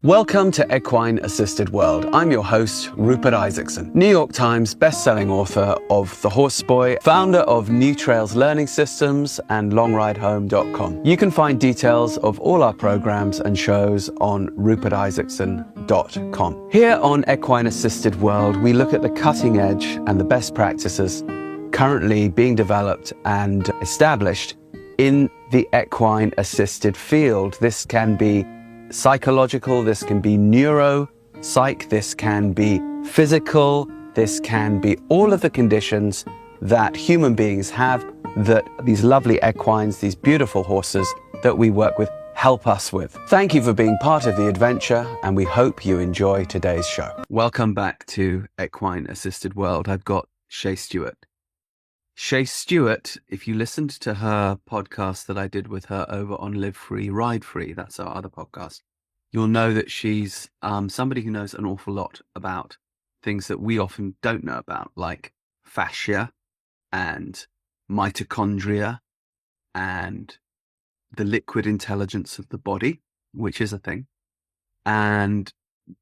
Welcome to Equine Assisted World. I'm your host, Rupert Isaacson, New York Times best-selling author of The Horse Boy, founder of New Trails Learning Systems and LongRideHome.com. You can find details of all our programs and shows on rupertisaacson.com. Here on Equine Assisted World, we look at the cutting edge and the best practices currently being developed and established in the equine assisted field. This can be psychological, this can be psych, this can be physical, this can be all of the conditions that human beings have that these lovely equines, these beautiful horses that we work with, help us with. Thank you for being part of the adventure, and we hope you enjoy today's show. Welcome back to Equine Assisted World. I've got Shea Stewart. Shea Stewart, if you listened to her podcast that I did with her over on Live Free, Ride Free, that's our other podcast, you'll know that she's somebody who knows an awful lot about things that we often don't know about, like fascia and mitochondria and the liquid intelligence of the body, which is a thing, and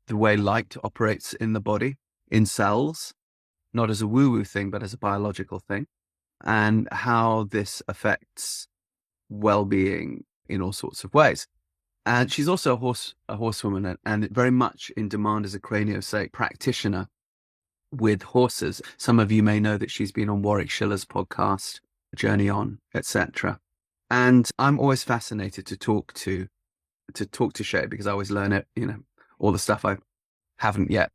the way light operates in the body, in cells, not as a woo-woo thing, but as a biological thing, and how this affects well-being in all sorts of ways. And she's also a horsewoman, and very much in demand as a craniosacral practitioner with horses. Some of you may know that she's been on Warwick Schiller's podcast, Journey On, etc. And I'm always fascinated to talk to Shea, because I always learn it, all the stuff I haven't yet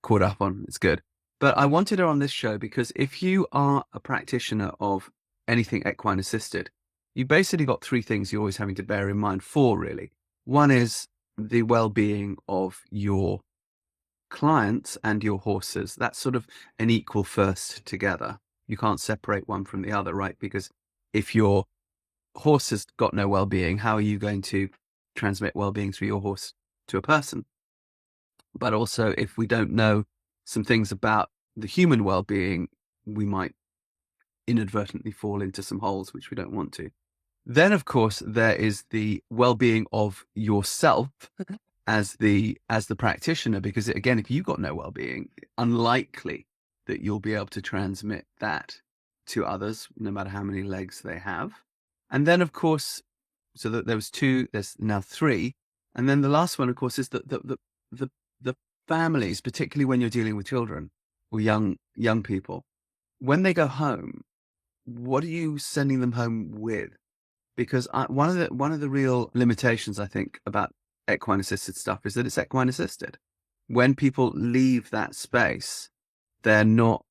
caught up on. It's good. But I wanted her on this show because if you are a practitioner of anything equine assisted, you basically got three things you're always having to bear in mind. Four, really. One is the well-being of your clients and your horses. That's sort of an equal first together. You can't separate one from the other, right? Because if your horse has got no well-being, how are you going to transmit well-being through your horse to a person? But also, if we don't know some things about the human well-being, we might inadvertently fall into some holes which we don't want to. Then, of course, there is the well-being of yourself as the practitioner, because again, if you've got no well-being, unlikely that you'll be able to transmit that to others, no matter how many legs they have. And then, of course, so that there was two, there's now three. And then the last one, of course, is the families, particularly when you're dealing with children or young people, when they go home, what are you sending them home with? Because one of the real limitations, I think, about equine assisted stuff is that it's equine assisted. When people leave that space, they're not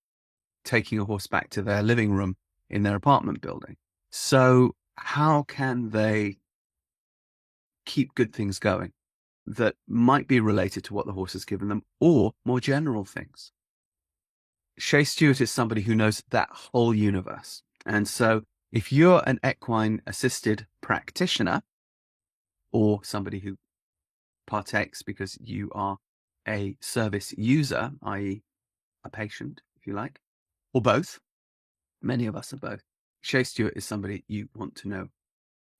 taking a horse back to their living room in their apartment building. So how can they keep good things going that might be related to what the horse has given them, or more general things? Shea Stewart is somebody who knows that whole universe. And so if you're an equine assisted practitioner, or somebody who partakes because you are a service user, i.e. a patient, if you like, or both, many of us are both, Shea Stewart is somebody you want to know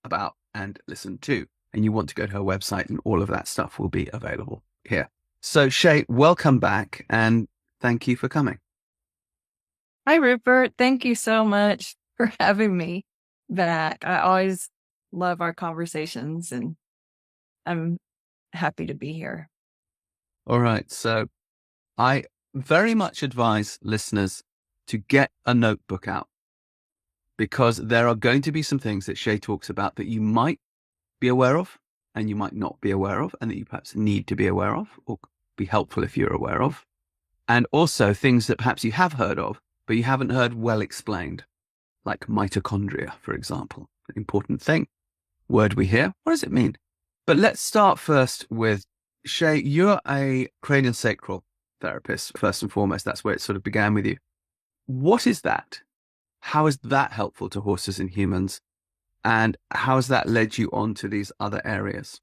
about and listen to. And you want to go to her website, and all of that stuff will be available here. So Shea, welcome back, and thank you for coming. Hi, Rupert. Thank you so much for having me back. I always love our conversations, and I'm happy to be here. All right. So I very much advise listeners to get a notebook out, because there are going to be some things that Shea talks about that you might be aware of and you might not be aware of, and that you perhaps need to be aware of, or be helpful if you're aware of. And also things that perhaps you have heard of, but you haven't heard well explained, like mitochondria, for example. An important thing. Word we hear. What does it mean? But let's start first with, Shea, you're a craniosacral therapist, first and foremost. That's where it sort of began with you. What is that? How is that helpful to horses and humans? And how has that led you on to these other areas?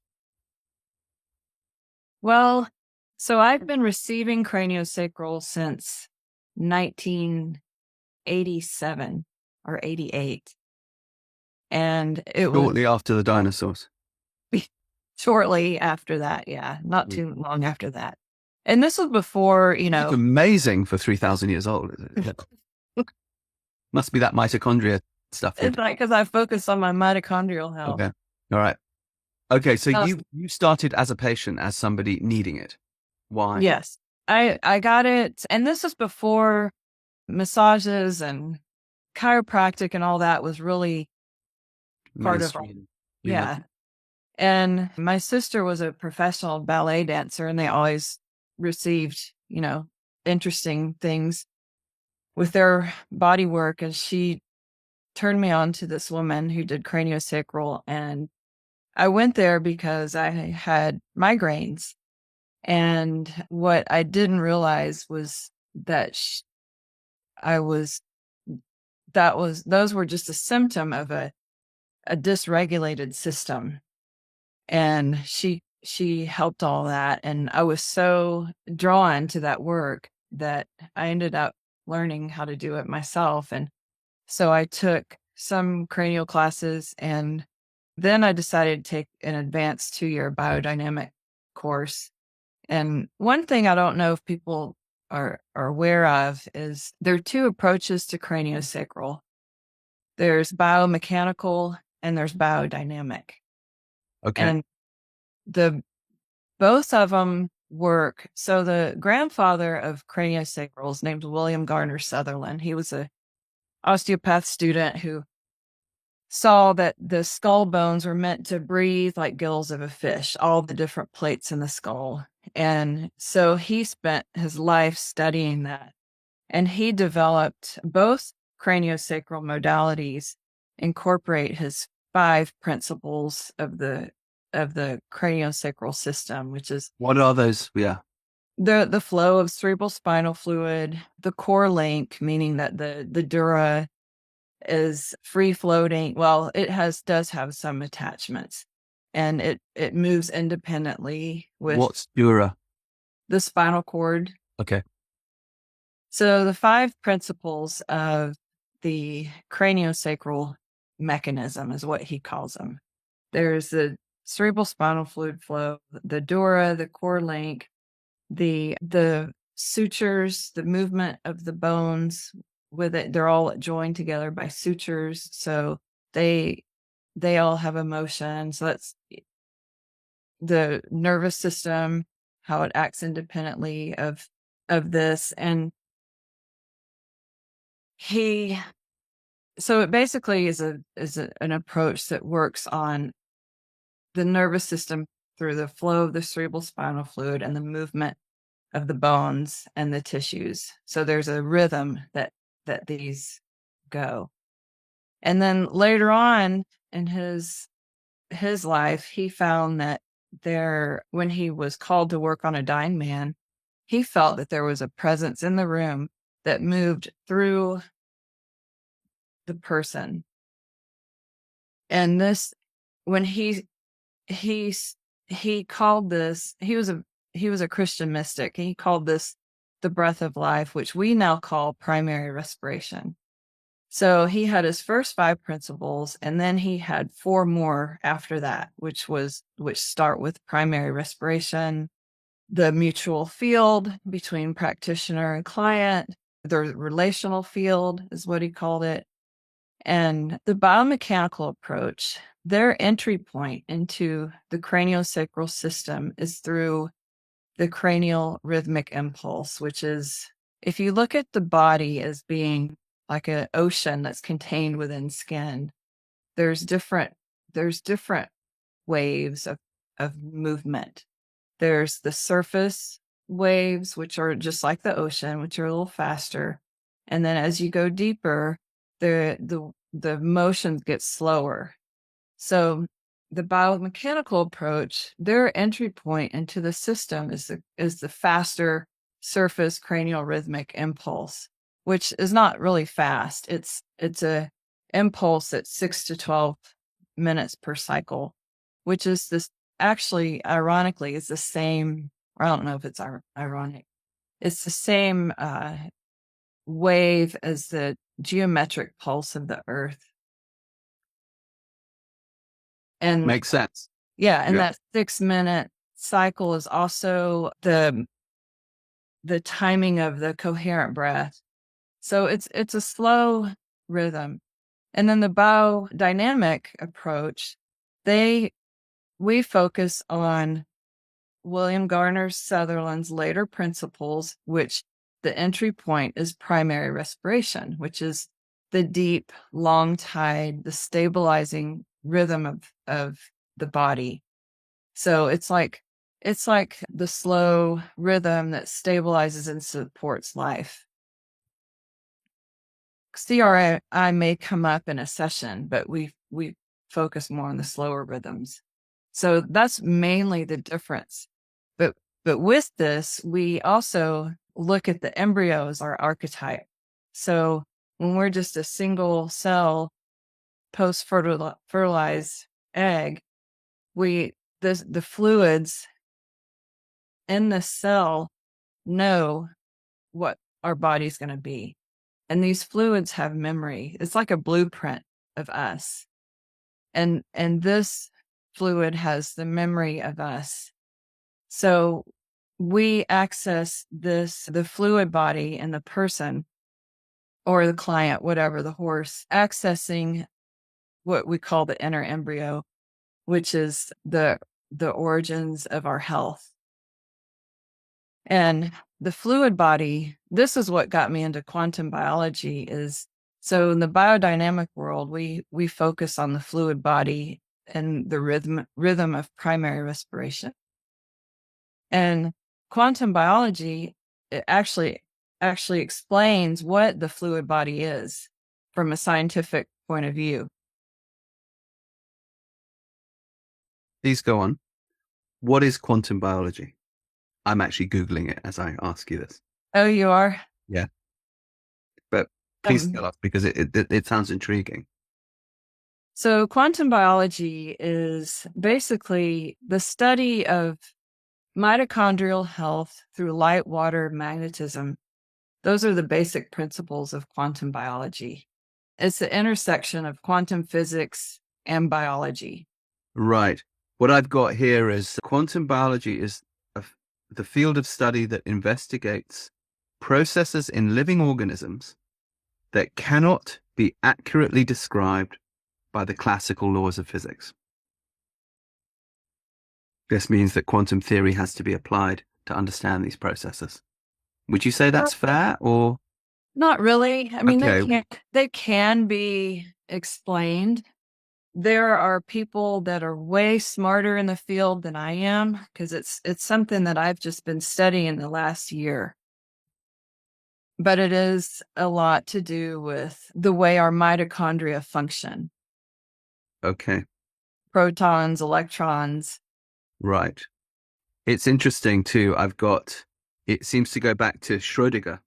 Well, so I've been receiving craniosacral since 1987 or 88. And it was Shortly after the dinosaurs. shortly after that. Yeah, not too long after that. And this was before, It's amazing for 3,000 years old. Must be that mitochondria stuff. it's like because I focus on my mitochondrial health. Okay. All right. Okay. So you started as a patient, as somebody needing it. Why? Yes, I got it. And this was before massages and chiropractic and all that was really part of, Mainstream. yeah. And my sister was a professional ballet dancer, and they always received, interesting things with their body work. And she turned me on to this woman who did craniosacral. And I went there because I had migraines. And what I didn't realize was that those were just a symptom of a dysregulated system. And she helped all that. And I was so drawn to that work that I ended up learning how to do it myself. And so I took some cranial classes, and then I decided to take an advanced 2-year biodynamic course. And one thing I don't know if people are aware of is there are 2 approaches to craniosacral. There's biomechanical and there's biodynamic. Okay. And both of them work. So the grandfather of craniosacral is named William Garner Sutherland. He was a osteopath student who saw that the skull bones were meant to breathe like gills of a fish, all the different plates in the skull. And so he spent his life studying that. And he developed both craniosacral modalities incorporate his 5 principles of the craniosacral system, which is, what are those? Yeah. The flow of cerebral spinal fluid, the core link, meaning that the dura is free floating. Well, it does have some attachments, and it moves independently with What's dura? the spinal cord. Okay. So the 5 principles of the craniosacral mechanism is what he calls them. There's the cerebral spinal fluid flow, the dura, the core link, the sutures, the movement of the bones with it. They're all joined together by sutures. So they all have a motion. So that's the nervous system, how it acts independently of this. And so it basically is an approach that works on the nervous system through the flow of the cerebral spinal fluid and the movement of the bones and the tissues. So there's a rhythm that these go. And then later on in his life, he found that when he was called to work on a dying man, he felt that there was a presence in the room that moved through the person. And this, when he called this, he was a Christian mystic. He called this the breath of life, which we now call primary respiration. So he had his first 5 principles, and then he had 4 more after that, which start with primary respiration, the mutual field between practitioner and client, the relational field is what he called it. And the biomechanical approach, their entry point into the craniosacral system is through the cranial rhythmic impulse, which is, if you look at the body as being like an ocean that's contained within skin, there's different waves of movement. There's the surface waves, which are just like the ocean, which are a little faster. And then as you go deeper, the motions get slower. So the biomechanical approach, their entry point into the system is the faster surface cranial rhythmic impulse, which is not really fast. It's a impulse that's 6 to 12 minutes per cycle, which is this, actually, ironically, is the same. I don't know if it's ironic. It's the same wave as the geometric pulse of the earth. And makes sense. Yeah. And Yeah. that 6-minute cycle is also the timing of the coherent breath. So it's a slow rhythm. And then the biodynamic approach, we focus on William Garner Sutherland's later principles, which the entry point is primary respiration, which is the deep, long tide, the stabilizing rhythm of the body. So it's like the slow rhythm that stabilizes and supports life. CRI may come up in a session, but we focus more on the slower rhythms. So that's mainly the difference. But with this, we also look at the embryo as our archetype. So when we're just a single cell post-fertilized egg, the fluids in the cell know what our body's going to be. And these fluids have memory. It's like a blueprint of us. And this fluid has the memory of us. So we access the fluid body in the person or the client, whatever, the horse, accessing what we call the inner embryo, which is the origins of our health. And the fluid body, this is what got me into quantum biology is, so in the biodynamic world, we focus on the fluid body and the rhythm of primary respiration. And quantum biology, it actually explains what the fluid body is from a scientific point of view. Please go on. What is quantum biology? I'm actually Googling it as I ask you this. Oh, you are? Yeah. But please tell us, because it sounds intriguing. So quantum biology is basically the study of mitochondrial health through light, water, magnetism. Those are the basic principles of quantum biology. It's the intersection of quantum physics and biology. Right. What I've got here is quantum biology is the field of study that investigates processes in living organisms that cannot be accurately described by the classical laws of physics. This means that quantum theory has to be applied to understand these processes. Would you say that's fair, or? Not really. I mean, Okay. they can be explained. There are people that are way smarter in the field than I am, because it's something that I've just been studying the last year. But it is a lot to do with the way our mitochondria function. Okay. Protons, electrons. Right. It's interesting too. It seems to go back to Schrödinger,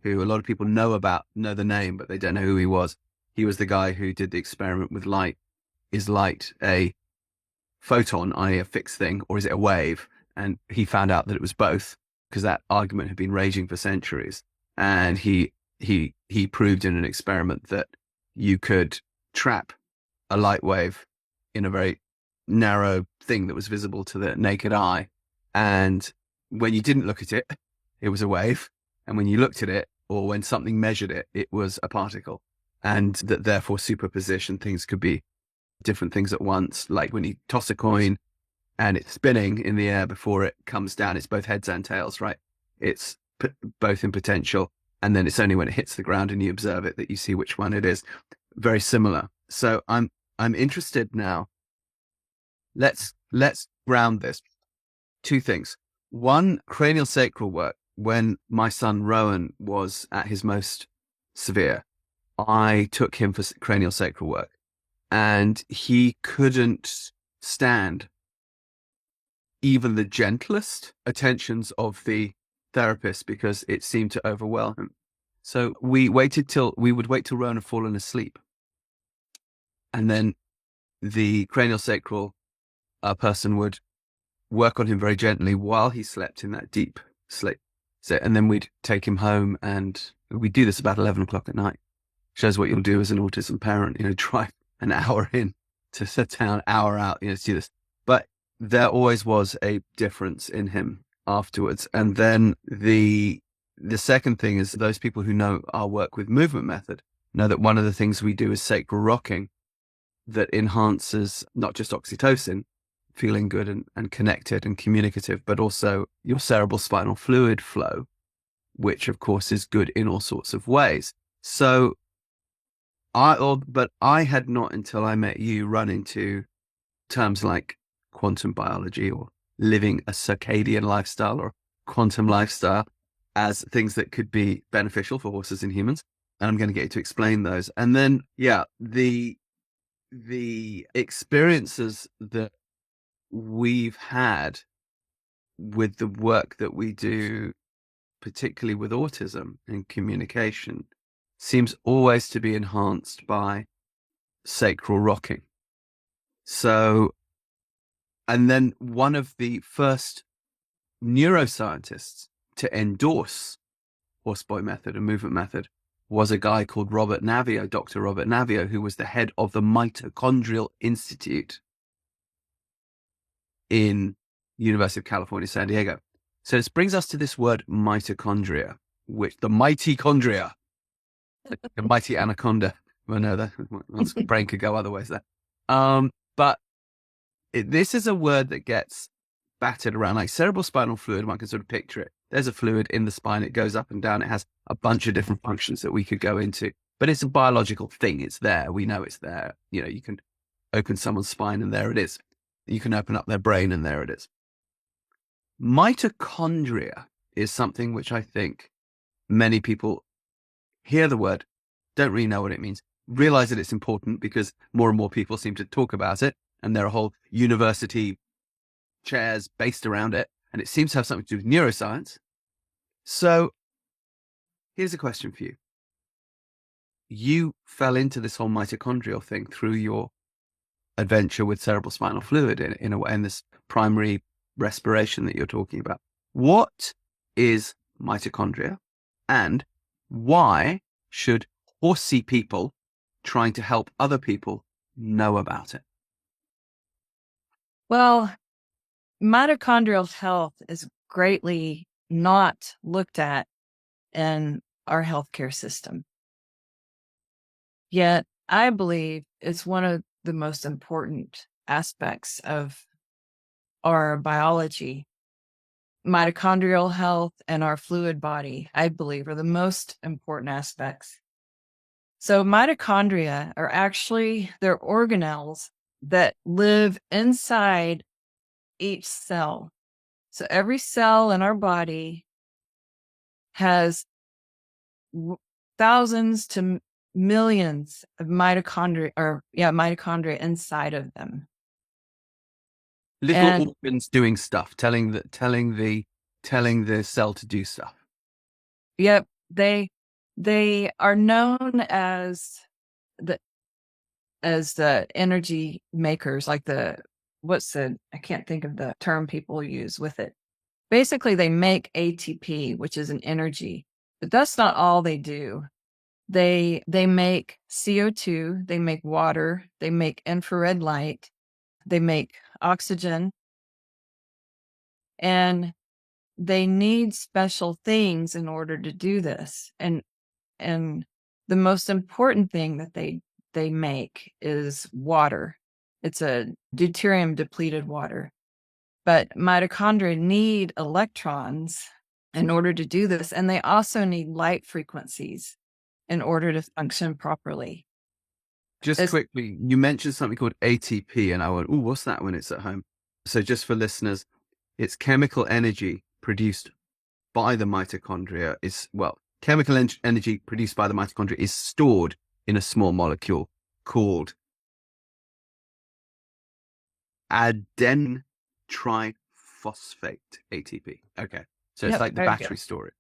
who a lot of people know the name, but they don't know who he was. He was the guy who did the experiment with light. Is light a photon, i.e. a fixed thing, or is it a wave? And he found out that it was both, because that argument had been raging for centuries. And he proved in an experiment that you could trap a light wave in a very narrow thing that was visible to the naked eye. And when you didn't look at it, it was a wave. And when you looked at it, or when something measured it, it was a particle. And that therefore superposition things could be different things at once. Like when you toss a coin and it's spinning in the air before it comes down, it's both heads and tails, right? It's both in potential. And then it's only when it hits the ground and you observe it that you see which one it is. Very similar. So I'm interested now. Let's ground this. Two things. One, craniosacral work. When my son Rowan was at his most severe, I took him for craniosacral work, and he couldn't stand even the gentlest attentions of the therapist because it seemed to overwhelm him. So we would wait till Rowan had fallen asleep, and then the craniosacral person would work on him very gently while he slept in that deep sleep. So, and then we'd take him home, and we'd do this about 11 o'clock at night. Shows what you'll do as an autism parent, drive an hour in to sit down hour out, to do this. But there always was a difference in him afterwards. And then the second thing is those people who know our work with movement method know that one of the things we do is sacral rocking that enhances not just oxytocin, feeling good and connected and communicative, but also your cerebral spinal fluid flow, which of course is good in all sorts of ways. So but I had not until I met you run into terms like quantum biology or living a circadian lifestyle or quantum lifestyle as things that could be beneficial for horses and humans. And I'm going to get you to explain those. And then, the experiences that we've had with the work that we do, particularly with autism and communication, seems always to be enhanced by sacral rocking. So, and then one of the first neuroscientists to endorse horseboy method and movement method was a guy called Dr. Robert Navio, who was the head of the Mitochondrial Institute in University of California, San Diego. So this brings us to this word mitochondria, which the mitochondria, the mighty anaconda. Well, no, one's brain could go other ways there. But this is a word that gets battered around, like cerebral spinal fluid. One can sort of picture it. There's a fluid in the spine. It goes up and down. It has a bunch of different functions that we could go into, but it's a biological thing. It's there. We know it's there. You can open someone's spine and there it is. You can open up their brain and there it is. Mitochondria is something which I think many people hear the word, don't really know what it means, realize that it's important because more and more people seem to talk about it, and there are whole university chairs based around it, and it seems to have something to do with neuroscience. So here's a question for you. You fell into this whole mitochondrial thing through your adventure with cerebral spinal fluid in a way, in this primary respiration that you're talking about. What is mitochondria, and why should horsey people trying to help other people know about it? Well, mitochondrial health is greatly not looked at in our healthcare system. Yet, I believe it's one of the most important aspects of our biology. Mitochondrial health and our fluid body, I believe, are the most important aspects. So mitochondria are actually, they're organelles that live inside each cell. So every cell in our body has thousands to millions of mitochondria inside of them. Little organs doing stuff, telling the cell to do stuff. Yep, they are known as the energy makers, like I can't think of the term people use with it. Basically, they make ATP, which is an energy, but that's not all they do. They make CO2, they make water, they make infrared light, they make oxygen, and they need special things in order to do this. And the most important thing that they make is water. It's a deuterium depleted water. But mitochondria need electrons in order to do this. And they also need light frequencies in order to function properly. Just quickly, you mentioned something called ATP, and I went, "Ooh, what's that?" when it's at home. So just for listeners, it's chemical energy produced by the mitochondria chemical energy produced by the mitochondria is stored in a small molecule called adenine triphosphate, ATP. Okay. So it's like the battery storage.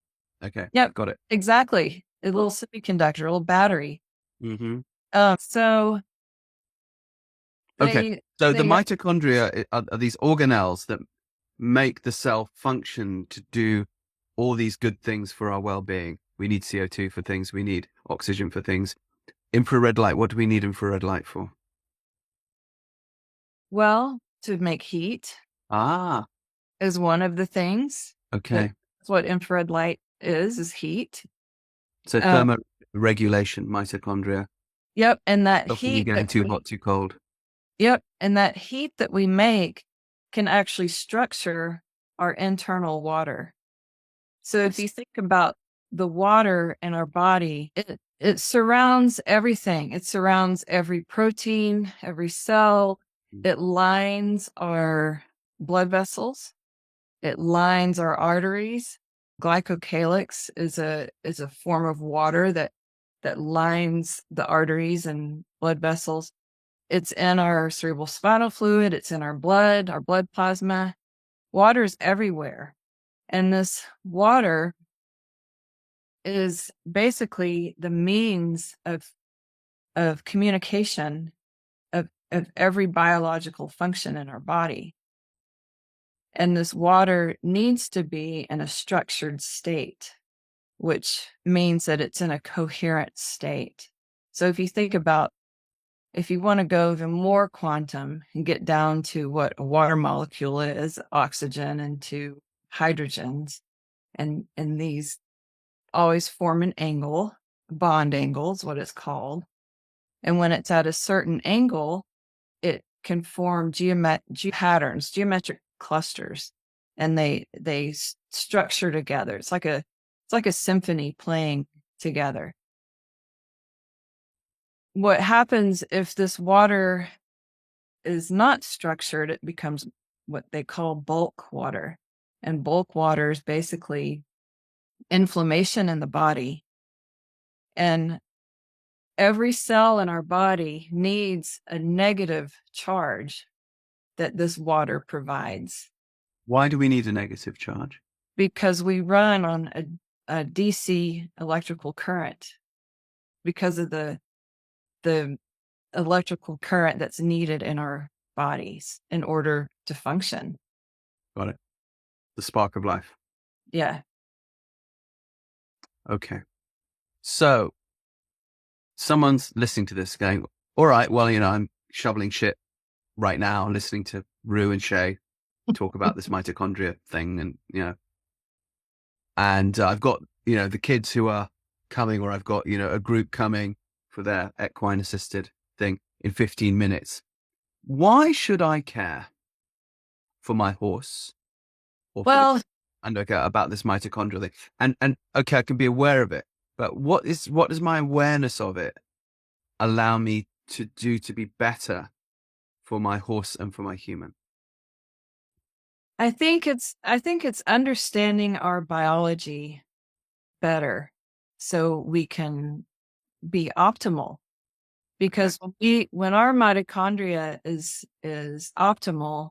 Okay. Yep. Got it. Exactly. A little semiconductor, a little battery. Mm-hmm. So the mitochondria are these organelles that make the cell function to do all these good things for our well-being. We need CO2 for things. We need oxygen for things. Infrared light. What do we need infrared light for? Well, to make heat Ah, is one of the things. okay. That's what infrared light is heat. So thermoregulation, mitochondria. Yep. And that Stopping you heat getting too hot, too cold. Yep. And that heat that we make can actually structure our internal water. So if you think about the water in our body, it surrounds everything. It surrounds every protein, every cell. It lines our blood vessels. It lines our arteries. Glycocalyx is a form of water that lines the arteries and blood vessels. It's in our cerebral spinal fluid. It's in our blood plasma. Water is everywhere. And this water is basically the means of communication of every biological function in our body. And this water needs to be in a structured state, which means that it's in a coherent state. So if you think about, if you want to go even more quantum and get down to what a water molecule is, oxygen and to hydrogens, and these always form an angle, bond angle is what it's called. And when it's at a certain angle, it can form patterns, geometric clusters, and they structure together. It's like a symphony playing together. What happens if this water is not structured, it becomes what they call bulk water. And bulk water is basically inflammation in the body. And every cell in our body needs a negative charge that this water provides. Why do we need a negative charge? Because we run on a DC electrical current, because of the electrical current that's needed in our bodies in order to function. Got it. The spark of life. Yeah. Okay. So someone's listening to this going, all right, well, I'm shoveling shit right now, listening to Rue and Shea talk about this mitochondria thing. And I've got, the kids who are coming, or I've got, a group coming for their equine assisted thing in 15 minutes. Why should I care for my horse? And okay, about this mitochondrial thing. And okay, I can be aware of it, but what does my awareness of it allow me to do to be better for my horse and for my human? I think it's understanding our biology better so we can be optimal. Because when our mitochondria is optimal,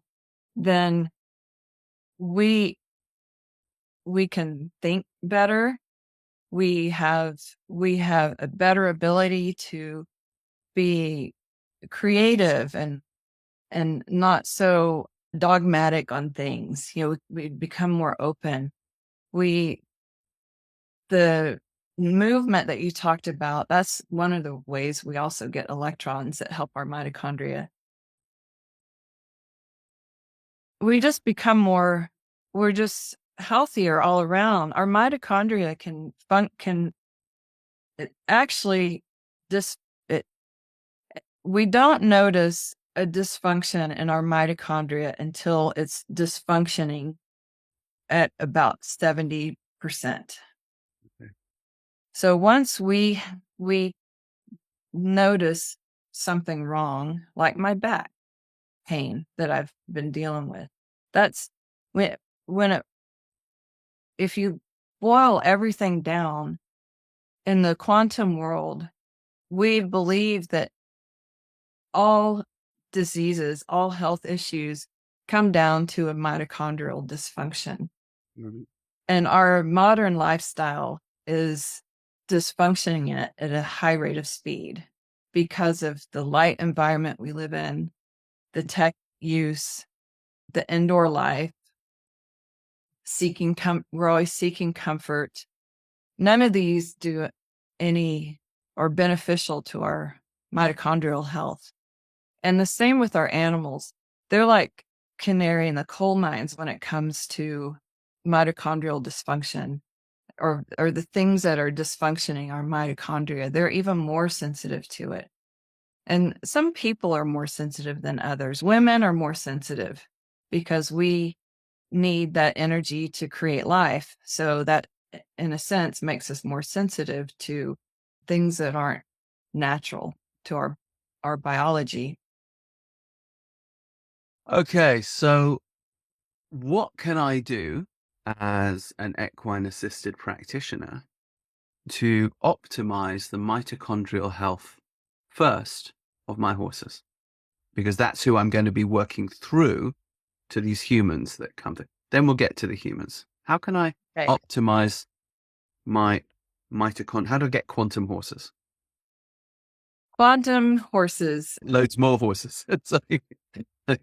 then we can think better. We have a better ability to be creative and not so dogmatic on things. We become more open. The movement that you talked about, that's one of the ways we also get electrons that help our mitochondria. We just become we're just healthier all around. Our mitochondria we don't notice a dysfunction in our mitochondria until it's dysfunctioning at about 70%. Okay. So once we notice something wrong, like my back pain that I've been dealing with, that's if you boil everything down in the quantum world, we believe that all diseases, all health issues come down to a mitochondrial dysfunction. Mm-hmm. And our modern lifestyle is dysfunctioning it at a high rate of speed because of the light environment we live in, the tech use, the indoor life, we're always seeking comfort. None of these do any or beneficial to our mitochondrial health. And the same with our animals. they're like canary in the coal mines when it comes to mitochondrial dysfunction, or the things that are dysfunctioning our mitochondria. They're even more sensitive to it. And some people are more sensitive than others. Women are more sensitive because we need that energy to create life. So that, in a sense, makes us more sensitive to things that aren't natural to our biology. Okay, so what can I do as an equine assisted practitioner to optimize the mitochondrial health first of my horses? Because that's who I'm going to be working through to these humans that come to. Then we'll get to the humans. How can I Okay. optimize my mitochondria? How do I get quantum horses? Quantum horses. Loads more horses. So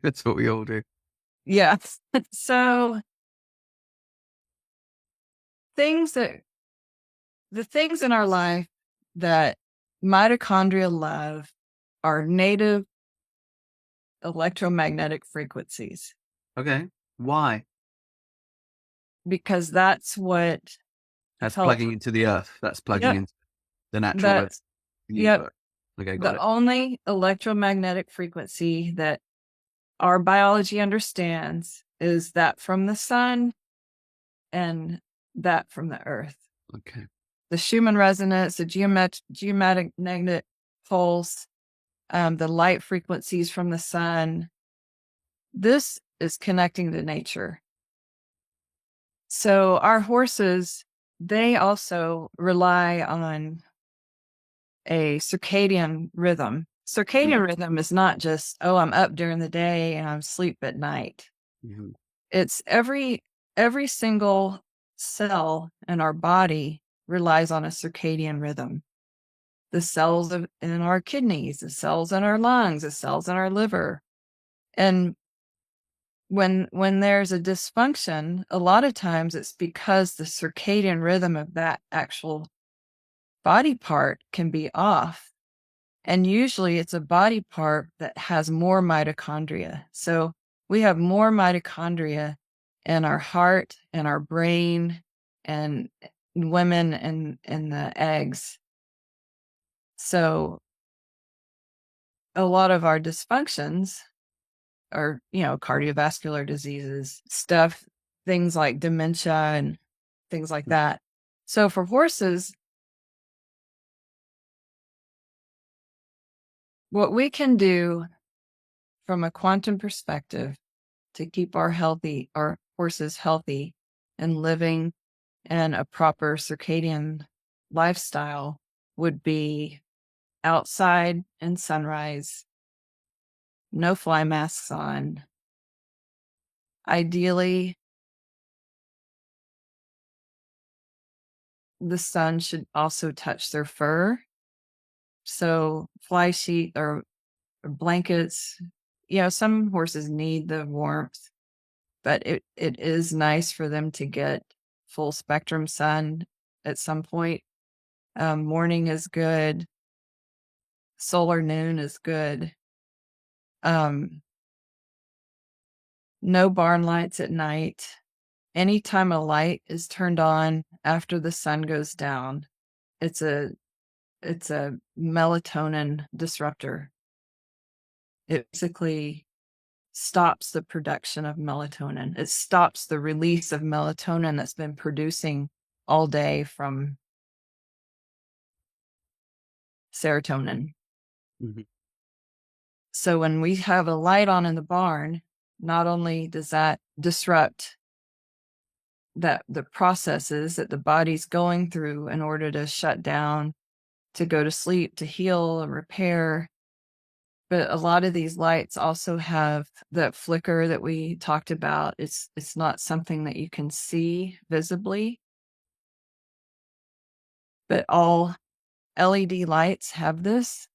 that's what we all do. Yes. So the things in our life that mitochondria love are native electromagnetic frequencies, Okay. Why? because that's what That's help. plugging into the earth. That's plugging Yep. into the natural rhythm. That's, yep. Okay, got The it. only electromagnetic frequency that our biology understands is that from the sun and that from the earth. Okay. The Schumann resonance, the geometric magnetic pulse, the light frequencies from the sun. This is connecting to nature. So our horses, they also rely on a circadian rhythm. Circadian rhythm is not just, oh, I'm up during the day and I'm asleep at night. Mm-hmm. It's every single cell in our body relies on a circadian rhythm. The cells in our kidneys, the cells in our lungs, the cells in our liver. And when there's a dysfunction, a lot of times it's because the circadian rhythm of that actual body part can be off. And usually it's a body part that has more mitochondria. So we have more mitochondria in our heart and our brain and women and the eggs. So a lot of our dysfunctions are, cardiovascular diseases, stuff, things like dementia and things like that. So for horses, what we can do from a quantum perspective to keep our horses healthy and living in a proper circadian lifestyle would be outside in sunrise, no fly masks on. Ideally, the sun should also touch their fur. So fly sheet or blankets, some horses need the warmth, but it is nice for them to get full spectrum sun at some point. Morning is good. Solar noon is good. No barn lights at night. Anytime a light is turned on after the sun goes down, it's a melatonin disruptor. It basically stops the production of melatonin. It stops the release of melatonin that's been producing all day from serotonin. Mm-hmm. So when we have a light on in the barn, not only does that disrupt the processes that the body's going through in order to shut down, to go to sleep, to heal and repair, but a lot of these lights also have that flicker that we talked about. It's not something that you can see visibly, but all LED lights have this.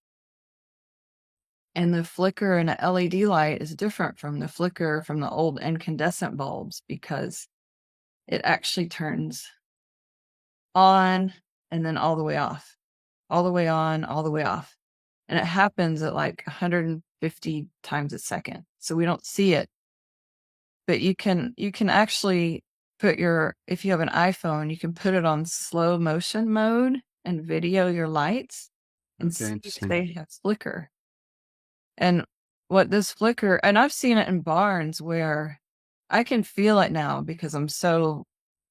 And the flicker in an LED light is different from the flicker from the old incandescent bulbs because it actually turns on and then all the way off, all the way on, all the way off. And it happens at like 150 times a second. so we don't see it. But you can actually put if you have an iPhone, you can put it on slow motion mode and video your lights and Okay, see if interesting. they have flicker. And what this flicker, and I've seen it in barns where I can feel it now because I'm so,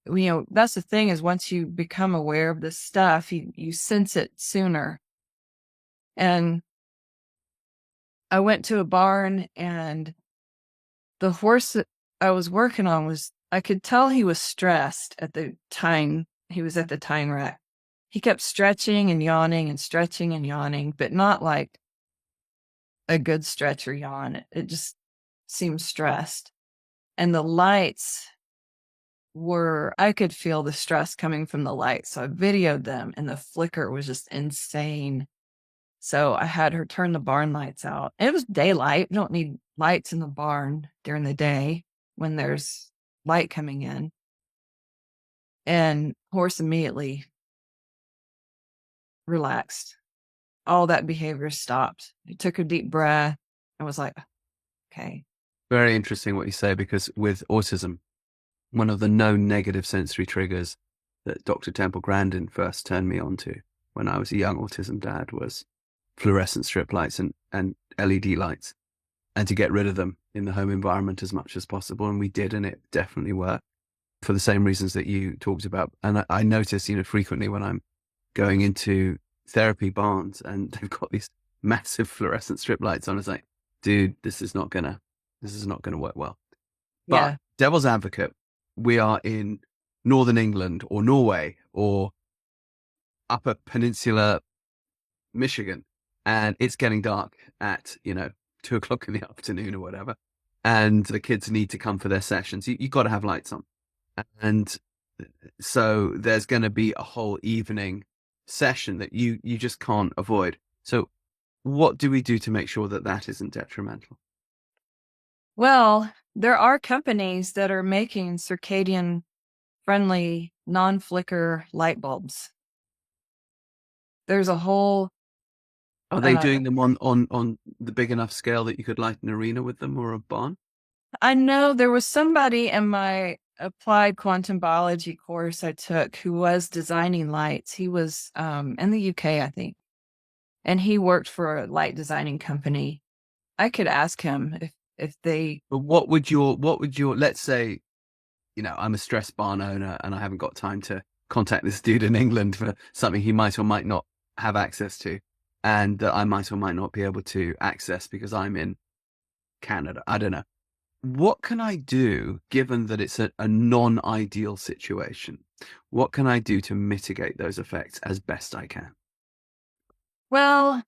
that's the thing, is once you become aware of this stuff, you sense it sooner. And I went to a barn, and the horse that I was working on I could tell he was stressed at the time he was at the tying rack. He kept stretching and yawning and stretching and yawning, but not like a good stretch or yawn. It just seemed stressed. And the lights I could feel the stress coming from the lights. So I videoed them, and the flicker was just insane. So I had her turn the barn lights out. It was daylight. You don't need lights in the barn during the day when there's light coming in. And horse immediately relaxed. All that behavior stopped. He took a deep breath and was like, okay. Very interesting what you say, because with autism, one of the known negative sensory triggers that Dr. Temple Grandin first turned me on to when I was a young autism dad was fluorescent strip lights and LED lights, and to get rid of them in the home environment as much as possible. And we did, and it definitely worked for the same reasons that you talked about. And I notice, frequently when I'm going into therapy barns and they've got these massive fluorescent strip lights on, it's like, dude, this is not gonna work well. But Yeah. devil's advocate, we are in Northern England or Norway or Upper Peninsula Michigan, and it's getting dark at 2:00 in the afternoon or whatever, and the kids need to come for their sessions. You got to have lights on, and so there's going to be a whole evening session that you just can't avoid. So what do we do to make sure that that isn't detrimental? Well, there are companies that are making circadian friendly non-flicker light bulbs. There's a whole Are they doing them on the big enough scale that you could light an arena with them or a barn? I know there was somebody in my applied quantum biology course I took who was designing lights. He was in the UK, I think, and he worked for a light designing company. I could ask him if they. But what would your let's say, I'm a stressed barn owner and I haven't got time to contact this dude in England for something he might or might not have access to, and that I might or might not be able to access because I'm in Canada. I don't know. What can I do, given that it's a non-ideal situation? What can I do to mitigate those effects as best I can Well,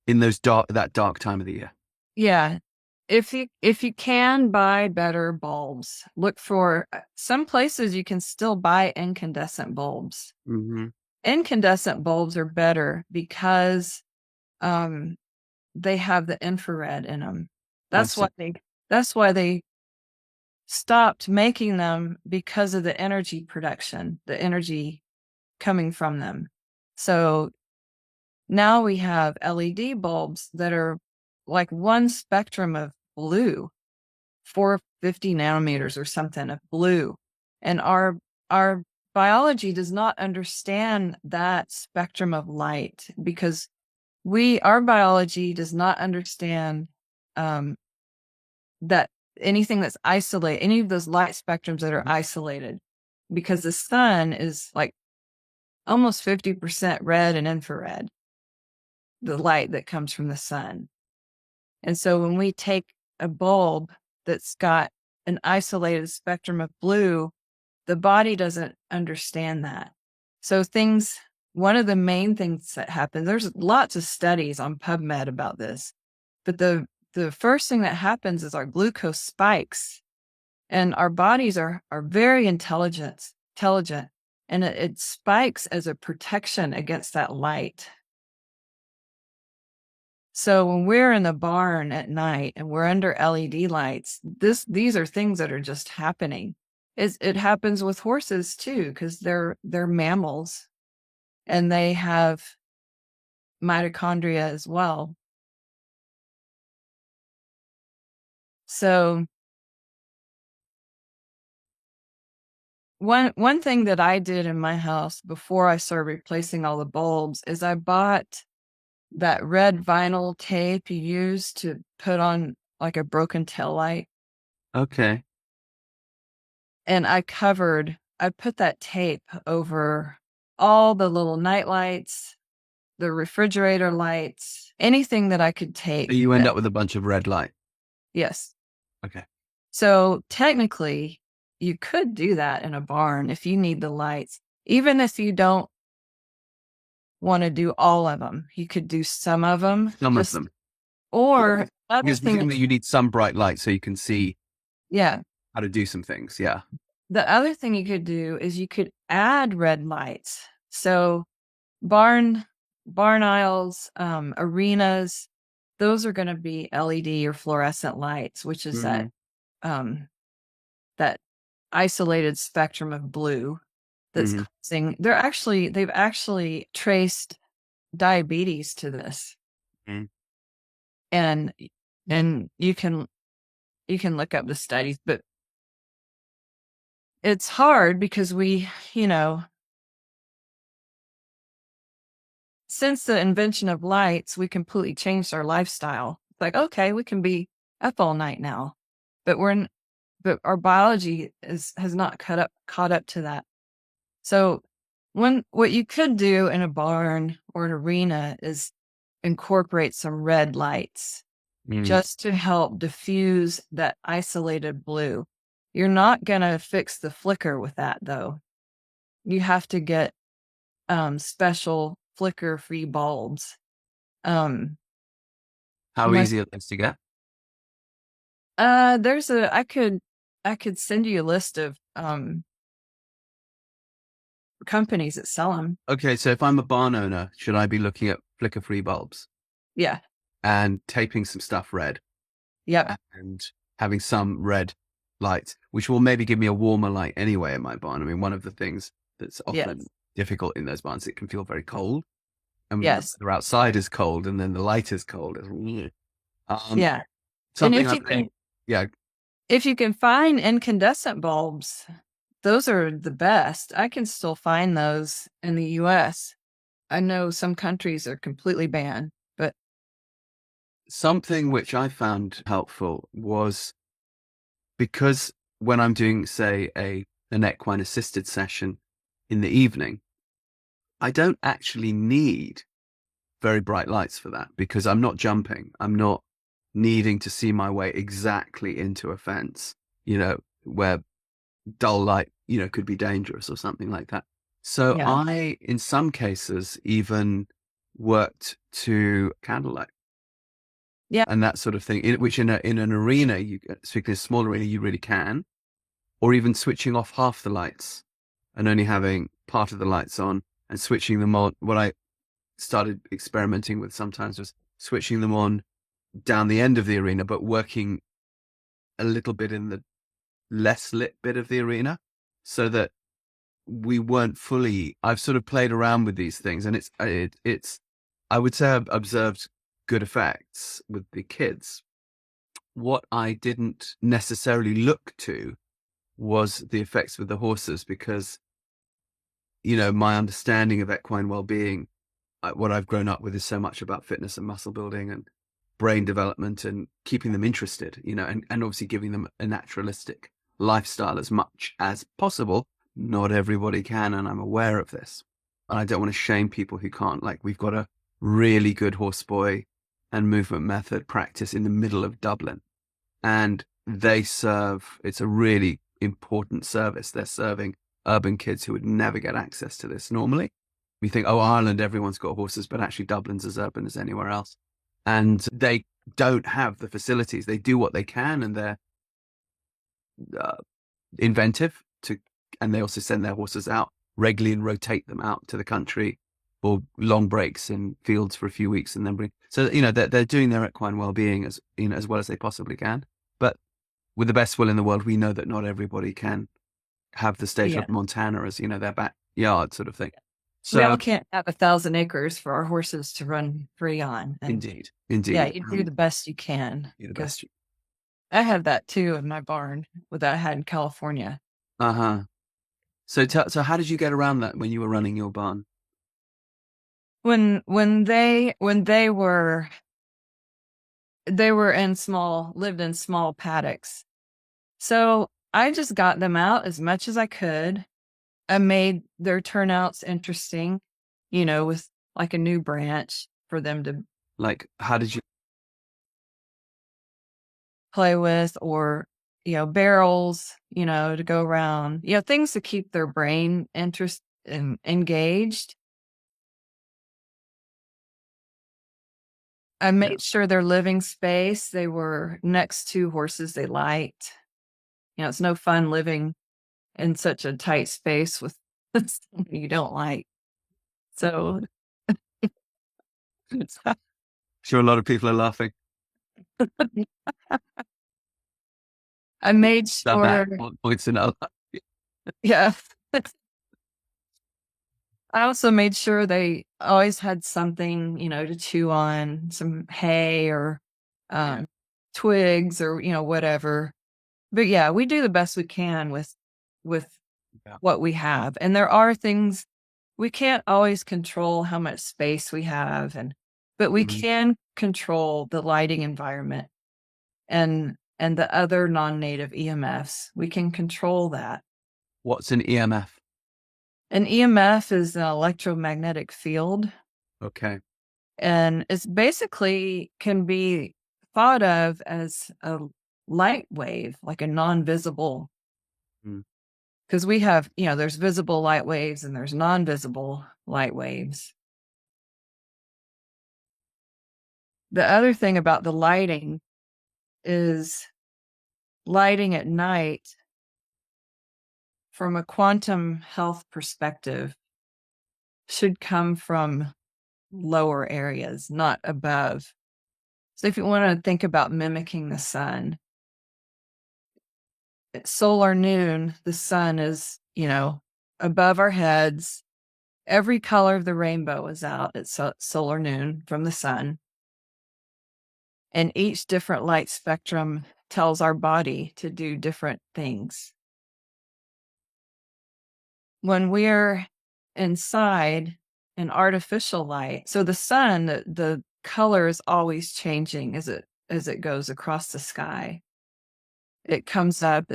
in that dark time of the year? yeah. If you can buy better bulbs, look for some places you can still buy incandescent bulbs. Mm-hmm. Incandescent bulbs are better because they have the infrared in them. That's why they stopped making them, because of the energy production, the energy coming from them. So now we have LED bulbs that are like one spectrum of blue, 450 nanometers or something of blue. And our biology does not understand that spectrum of light, because our biology does not understand that anything that's isolated, any of those light spectrums that are isolated, because the sun is like almost 50% red and infrared, the light that comes from the sun. And so when we take a bulb that's got an isolated spectrum of blue, the body doesn't understand that. So one of the main things that happens, there's lots of studies on PubMed about this, but the first thing that happens is our glucose spikes, and our bodies are very intelligent, and it spikes as a protection against that light. So when we're in the barn at night and we're under LED lights, these are things that are just happening. It happens with horses too, because they're mammals and they have mitochondria as well. So one thing that I did in my house before I started replacing all the bulbs is I bought that red vinyl tape you use to put on like a broken tail light. Okay. And I put that tape over all the little night lights, the refrigerator lights, anything that I could take. You end up with a bunch of red light. Yes. Okay. So technically, you could do that in a barn if you need the lights. Even if you don't want to do all of them, you could do some of them. Some of them. Or other Because thing, presumably you need some bright light so you can see yeah. how to do some things. Yeah. The other thing you could do is you could add red lights. So barn aisles, arenas, those are going to be LED or fluorescent lights, which is that isolated spectrum of blue that's causing. They've actually traced diabetes to this, and you can look up the studies, but it's hard because we, since the invention of lights, we completely changed our lifestyle. Like, okay, we can be up all night now, but but our biology has not caught up to that. So what you could do in a barn or an arena is incorporate some red lights just to help diffuse that isolated blue. You're not going to fix the flicker with that, though. You have to get special flicker-free bulbs. How easy are those to get? I could send you a list of companies that sell them. Okay, so if I'm a barn owner, should I be looking at flicker-free bulbs? Yeah. And taping some stuff red? Yep. And having some red lights, which will maybe give me a warmer light anyway in my barn. I mean, one of the things that's often difficult in those barns, it can feel very cold. And the outside is cold and then the light is cold. Yeah. Something if you can find incandescent bulbs, those are the best. I can still find those in the US. I know some countries are completely banned, but something which I found helpful was because when I'm doing, say, an equine assisted session in the evening, I don't actually need very bright lights for that because I'm not jumping. I'm not needing to see my way exactly into a fence, where dull light, could be dangerous or something like that. So I, in some cases, even worked to candlelight. Yeah. And that sort of thing, which in an arena, speaking of a small arena, you really can, or even switching off half the lights and only having part of the lights on and switching them on. What I started experimenting with sometimes was switching them on down the end of the arena, but working a little bit in the less lit bit of the arena so that we weren't fully. I've sort of played around with these things and it's, I would say I've observed good effects with the kids. What I didn't necessarily look to was the effects with the horses because, my understanding of equine well-being, what I've grown up with is so much about fitness and muscle building and brain development and keeping them interested, and obviously giving them a naturalistic lifestyle as much as possible. Not everybody can, and I'm aware of this. And I don't want to shame people who can't. Like, we've got a really good horse boy and movement method practice in the middle of Dublin. And it's a really important service. They're serving urban kids who would never get access to this normally. We think, Ireland, everyone's got horses, but actually Dublin's as urban as anywhere else. And they don't have the facilities. They do what they can, and they're inventive and they also send their horses out regularly and rotate them out to the country or long breaks in fields for a few weeks and then bring. So, they're doing their equine well-being as well as they possibly can. But with the best will in the world, we know that not everybody can have the state of Montana as, their backyard sort of thing. So we all can't have 1,000 acres for our horses to run free on. Indeed. Yeah, you do the best you can. I had that too in my barn that I had in California. Uh-huh. So how did you get around that when you were running your barn? When they were lived in small paddocks. So I just got them out as much as I could. I made their turnouts interesting, with like a new branch for them to Like, how did you, play with, or, barrels, to go around, things to keep their brain engaged. I yeah, made sure their living space, they were next to horses they liked. It's no fun living in such a tight space with somebody you don't like. So sure a lot of people are laughing. I made Done that sure, points in our yeah. I also made sure they always had something, to chew on, some hay or Yeah. twigs or, whatever. But yeah, we do the best we can with Yeah. what we have. And there are things we can't always control how much space we have, but we Mhm. can control the lighting environment and the other non-native EMFs. We can control that. What's an EMF? An EMF is an electromagnetic field, Okay. and it's basically can be thought of as a light wave, like a non-visible, Mm. because we have, there's visible light waves and there's non-visible light waves. The other thing about the lighting is lighting at night, from a quantum health perspective, should come from lower areas, not above. So if you want to think about mimicking the sun, at solar noon, the sun is, above our heads. Every color of the rainbow is out at solar noon from the sun. And each different light spectrum tells our body to do different things. When we're inside an artificial light, so the sun, the color is always changing as it goes across the sky. It comes up,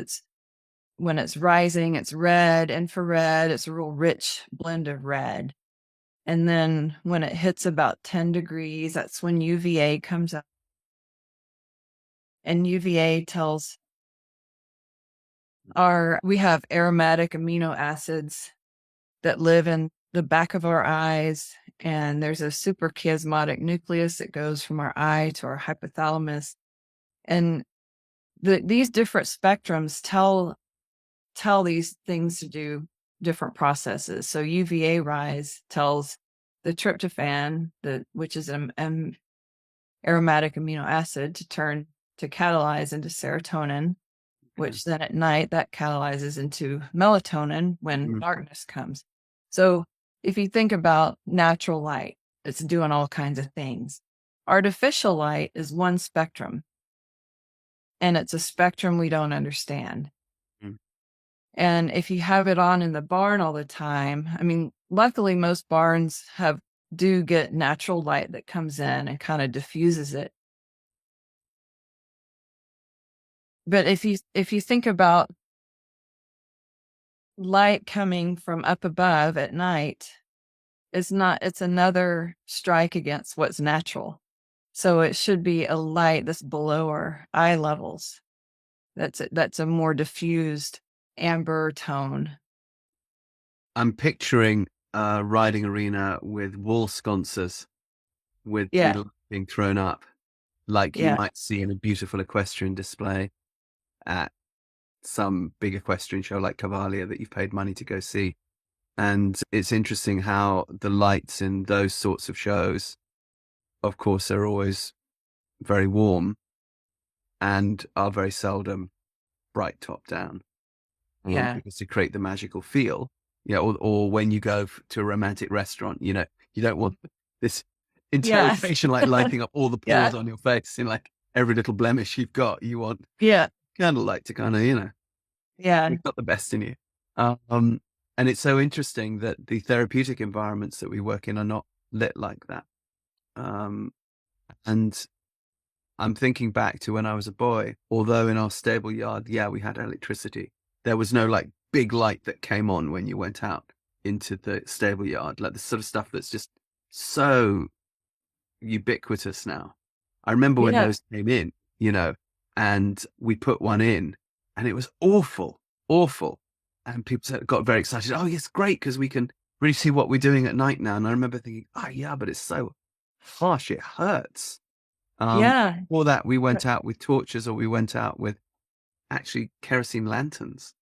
when it's rising, it's red, infrared, it's a real rich blend of red. And then when it hits about 10 degrees, that's when UVA comes up. And UVA tells we have aromatic amino acids that live in the back of our eyes. And there's a suprachiasmatic nucleus that goes from our eye to our hypothalamus. And these different spectrums tell these things to do different processes. So UVA rise tells the tryptophan, which is an aromatic amino acid, to catalyze into serotonin, which then at night that catalyzes into melatonin when darkness comes. So if you think about natural light, it's doing all kinds of things. Artificial light is one spectrum, and it's a spectrum we don't understand. Mm. And if you have it on in the barn all the time, I mean, luckily most barns do get natural light that comes in and kind of diffuses it. But if you think about light coming from up above at night, it's another strike against what's natural. So it should be a light that's below our eye levels. That's a more diffused amber tone. I'm picturing a riding arena with wall sconces with Yeah. the being thrown up, like you Yeah. might see in a beautiful equestrian display at some big equestrian show like Cavalia that you've paid money to go see. And it's interesting how the lights in those sorts of shows, of course, are always very warm and are very seldom bright top down. Yeah. Because to create the magical feel, or when you go to a romantic restaurant, you don't want this Yes. interrogation light lighting up all the pores Yeah. on your face, and like every little blemish you've got, you want Yeah. candlelight to kind of, Yeah. you've got the best in you. And it's so interesting that the therapeutic environments that we work in are not lit like that. And I'm thinking back to when I was a boy, although in our stable yard, yeah, we had electricity. There was no like big light that came on when you went out into the stable yard, like the sort of stuff that's just so ubiquitous now. I remember when Yeah. those came in, and we put one in and it was awful, awful. And people got very excited. Oh, yes, great, because we can really see what we're doing at night now. And I remember thinking, oh, yeah, but it's so harsh. It hurts. Yeah. Before that, we went out with torches or we went out with actually kerosene lanterns.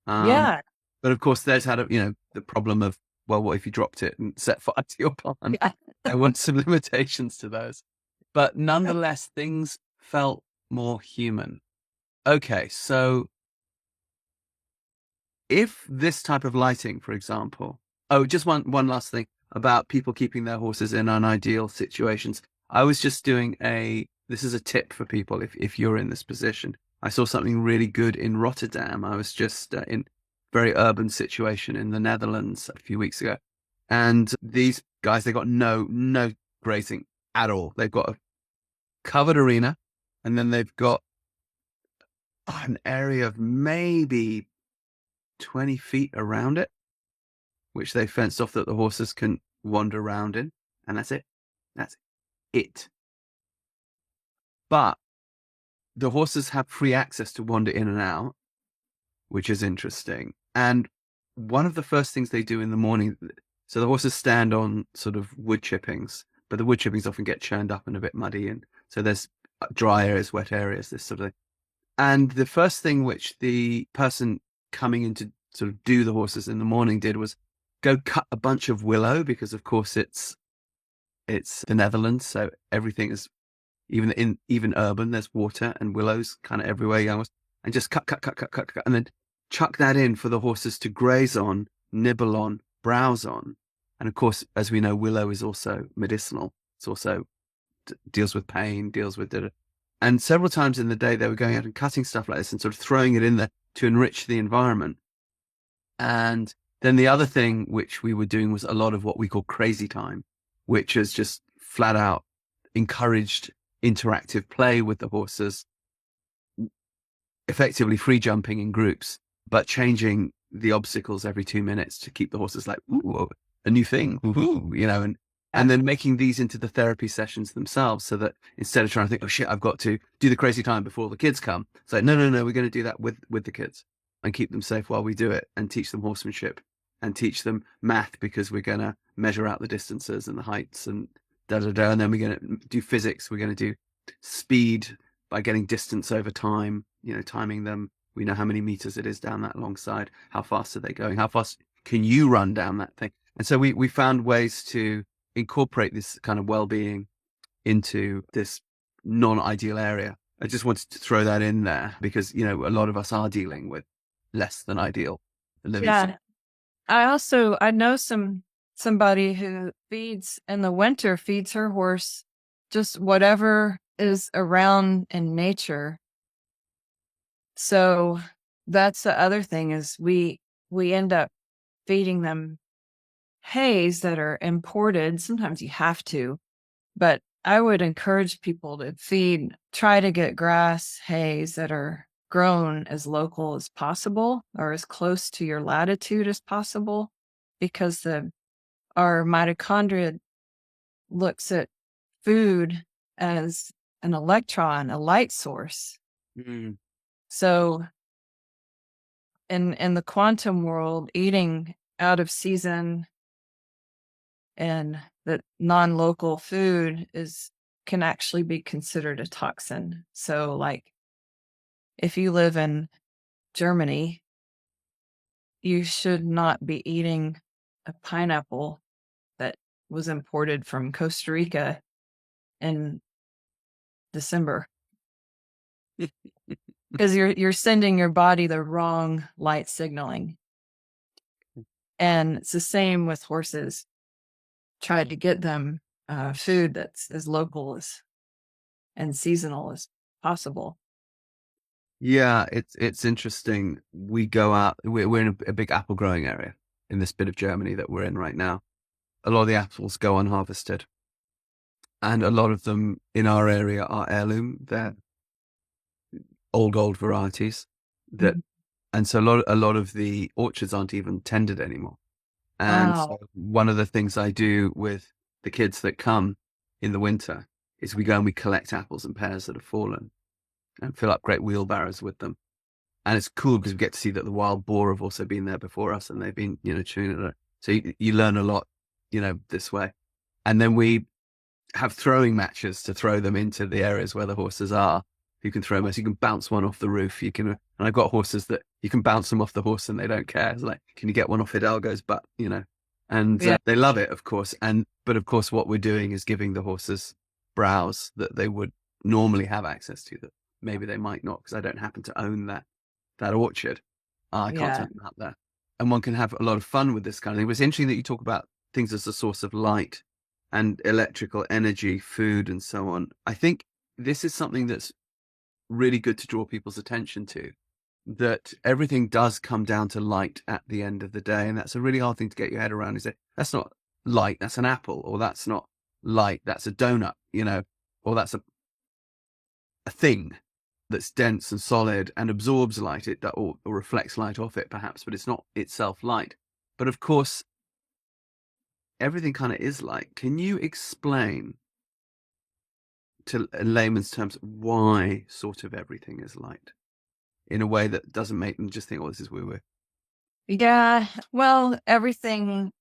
Yeah. But of course, there's had the problem of, well, what if you dropped it and set fire to your pond? Yeah. There were some limitations to those. But nonetheless, things felt more human. Okay, so if this type of lighting, for example, just one last thing about people keeping their horses in unideal situations. I was just doing this is a tip for people if you're in this position. I saw something really good in Rotterdam. I was just in very urban situation in the Netherlands a few weeks ago. And these guys, they got no grazing at all. They've got a covered arena, and then they've got an area of maybe 20 feet around it, which they fenced off that the horses can wander around in. And that's it. That's it. But the horses have free access to wander in and out, which is interesting. And one of the first things they do in the morning, so the horses stand on sort of wood chippings, but the wood chippings often get churned up and a bit muddy. And so there's dry areas, wet areas, this sort of thing. And the first thing which the person coming in to sort of do the horses in the morning did was go cut a bunch of willow, because of course it's the Netherlands, so everything is even urban. There's water and willows kind of everywhere, and just cut, and then chuck that in for the horses to graze on, nibble on, browse on. And of course, as we know, willow is also medicinal. It's also deals with pain, deals with and several times in the day they were going out and cutting stuff like this and sort of throwing it in there to enrich the environment. And then the other thing which we were doing was a lot of what we call crazy time, which is just flat out encouraged interactive play with the horses, effectively free jumping in groups, but changing the obstacles every 2 minutes to keep the horses like, ooh, a new thing, and then making these into the therapy sessions themselves, so that instead of trying to think, oh shit, I've got to do the crazy time before the kids come, it's like, no, we're going to do that with the kids and keep them safe while we do it, and teach them horsemanship and teach them math, because we're going to measure out the distances and the heights and and then we're going to do physics. We're going to do speed by getting distance over time, timing them. We know how many meters it is down that long side. How fast are they going? How fast can you run down that thing? And so we found ways to incorporate this kind of well-being into this non-ideal area. I just wanted to throw that in there because, a lot of us are dealing with less than ideal living. Yeah. I know somebody who feeds in the winter, feeds her horse just whatever is around in nature. So that's the other thing, is we end up feeding them hays that are imported. Sometimes you have to, but I would encourage people to try to get grass hays that are grown as local as possible, or as close to your latitude as possible, because our mitochondria looks at food as an electron, a light source. Mm. So in the quantum world, eating out of season and the non-local food can actually be considered a toxin. So like if you live in Germany, you should not be eating a pineapple that was imported from Costa Rica in December, because you're sending your body the wrong light signaling. And it's the same with horses. Try to get them food that's as local and seasonal as possible. Yeah, it's interesting. We go out, we're in a big apple growing area in this bit of Germany that we're in right now. A lot of the apples go unharvested, and a lot of them in our area are heirloom. They're old varieties that, Mhm. and so a lot of the orchards aren't even tended anymore. And Wow. so one of the things I do with the kids that come in the winter is we go and we collect apples and pears that have fallen and fill up great wheelbarrows with them. And it's cool because we get to see that the wild boar have also been there before us and they've been, chewing it. So you learn a lot, this way. And then we have throwing matches to throw them into the areas where the horses are. You can throw them, so you can bounce one off the roof. And I've got horses that you can bounce them off the horse and they don't care. It's like, can you get one off Hidalgo's butt, And Yeah. they love it, of course. But of course, what we're doing is giving the horses browse that they would normally have access to that maybe they might not, because I don't happen to own that orchard. I can't Yeah. tell them about that. And one can have a lot of fun with this kind of thing. It was interesting that you talk about things as a source of light and electrical energy, food, and so on. I think this is something that's really good to draw people's attention to, that everything does come down to light at the end of the day. And that's a really hard thing to get your head around, is that that's not light, that's an apple, or that's not light, that's a donut, or that's a thing that's dense and solid and absorbs light, or reflects light off it perhaps, but it's not itself light. But of course, everything kind of is light. Can you explain to in layman's terms why sort of everything is light in a way that doesn't make them just think, oh, this is woo-woo? Yeah. Well, everything,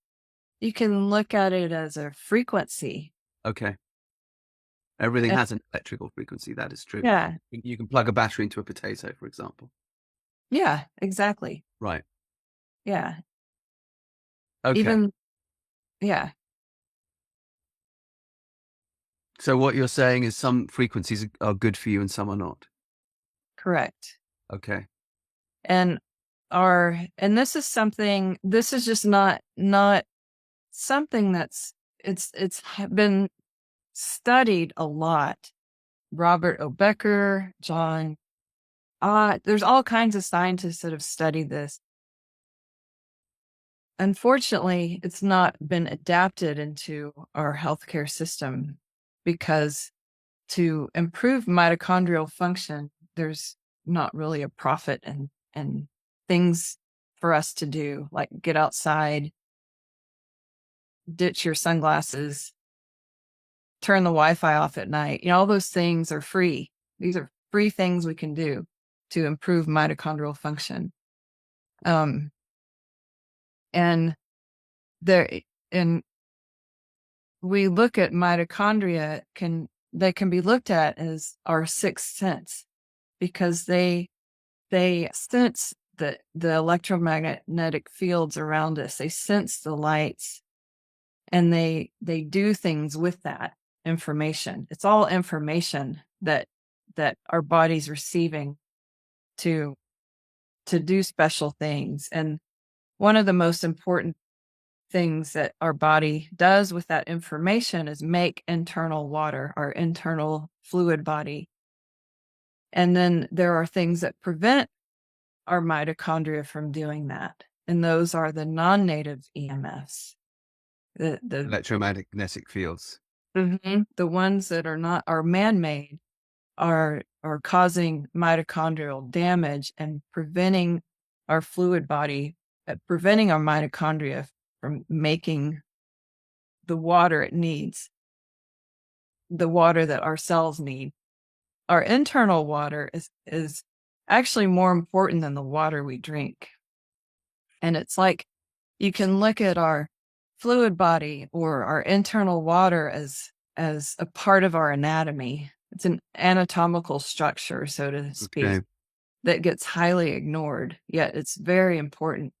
you can look at it as a frequency. Okay. Everything And has an electrical frequency. That is true. yeah. You can plug a battery into a potato, for example. Yeah, exactly. Right. Yeah. Okay. Even, yeah, So what you're saying is some frequencies are good for you and some are not. correct. Okay. And this is just not something it's been studied a lot. Robert O. Becker, John, there's all kinds of scientists that have studied this. Unfortunately, it's not been adapted into our healthcare system because to improve mitochondrial function, there's not really a profit and things for us to do, like get outside, ditch your sunglasses, turn the Wi-Fi off at night. All those things are free. These are free things we can do to improve mitochondrial function. And there, and we look at mitochondria, they can be looked at as our sixth sense, because they sense the electromagnetic fields around us. They sense the lights, and they do things with that information. It's all information that our body's receiving to do special things. And one of the most important things that our body does with that information is make internal water, our internal fluid body. And then there are things that prevent our mitochondria from doing that. And those are the non-native EMFs. The Electromagnetic fields. the ones that are man-made are causing mitochondrial damage and preventing our fluid body, preventing our mitochondria from making the water it needs, the water that our cells need. Our internal water is actually more important than the water we drink. And it's like, you can look at our fluid body or our internal water as a part of our anatomy. It's an anatomical structure, so to speak, Okay. that gets highly ignored. Yet it's very important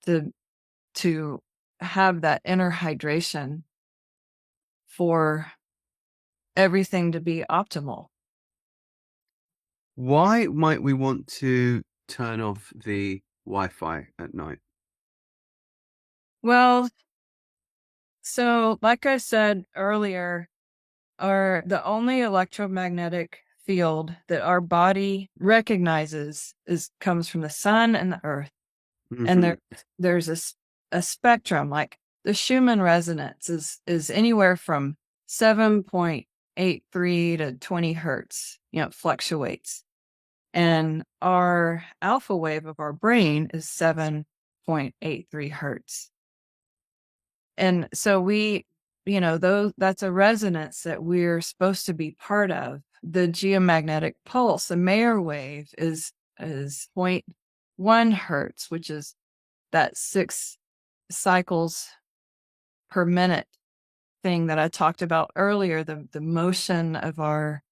to have that inner hydration for everything to be optimal. Why might we want to turn off the Wi-Fi at night? Well, so like I said earlier, the only electromagnetic field that our body recognizes comes from the sun and the earth. Mm-hmm. And there's a spectrum, like the Schumann resonance is anywhere from 7.83 to 20 hertz, it fluctuates. And our alpha wave of our brain is 7.83 hertz. And so that's a resonance that we're supposed to be part of. The geomagnetic pulse, the Mayer wave is 0.1 hertz, which is that 6 cycles per minute thing that I talked about earlier, the motion of our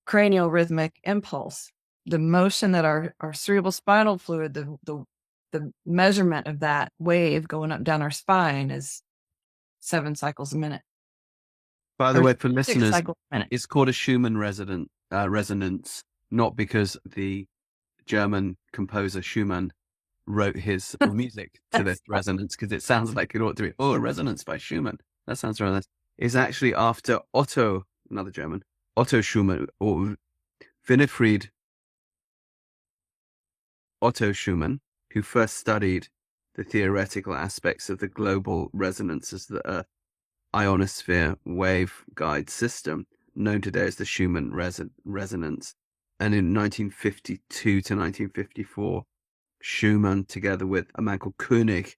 cranial rhythmic impulse, the motion that our cerebral spinal fluid, the measurement of that wave going up down our spine is 7 cycles a minute. By the way, for listeners, minute. it's called a Schumann resonance, not because the German composer Schumann wrote his music to this resonance, because it sounds like it ought to be, a resonance by Schumann. That sounds rather nice. It's actually after Otto, another German, Otto Schumann, or Winifred Otto Schumann, who first studied the theoretical aspects of the global resonances of the Earth ionosphere waveguide system, known today as the Schumann resonance. And in 1952 to 1954, Schumann, together with a man called Koenig,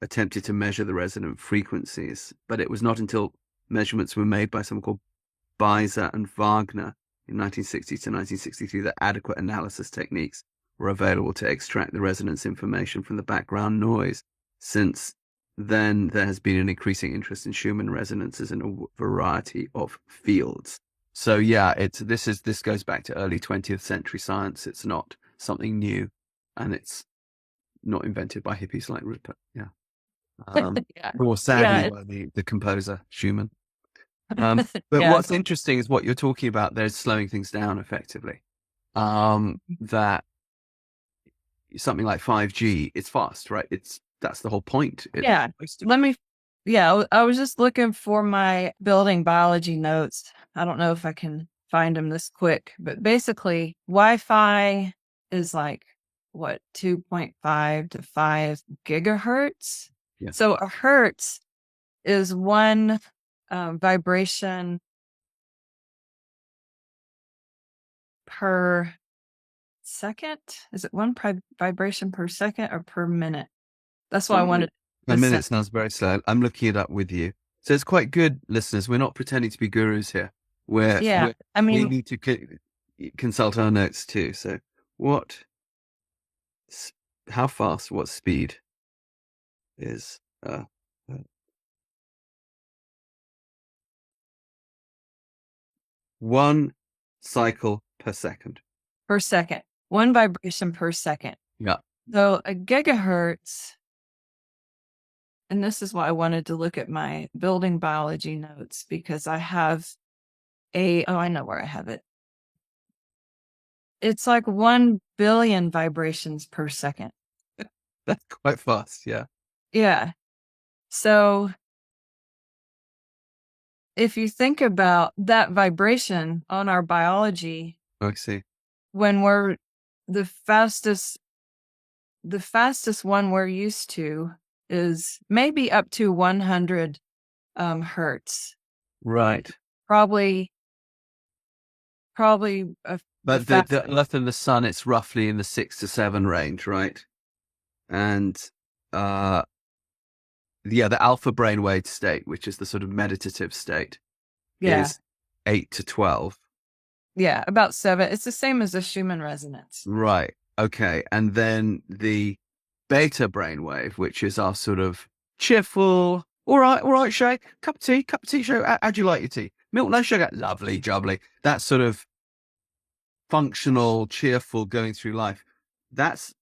attempted to measure the resonant frequencies. But it was not until measurements were made by someone called Beiser and Wagner in 1960 to 1963 that adequate analysis techniques were available to extract the resonance information from the background noise. Since then, there has been an increasing interest in Schumann resonances in a variety of fields. So yeah, this goes back to early 20th century science. It's not something new, and it's not invented by hippies like Rupert. Yeah. Or sadly by the composer Schumann. But what's interesting is what you're talking about. There's slowing things down effectively. That something like 5G, it's fast, right? That's the whole point. I was just looking for my building biology notes. I don't know if I can find them this quick, but basically Wi-Fi is like 2.5 to 5 gigahertz. Yeah. So a hertz is one vibration per second. Is it one vibration per second or per minute? That's why I wanted. A minute sounds very slow. I'm looking it up with you. So it's quite good, listeners. We're not pretending to be gurus here. We need to consult our notes too. So how fast, what speed is 1 cycle per second. Per second. 1 vibration per second. Yeah. So a gigahertz, and this is why I wanted to look at my building biology notes, because I have I know where I have it. It's like 1 billion vibrations per second. That's quite fast, yeah. Yeah. So if you think about that vibration on our biology, I see. when we're the fastest one we're used to is maybe up to 100 hertz. Right. Probably. But the Earth and the Sun, it's roughly in the 6 to 7 range, right? And the alpha brainwave state, which is the sort of meditative state, is 8 to 12. Yeah, about 7. It's the same as the Schumann resonance. Right. Okay. And then the beta brainwave, which is our sort of cheerful, all right, Shea, cup of tea, Shea. How'd you like your tea? Milk, no sugar. Lovely, jubbly. That sort of functional, cheerful going through life. That's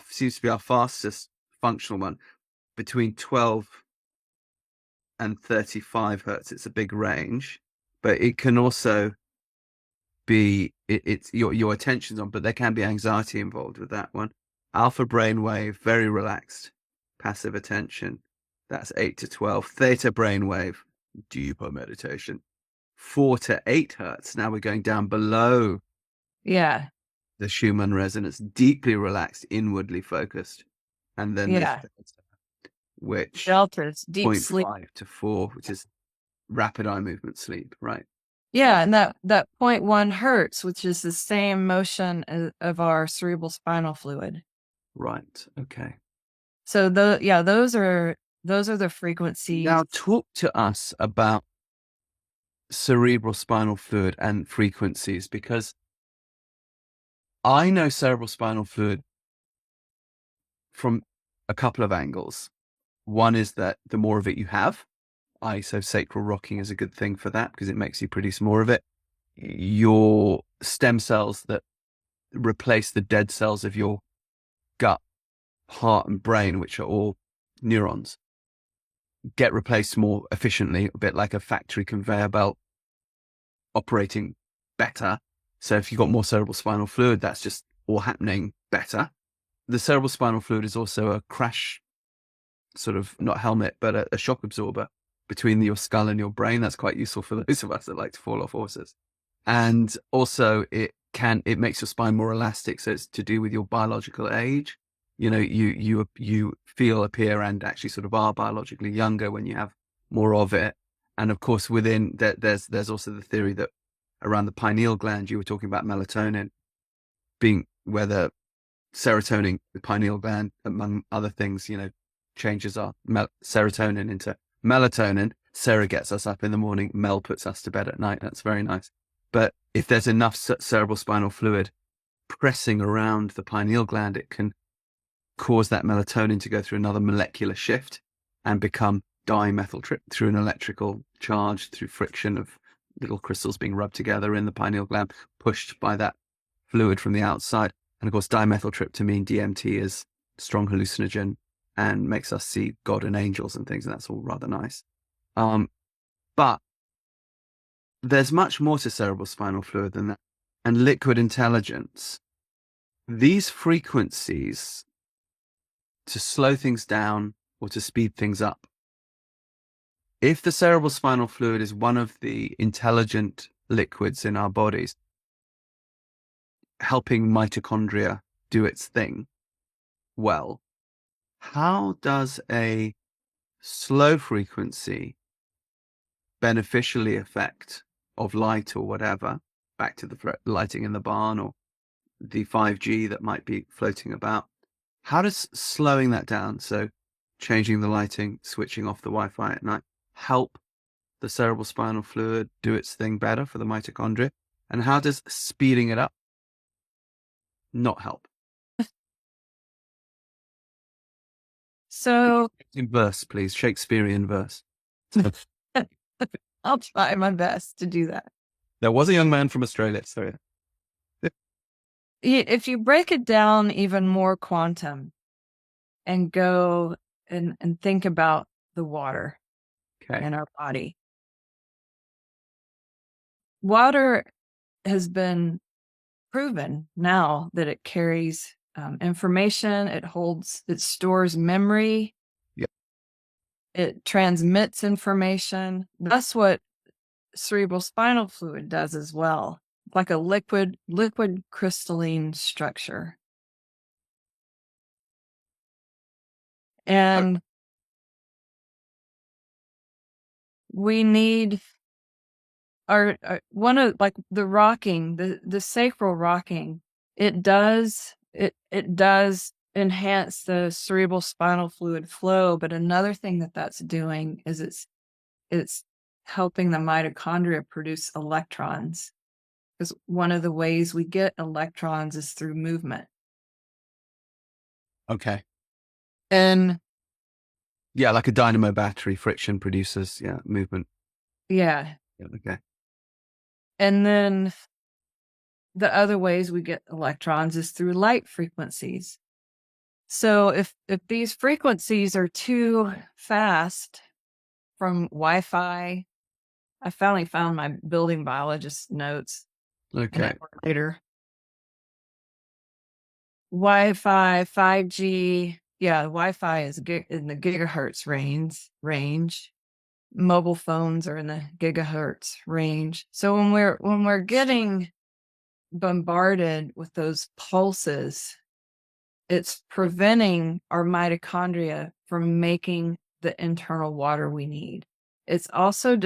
seems to be our fastest functional one, between 12 and 35 hertz. It's a big range, but it can also be it's your attention's on, but there can be anxiety involved with that one. Alpha brainwave, very relaxed, passive attention. That's 8 to 12. Theta brainwave, deeper meditation, 4 to 8 hertz. Now we're going down below Yeah. the Schumann resonance, deeply relaxed, inwardly focused. And then this Yeah. delta, which Deltas, deep zero point sleep. 0.5 to 4, which is rapid eye movement sleep, right? Yeah. And that 0.1 hertz, which is the same motion of our cerebral spinal fluid. Right. Okay. So those are the frequencies. Now talk to us about cerebral spinal fluid and frequencies, because I know cerebral spinal fluid from a couple of angles. One is that the more of it you have, sacral rocking is a good thing for that because it makes you produce more of it. Your stem cells that replace the dead cells of your gut, heart, and brain, which are all neurons, get replaced more efficiently, a bit like a factory conveyor belt operating better. So if you've got more cerebral spinal fluid, that's just all happening better. The cerebral spinal fluid is also a crash, sort of not helmet, but a shock absorber between your skull and your brain. That's quite useful for those of us that like to fall off horses. And also it makes your spine more elastic. So it's to do with your biological age. You know, you feel, appear, and actually sort of are biologically younger when you have more of it. And of course, within that, there's also the theory that around the pineal gland, you were talking about melatonin being where the serotonin, the pineal gland, among other things, you know, changes our serotonin into melatonin. Sarah gets us up in the morning. Mel puts us to bed at night. That's very nice. But if there's enough cerebral spinal fluid pressing around the pineal gland, it can cause that melatonin to go through another molecular shift and become dimethyltryptamine through an electrical charge, through friction of little crystals being rubbed together in the pineal gland, pushed by that fluid from the outside. And of course, dimethyltryptamine, DMT, is strong hallucinogen and makes us see God and angels and things. And that's all rather nice. But there's much more to cerebral spinal fluid than that. And liquid intelligence, these frequencies, to slow things down or to speed things up. If the cerebral spinal fluid is one of the intelligent liquids in our bodies, helping mitochondria do its thing well, how does a slow frequency beneficially affect of light or whatever, back to the lighting in the barn or the 5G that might be floating about? How does slowing that down, so changing the lighting, switching off the Wi-Fi at night, help the cerebral spinal fluid do its thing better for the mitochondria? And how does speeding it up not help? So In verse, please, Shakespearean verse. I'll try my best to do that. There was a young man from Australia. Sorry. If you break it down even more quantum and go and think about the water in our body, water has been proven now that it carries information, it stores memory, it transmits information. That's what cerebral spinal fluid does as well. Like a liquid crystalline structure. And we need our one of, like, the rocking, the sacral rocking. It does enhance the cerebral spinal fluid flow, but another thing that's doing is it's helping the mitochondria produce electrons. Because one of the ways we get electrons is through movement. Okay. And yeah, like a dynamo battery, friction produces movement. Yeah. Okay. And then the other ways we get electrons is through light frequencies. So if these frequencies are too fast from Wi-Fi, I finally found my building biologist notes. Okay. Later. Wi-Fi, 5G. Yeah, Wi-Fi is in the gigahertz range. mobile phones are in the gigahertz range. So when we're getting bombarded with those pulses, it's preventing our mitochondria from making the internal water we need. It's also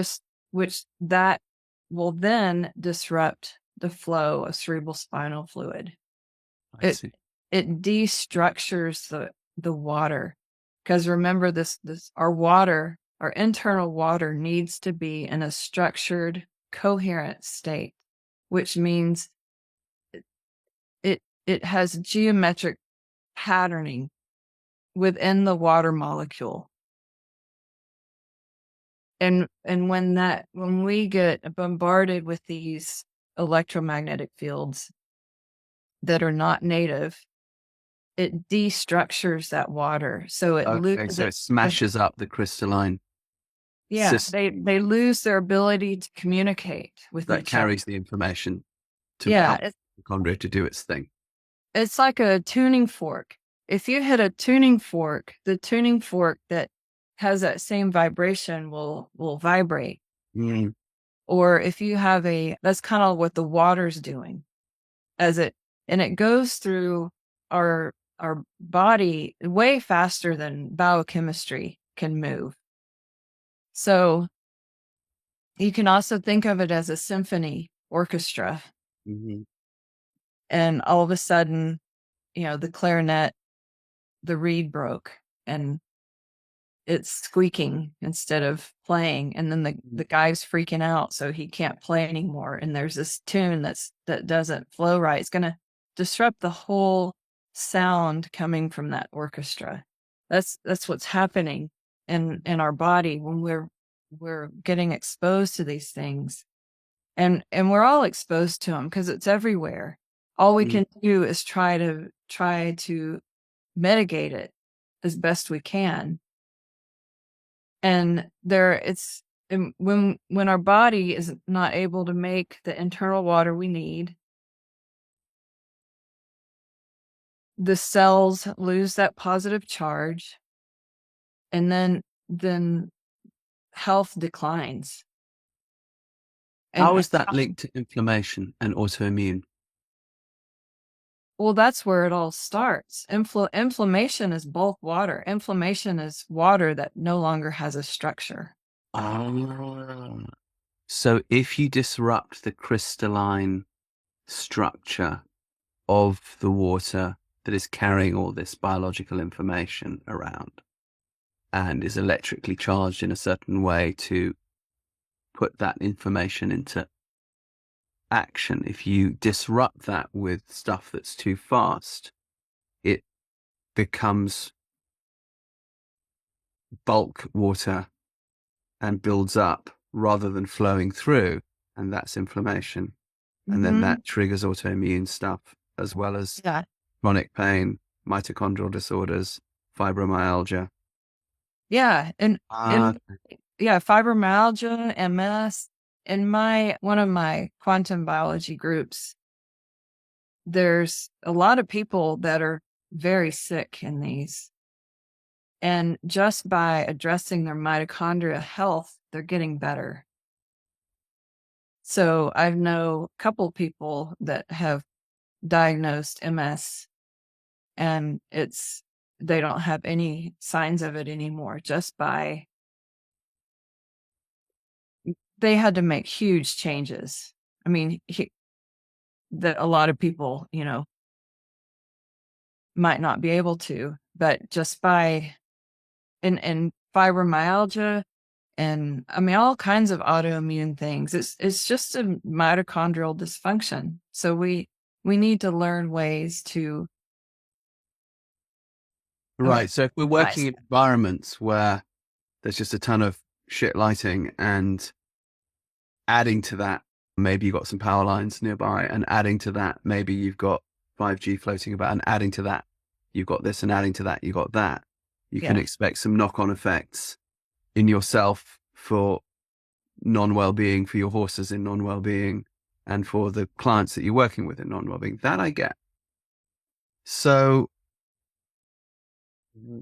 which that will then disrupt the flow of cerebral spinal fluid. I see. It destructures the water, because remember this our internal water needs to be in a structured, coherent state, which means it has geometric patterning within the water molecule. And when we get bombarded with these electromagnetic fields that are not native, it destructures that water. So it smashes up the crystalline. Yeah, they lose their ability to communicate with each other. That carries the information to help the mitochondria to do its thing. It's like a tuning fork. If you hit a tuning fork, the tuning fork that has that same vibration will vibrate. Mm. Or if you have that's kind of what the water's doing, and it goes through our body way faster than biochemistry can move. So you can also think of it as a symphony orchestra. Mm-hmm. And all of a sudden, the clarinet, the reed broke and it's squeaking instead of playing. And then the guy's freaking out, so he can't play anymore. And there's this tune that doesn't flow right. It's going to disrupt the whole sound coming from that orchestra. That's what's happening in our body when we're getting exposed to these things. And we're all exposed to them because it's everywhere. All we can do is try to mitigate it as best we can. And when our body is not able to make the internal water we need, the cells lose that positive charge, and then health declines. How is that linked to inflammation and autoimmune? Well, that's where it all starts. Inflammation is bulk water. Inflammation is water that no longer has a structure. So if you disrupt the crystalline structure of the water that is carrying all this biological information around and is electrically charged in a certain way to put that information into action, if you disrupt that with stuff that's too fast, it becomes bulk water and builds up rather than flowing through, and that's inflammation. And then that triggers autoimmune stuff as well as chronic pain, mitochondrial disorders, fibromyalgia. Yeah, and fibromyalgia, MS. In one of my quantum biology groups, there's a lot of people that are very sick in these. And just by addressing their mitochondrial health, they're getting better. So I know a couple people that have diagnosed MS, and they don't have any signs of it anymore, just by they had to make huge changes. I mean, that a lot of people, might not be able to, but just by and fibromyalgia, and I mean all kinds of autoimmune things. It's just a mitochondrial dysfunction. So we need to learn ways to. Right. So if we're working in environments where there's just a ton of shit lighting, and adding to that, maybe you've got some power lines nearby, and adding to that, maybe you've got 5G floating about, and adding to that, you've got this, and adding to that, you've got that. You can expect some knock-on effects in yourself for non-well-being, for your horses in non-well-being, and for the clients that you're working with in non-well-being. That I get. So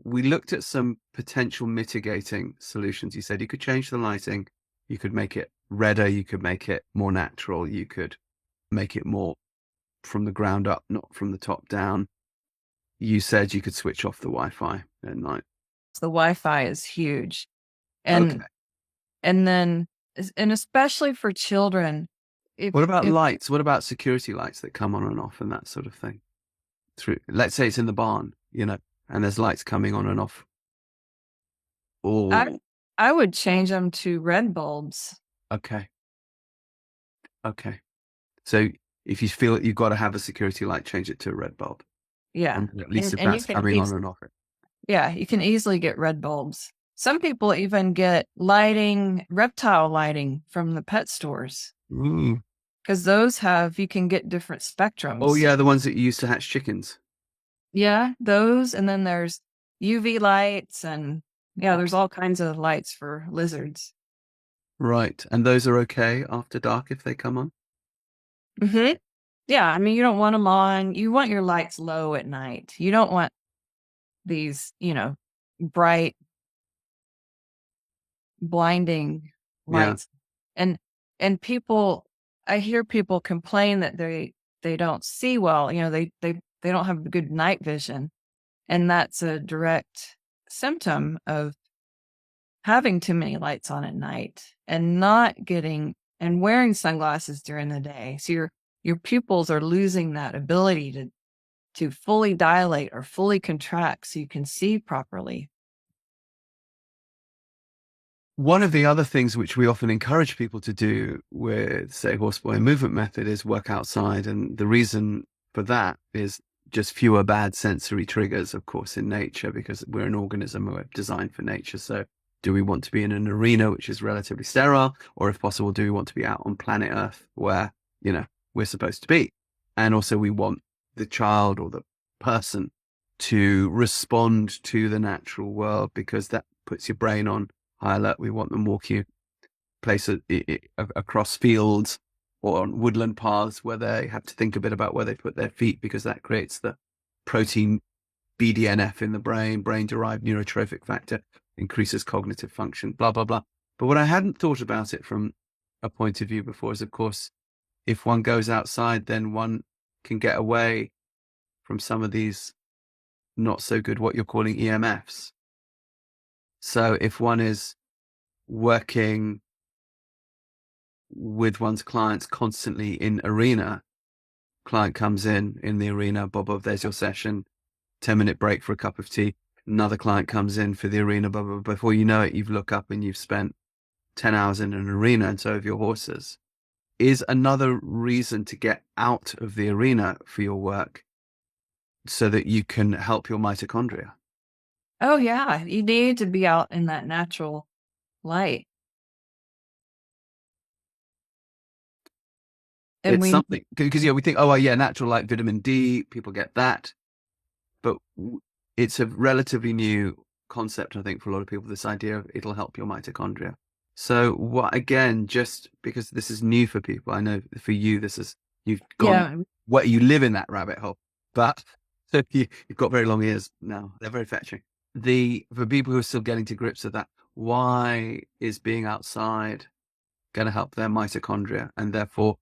we looked at some potential mitigating solutions. You said you could change the lighting, you could make it redder, you could make it more natural, you could make it more from the ground up, not from the top down. You said you could switch off the Wi-Fi at night. So the Wi-Fi is huge. Okay. And then, and especially for children, What about if lights? What about security lights that come on and off and that sort of thing? Through, let's say it's in the barn, and there's lights coming on and off. Or I would change them to red bulbs. okay. So if you feel you've got to have a security light, change it to a red bulb. Yeah. And at least if And that's coming on and off it. Yeah, you can easily get red bulbs. Some people even get reptile lighting from the pet stores. Because those you can get different spectrums. Oh yeah, the ones that you use to hatch chickens. Yeah, those. And then there's UV lights and there's all kinds of lights for lizards. Right. And those are okay after dark if they come on? Mm-hmm. Yeah, I mean, you don't want them on. You want your lights low at night. You don't want these, bright, blinding lights. Yeah. And people, I hear people complain that they don't see well. They don't have good night vision. And that's a direct symptom of having too many lights on at night and and wearing sunglasses during the day. So your pupils are losing that ability to fully dilate or fully contract so you can see properly. One of the other things which we often encourage people to do with, say, horse boy movement method is work outside. And the reason for that is just fewer bad sensory triggers, of course, in nature, because we're an organism, we're designed for nature. So do we want to be in an arena which is relatively sterile? Or if possible, do we want to be out on planet Earth where, we're supposed to be? And also we want the child or the person to respond to the natural world, because that puts your brain on high alert. We want them walking places across fields or on woodland paths where they have to think a bit about where they put their feet, because that creates the protein BDNF in the brain-derived neurotrophic factor, increases cognitive function, blah, blah, blah. But what I hadn't thought about it from a point of view before is, of course, if one goes outside, then one can get away from some of these not so good, what you're calling EMFs. So if one is working with one's clients constantly in arena, client comes in the arena, Bob, there's your session, 10-minute break for a cup of tea. Another client comes in for the arena, Bob, before you know it, you've looked up and you've spent 10 hours in an arena, and so have your horses. Is another reason to get out of the arena for your work so that you can help your mitochondria. Oh yeah, you need to be out in that natural light. And it's something, because we think, oh, yeah, natural light, vitamin D, people get that. But it's a relatively new concept, I think, for a lot of people, this idea of it'll help your mitochondria. So again, just because this is new for people, I know for you, you've gone, you live in that rabbit hole, but so you've got very long ears now. They're very fetching. For people who are still getting to grips with that, why is being outside going to help their mitochondria and therefore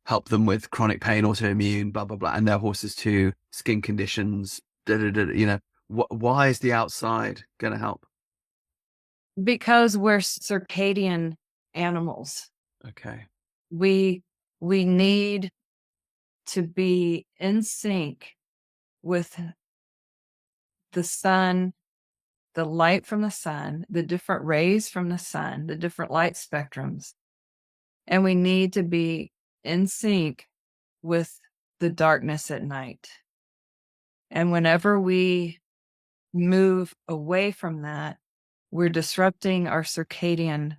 help them with chronic pain, autoimmune, blah, blah, blah, and their horses too, skin conditions, why is the outside going to help? Because we're circadian animals. Okay. We need to be in sync with the sun, the light from the sun, the different rays from the sun, the different light spectrums. And we need to be in sync with the darkness at night. And whenever we move away from that, we're disrupting our circadian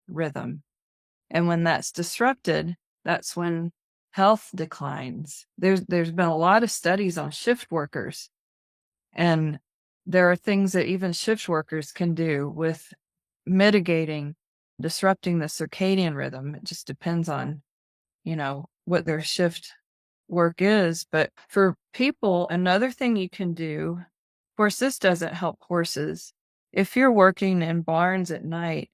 rhythm. And when that's disrupted, that's when health declines. There's been a lot of studies on shift workers, and there are things that even shift workers can do with mitigating, disrupting the circadian rhythm. It just depends on, what their shift work is. But for people, another thing you can do course, this doesn't help horses. If you're working in barns at night,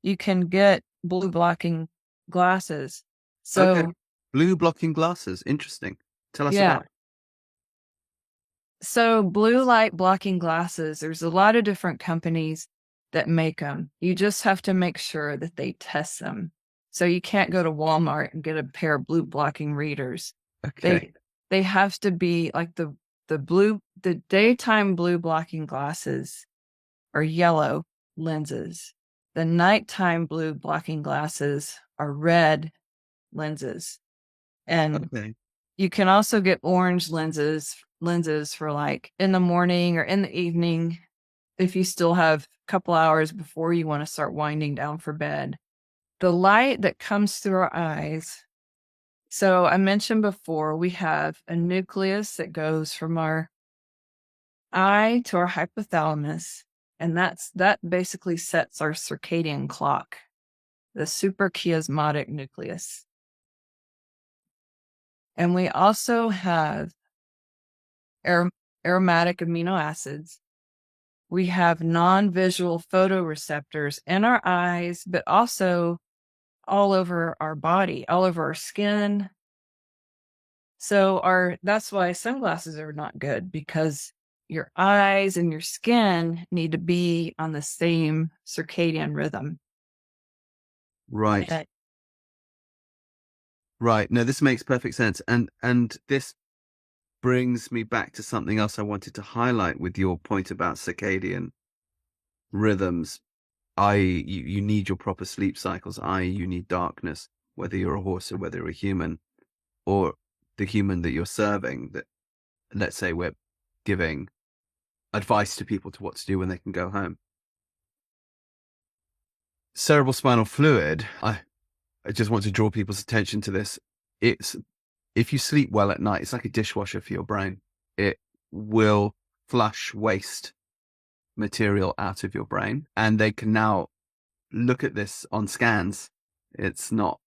you can get blue blocking glasses. So, Okay. Blue blocking glasses. Interesting. Tell us yeah. about it. So blue light blocking glasses, there's a lot of different companies that make them. You just have to make sure that they test them. So you can't go to Walmart and get a pair of blue blocking readers. Okay. They have to be like the daytime blue blocking glasses are yellow lenses. The nighttime blue blocking glasses are red lenses. And Okay. you can also get orange lenses for like in the morning or in the evening if you still have a couple hours before you want to start winding down for bed. The light that comes through our eyes. So I mentioned before, we have a nucleus that goes from our eye to our hypothalamus, and that basically sets our circadian clock, the suprachiasmatic nucleus. And we also have aromatic amino acids. We have non-visual photoreceptors in our eyes, but also all over our body, all over our skin. So that's why sunglasses are not good, because your eyes and your skin need to be on the same circadian rhythm. Right. And Right. No, this makes perfect sense. And this brings me back to something else I wanted to highlight with your point about circadian rhythms. I.e., you need your proper sleep cycles, i.e., you need darkness, whether you're a horse or whether you're a human, or the human that you're serving. That, let's say we're giving advice to people to what to do when they can go home. Cerebral spinal fluid, I just want to draw people's attention to this. It's, if you sleep well at night, it's like a dishwasher for your brain. It will flush waste material out of your brain, and they can now look at this on scans. It's not,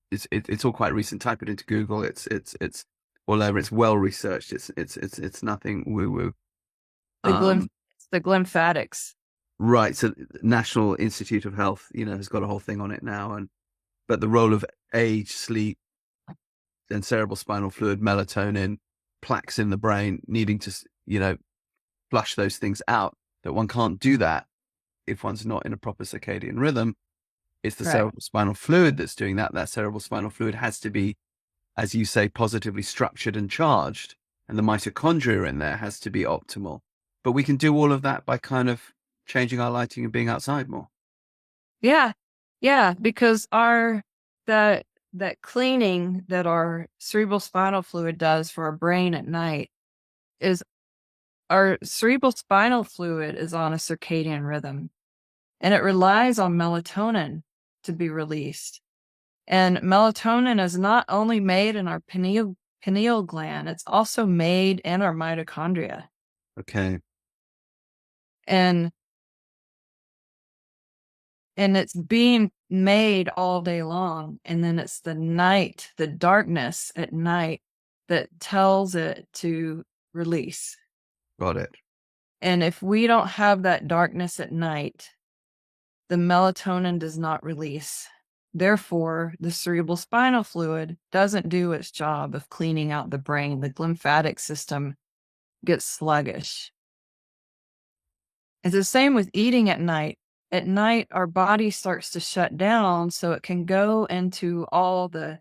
it's all quite recent. Type it into Google. It's all over. It's well researched. It's nothing woo woo. the glymphatics. Right. So National Institute of Health, has got a whole thing on it now. But the role of age, sleep, and cerebral spinal fluid, melatonin, plaques in the brain, needing to, flush those things out, that one can't do that if one's not in a proper circadian rhythm. It's the cerebral spinal fluid that's doing that. That cerebral spinal fluid has to be, as you say, positively structured and charged. And the mitochondria in there has to be optimal. But we can do all of that by kind of changing our lighting and being outside more. Yeah. Yeah. Because that cleaning that our cerebral spinal fluid does for our brain at night is, our cerebral spinal fluid is on a circadian rhythm, and it relies on melatonin to be released. And melatonin is not only made in our pineal gland, it's also made in our mitochondria. Okay. And it's being made all day long. And then it's the darkness at night that tells it to release. Got it. And if we don't have that darkness at night, the melatonin does not release. Therefore, the cerebral spinal fluid doesn't do its job of cleaning out the brain. The lymphatic system gets sluggish. It's the same with eating at night. At night, our body starts to shut down so it can go into all the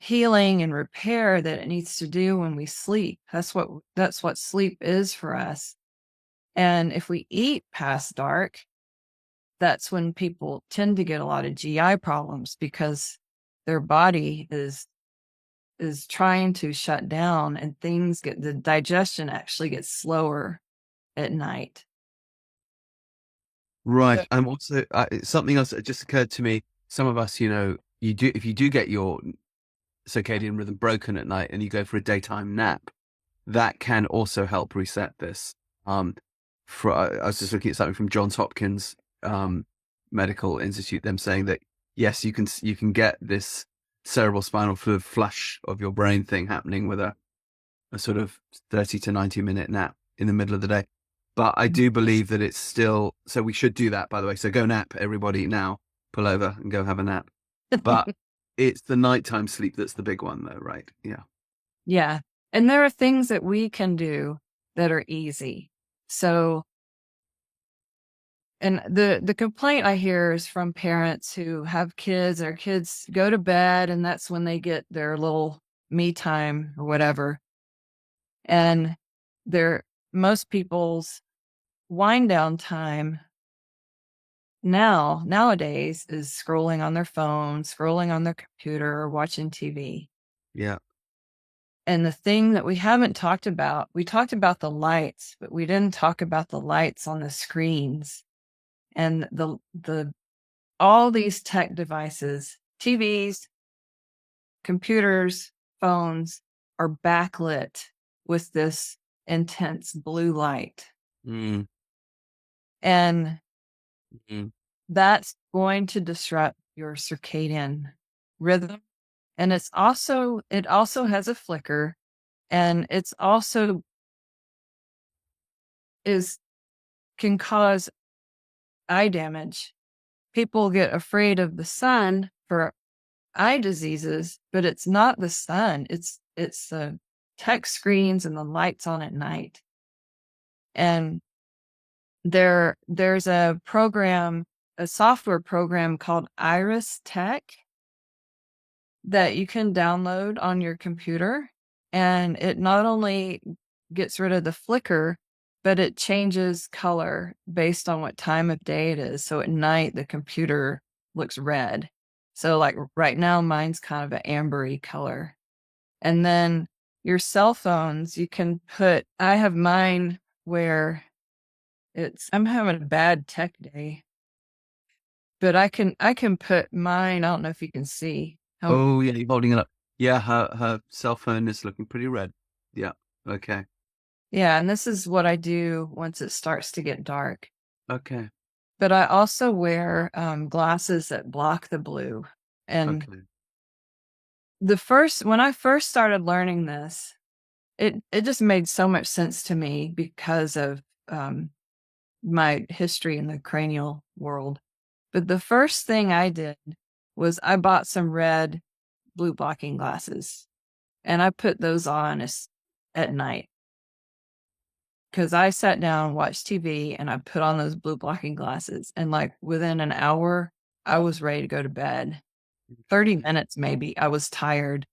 healing and repair that it needs to do when we sleep. That's what sleep is for us. And if we eat past dark, that's when people tend to get a lot of GI problems, because their body is trying to shut down, and the digestion actually gets slower at night. Right. I'm also, something else that just occurred to me. Some of us, if you do get your circadian rhythm broken at night and you go for a daytime nap, that can also help reset this. I was just looking at something from Johns Hopkins Medical Institute, them saying that yes, you can get this cerebral spinal fluid flush of your brain thing happening with a sort of 30 to 90 minute nap in the middle of the day. But I do believe that it's still, so we should do that, by the way. So go nap, everybody, now. Pull over and go have a nap. But it's the nighttime sleep that's the big one, though, right? Yeah. Yeah. And there are things that we can do that are easy. So, and the complaint I hear is from parents who have kids, their kids go to bed and that's when they get their little me time or whatever. And most people's wind down time nowadays is scrolling on their phone, scrolling on their computer, or watching TV. Yeah. And the thing that we haven't talked about, we talked about the lights, but we didn't talk about the lights on the screens and all these tech devices, TVs, computers, phones are backlit with this intense blue light. Mm. And Mm. that's going to disrupt your circadian rhythm. And it also has a flicker, and it's also can cause eye damage. People get afraid of the sun for eye diseases, but it's not the sun. It's the tech screens and the lights on at night. And there's a software program called Iris Tech that you can download on your computer, and it not only gets rid of the flicker, but it changes color based on what time of day it is. So at night, the computer looks red. So like right now, mine's kind of an ambery color. And then your cell phones, I have mine where I'm having a bad tech day, but I can put mine, I don't know if you can see. Oh, yeah, you're holding it up. Yeah, her cell phone is looking pretty red. Yeah. Okay. Yeah, and this is what I do once it starts to get dark. Okay. But I also wear glasses that block the blue. And Okay. when I first started learning this, it just made so much sense to me because of my history in the cranial world. But the first thing I did was I bought some red blue blocking glasses, and I put those on at night. Because I sat down and watched TV and I put on those blue blocking glasses, and like within an hour, I was ready to go to bed. 30 minutes maybe. I was tired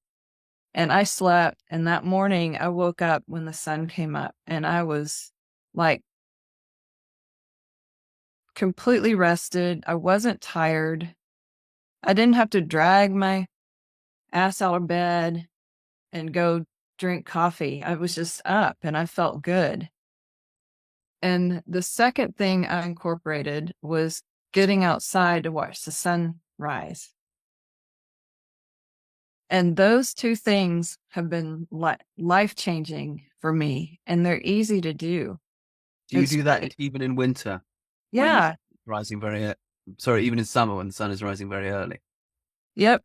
and I slept. And that morning I woke up when the sun came up and I was like completely rested. I wasn't tired. I didn't have to drag my ass out of bed and go drink coffee. I was just up and I felt good. And the second thing I incorporated was getting outside to watch the sun rise. And those two things have been life-changing for me, and they're easy to do. Do you It's do that great. even in winter? Yeah. Rising very, sorry, even in summer when the sun is rising very early. Yep.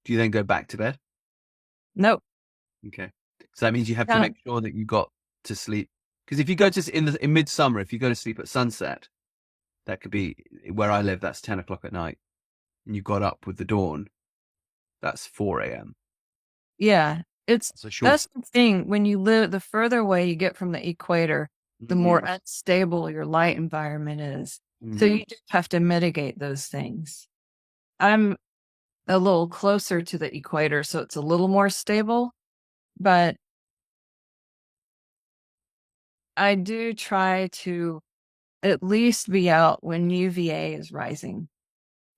Do you then go back to bed? Nope. Okay. So that means you have to Kinda- make sure that you got to sleep. Because if you go to in midsummer, if you go to sleep at sunset, that could be where I live. That's 10 o'clock at night, and you got up with the dawn. That's 4 a.m. Yeah. That's a short. That's the thing. When you live, the further away you get from the equator, the more unstable your light environment is. So you just have to mitigate those things. I'm a little closer to the equator, so it's a little more stable, but I do try to at least be out when UVA is rising.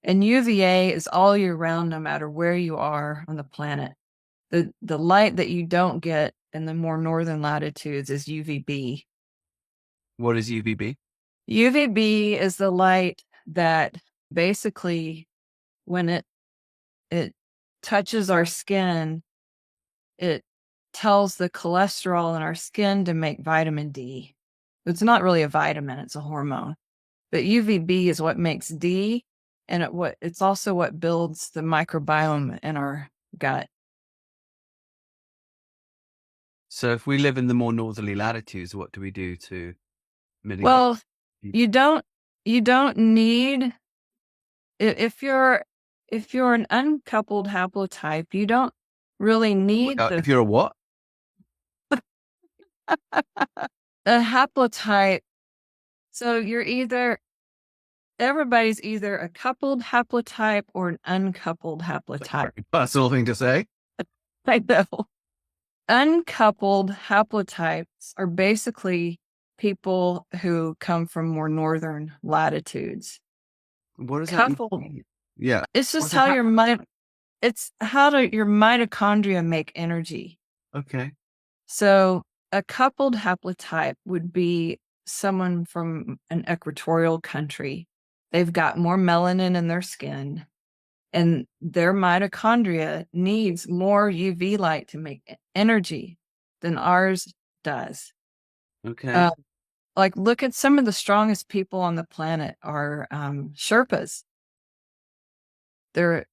And UVA is all year round, no matter where you are on the planet. The light that you don't get in the more northern latitudes is UVB. What is UVB? UVB is the light that basically, when it touches our skin, it tells the cholesterol in our skin to make vitamin D. It's not really a vitamin, it's a hormone. But UVB is what makes D, and it's also what builds the microbiome in our gut. So if we live in the more northerly latitudes, what do we do to mitigate? Well, you don't need, if you're an uncoupled haplotype, you don't really need If you're a what? a haplotype. So everybody's either a coupled haplotype or an uncoupled haplotype. Personal thing to say. I know. Uncoupled haplotypes are basically people who come from more northern latitudes. What does that Coupled, mean? Yeah. it's just how your mitochondria make energy. Okay. So a coupled haplotype would be someone from an equatorial country. They've got more melanin in their skin, and their mitochondria needs more UV light to make energy than ours does. Okay. Like, look at some of the strongest people on the planet are Sherpas. They're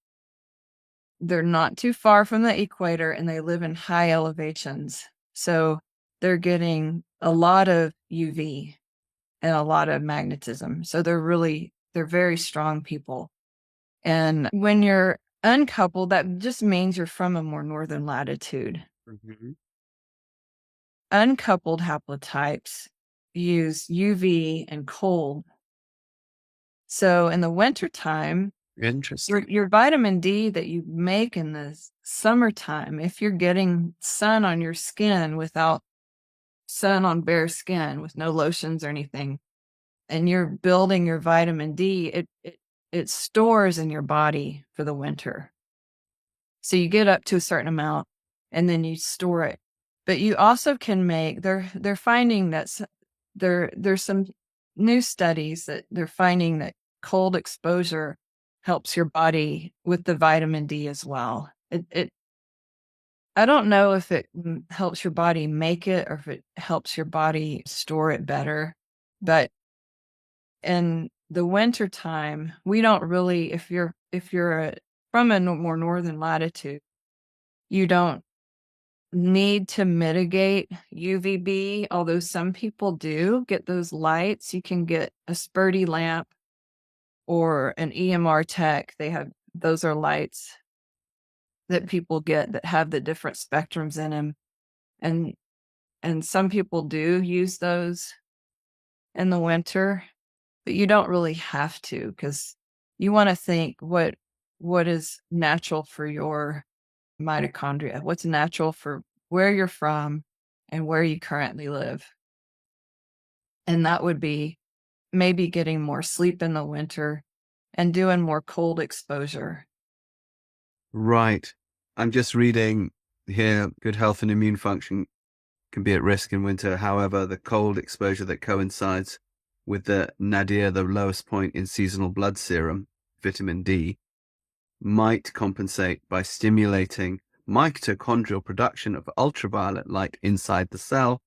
not too far from the equator, and they live in high elevations. So they're getting a lot of UV and a lot of magnetism. So they're very strong people. And when you're uncoupled, that just means you're from a more northern latitude. Mm-hmm. Uncoupled haplotypes use UV and cold. So in the wintertime, Interesting. your vitamin D that you make in the summertime, if you're getting sun on your skin without sun on bare skin with no lotions or anything, and you're building your vitamin D, it stores in your body for the winter. So you get up to a certain amount and then you store it. But you also can make, they're finding that there's some new studies that they're finding that cold exposure helps your body with the vitamin D as well. I don't know if it helps your body make it or if it helps your body store it better, but in the winter time, we don't really, if you're from a more northern latitude, you don't need to mitigate UVB, although some people do get those lights. You can get a Spurdy lamp or an EMR tech. Those are lights that people get that have the different spectrums in them. And some people do use those in the winter, but you don't really have to, because you want to think what is natural for your mitochondria, what's natural for where you're from and where you currently live. And that would be maybe getting more sleep in the winter and doing more cold exposure. Right. I'm just reading here, good health and immune function can be at risk in winter. However, the cold exposure that coincides with the nadir, the lowest point in seasonal blood serum, vitamin D, might compensate by stimulating mitochondrial production of ultraviolet light inside the cell,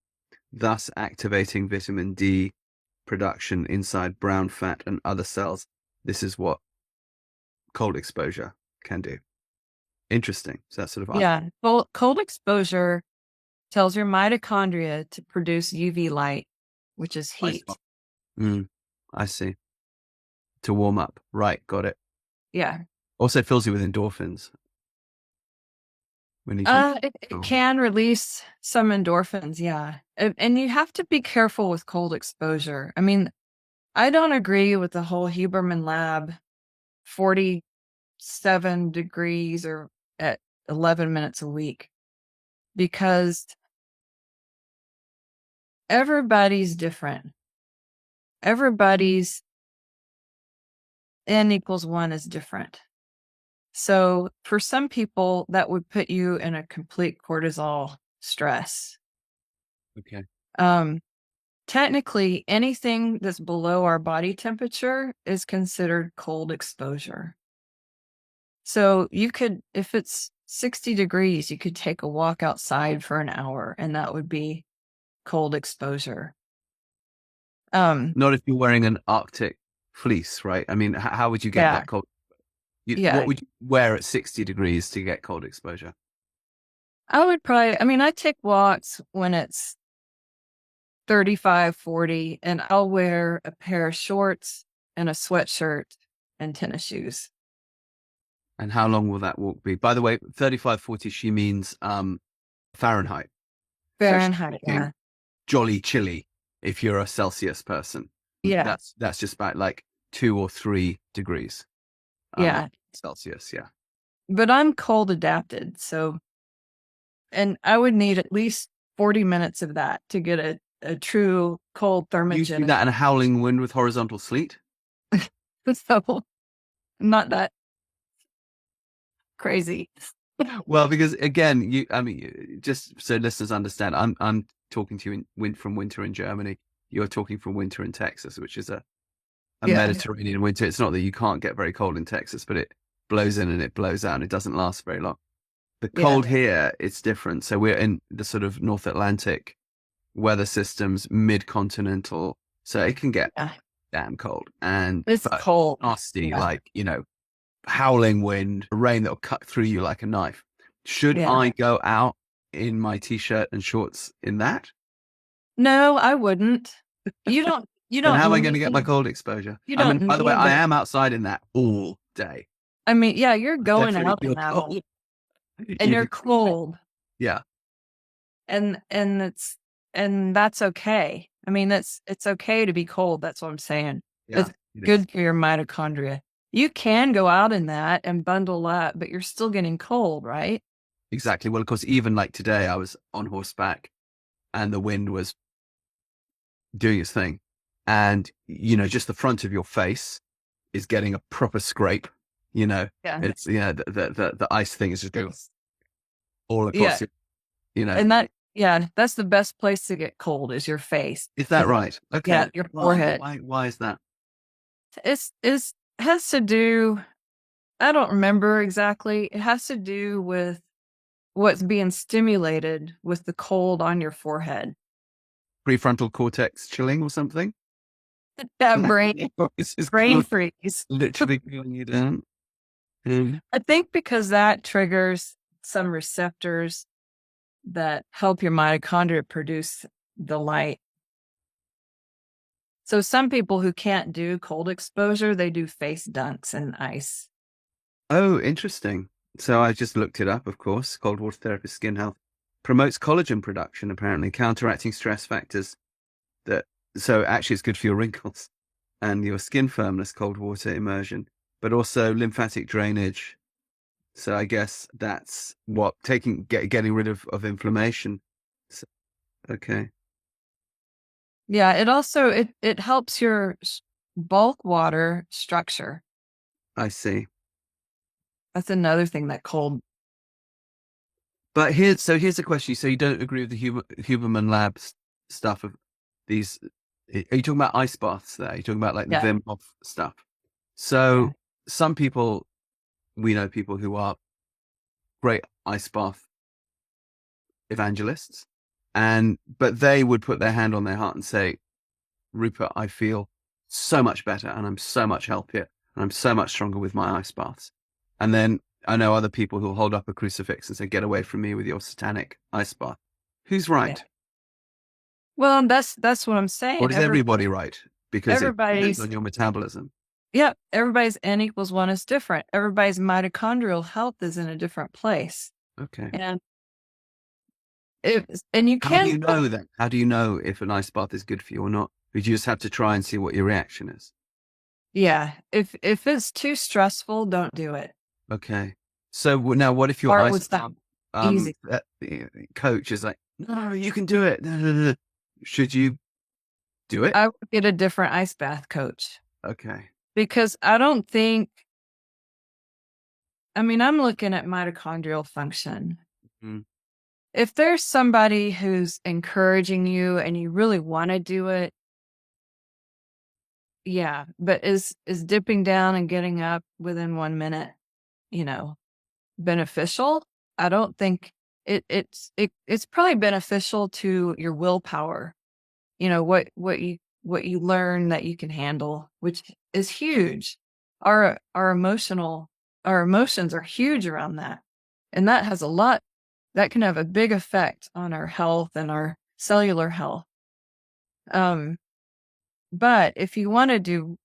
thus activating vitamin D production inside brown fat and other cells. This is what cold exposure can do. Interesting. So that's sort of Yeah. Cold exposure tells your mitochondria to produce UV light, which is heat. I see. To warm up. Right. Got it. Yeah. Also fills you with endorphins. When you It can release some endorphins. Yeah. And you have to be careful with cold exposure. I mean, I don't agree with the whole Huberman Lab 47 degrees or at 11 minutes a week, because everybody's different. Everybody's N=1 is different. So for some people, that would put you in a complete cortisol stress. Okay. Technically, anything that's below our body temperature is considered cold exposure. So you could, if it's 60 degrees, you could take a walk outside for an hour, and that would be cold exposure. Not if you're wearing an Arctic fleece, right? I mean, how would you get that cold? What would you wear at 60 degrees to get cold exposure? I would probably, I mean, I take walks when it's 35, 40, and I'll wear a pair of shorts and a sweatshirt and tennis shoes. And how long will that walk be? By the way, 35, 40, she means Fahrenheit. So she's Fahrenheit, talking yeah. jolly chilly if you're a Celsius person. Yeah, That's just about like 2 or 3 degrees yeah. Celsius. Yeah. But I'm cold adapted, so, and I would need at least 40 minutes of that to get a true cold You do thermogenesis. that in a howling wind with horizontal sleet? So I'm not that crazy. Well, because again, just so listeners understand, I'm talking to you from winter in Germany. You're talking from winter in Texas, which is a Yeah, Mediterranean winter. It's not that you can't get very cold in Texas, but it blows in and it blows out and it doesn't last very long. The yeah, cold here, it's different. So we're in the sort of North Atlantic weather systems, mid-continental. So it can get yeah. damn cold and It's but cold. nasty, Yeah, like, howling wind, rain that'll cut through you like a knife. Should yeah. I go out in my t-shirt and shorts in that? No, I wouldn't. You don't. You Then don't how am I going to get my need. cold exposure? You I mean, don't by the way, need I it. am outside in that all day. I mean, yeah, you're I going definitely out in feel that, cold. and You you're can- cold, yeah, and that's okay. I mean, it's okay to be cold. That's what I'm saying. yeah, It's it is. good for your mitochondria. You can go out in that and bundle up, but you're still getting cold, right? Exactly. Well, of course, even like today, I was on horseback and the wind was doing its thing. And, just the front of your face is getting a proper scrape. Yeah. It's, the ice thing is just going all Yeah. across your. And that's the best place to get cold is your face. Is that right? Okay. Yeah, your forehead. Why is that? It's has to do, I don't remember exactly. It has to do with what's being stimulated with the cold on your forehead. Prefrontal cortex chilling or something? That brain It's brain freeze. literally cooling you down. I think because that triggers some receptors that help your mitochondria produce the light. So some people who can't do cold exposure, they do face dunks in ice. Oh, interesting. So I just looked it up, of course. Cold water therapy, skin health promotes collagen production, apparently counteracting stress factors so actually it's good for your wrinkles and your skin firmness, cold water immersion, but also lymphatic drainage. So I guess that's what getting rid of inflammation. So, okay. Yeah, it also it helps your bulk water structure. I see. That's another thing that cold. But here's the question. So you don't agree with the Huberman Labs stuff of these? Are you talking about ice baths there? Are you talking about like the Yeah. Wim Hof stuff? So Yeah. some people, we know people who are great ice bath evangelists, but they would put their hand on their heart and say, Rupert, I feel so much better and I'm so much healthier and I'm so much stronger with my ice baths. And then I know other people who'll hold up a crucifix and say, get away from me with your satanic ice bath. Who's right? Yeah. Well, that's what I'm saying. Or is everybody right? Because it depends on your metabolism. Yeah, everybody's N equals 1 is different. Everybody's mitochondrial health is in a different place. Okay. And you How can do you know that? How do you know if an ice bath is good for you or not? Because you just have to try and see what your reaction is. Yeah, if it's too stressful, don't do it. Okay. So now, what if your ice bath easy. coach is like, no, you can do it. Should you do it? I would get a different ice bath coach. Okay. Because I don't think, I mean, I'm looking at mitochondrial function. Mm. If there's somebody who's encouraging you and you really want to do it, yeah, but is dipping down and getting up within 1 minute, beneficial? I don't think it's probably beneficial to your willpower. What you learn that you can handle, which is huge. Our emotions are huge around that. And that has a lot that can have a big effect on our health and our cellular health. But if you want to do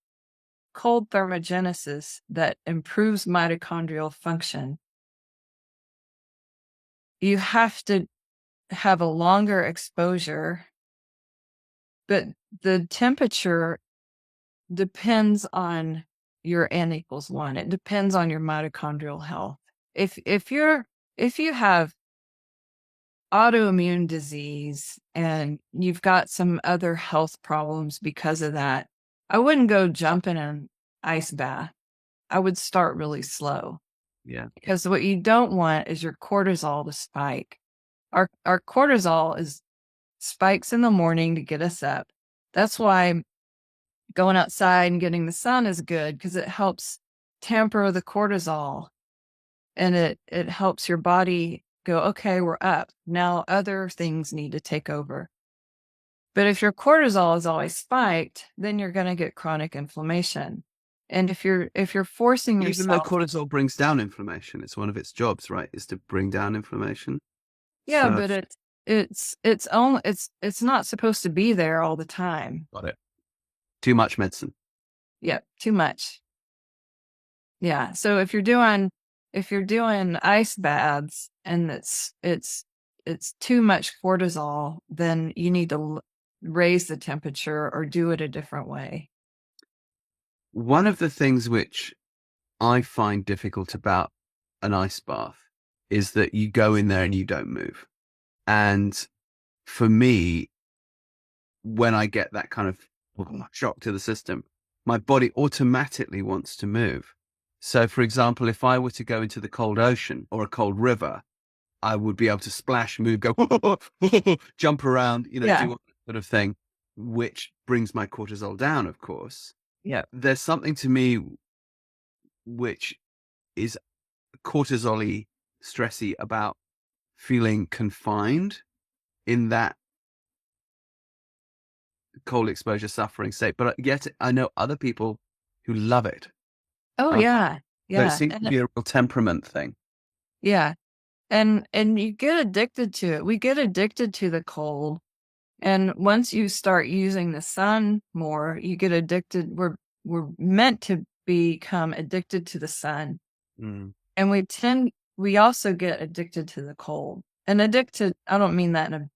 cold thermogenesis that improves mitochondrial function, you have to have a longer exposure, but the temperature depends on your N=1. It depends on your mitochondrial health. If you have autoimmune disease and you've got some other health problems because of that, I wouldn't go jump in an ice bath. I would start really slow. Yeah. Because what you don't want is your cortisol to spike. Our cortisol is spikes in the morning to get us up. That's why going outside and getting the sun is good, because it helps temper the cortisol, and it helps your body go, okay, we're up. Now other things need to take over. But if your cortisol is always spiked, then you're going to get chronic inflammation. And if you're forcing yourself, even though cortisol brings down inflammation, it's one of its jobs, right? Is to bring down inflammation. yeah, So- but it's not supposed to be there all the time. Got it. Too much medicine. Yeah, too much. Yeah. So if you're doing ice baths and it's too much cortisol, then you need to raise the temperature or do it a different way. One of the things which I find difficult about an ice bath is that you go in there and you don't move. And for me, when I get that kind of shock to the system, my body automatically wants to move. So, for example, if I were to go into the cold ocean or a cold river, I would be able to splash, move, go, jump around, do all that sort of thing, which brings my cortisol down, of course. Yeah. There's something to me which is cortisol-y, stressy about feeling confined in that cold exposure suffering state. But yet I know other people who love it. Oh, yeah. So it seems to be a real temperament thing. Yeah. And you get addicted to it. We get addicted to the cold. And once you start using the sun more, you get addicted. We're meant to become addicted to the sun. Mm. And we also get addicted to the cold. And addicted, I don't mean that in a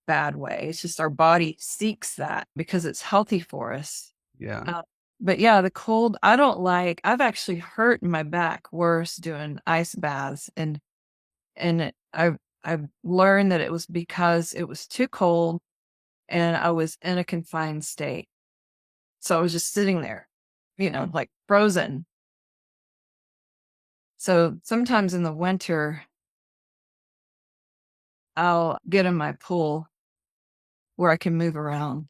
bad way. It's just our body seeks that because it's healthy for us. Yeah. But yeah, the cold, I've actually hurt my back worse doing ice baths. And I've learned that it was because it was too cold and I was in a confined state. So I was just sitting there, like frozen. So sometimes in the winter, I'll get in my pool where I can move around.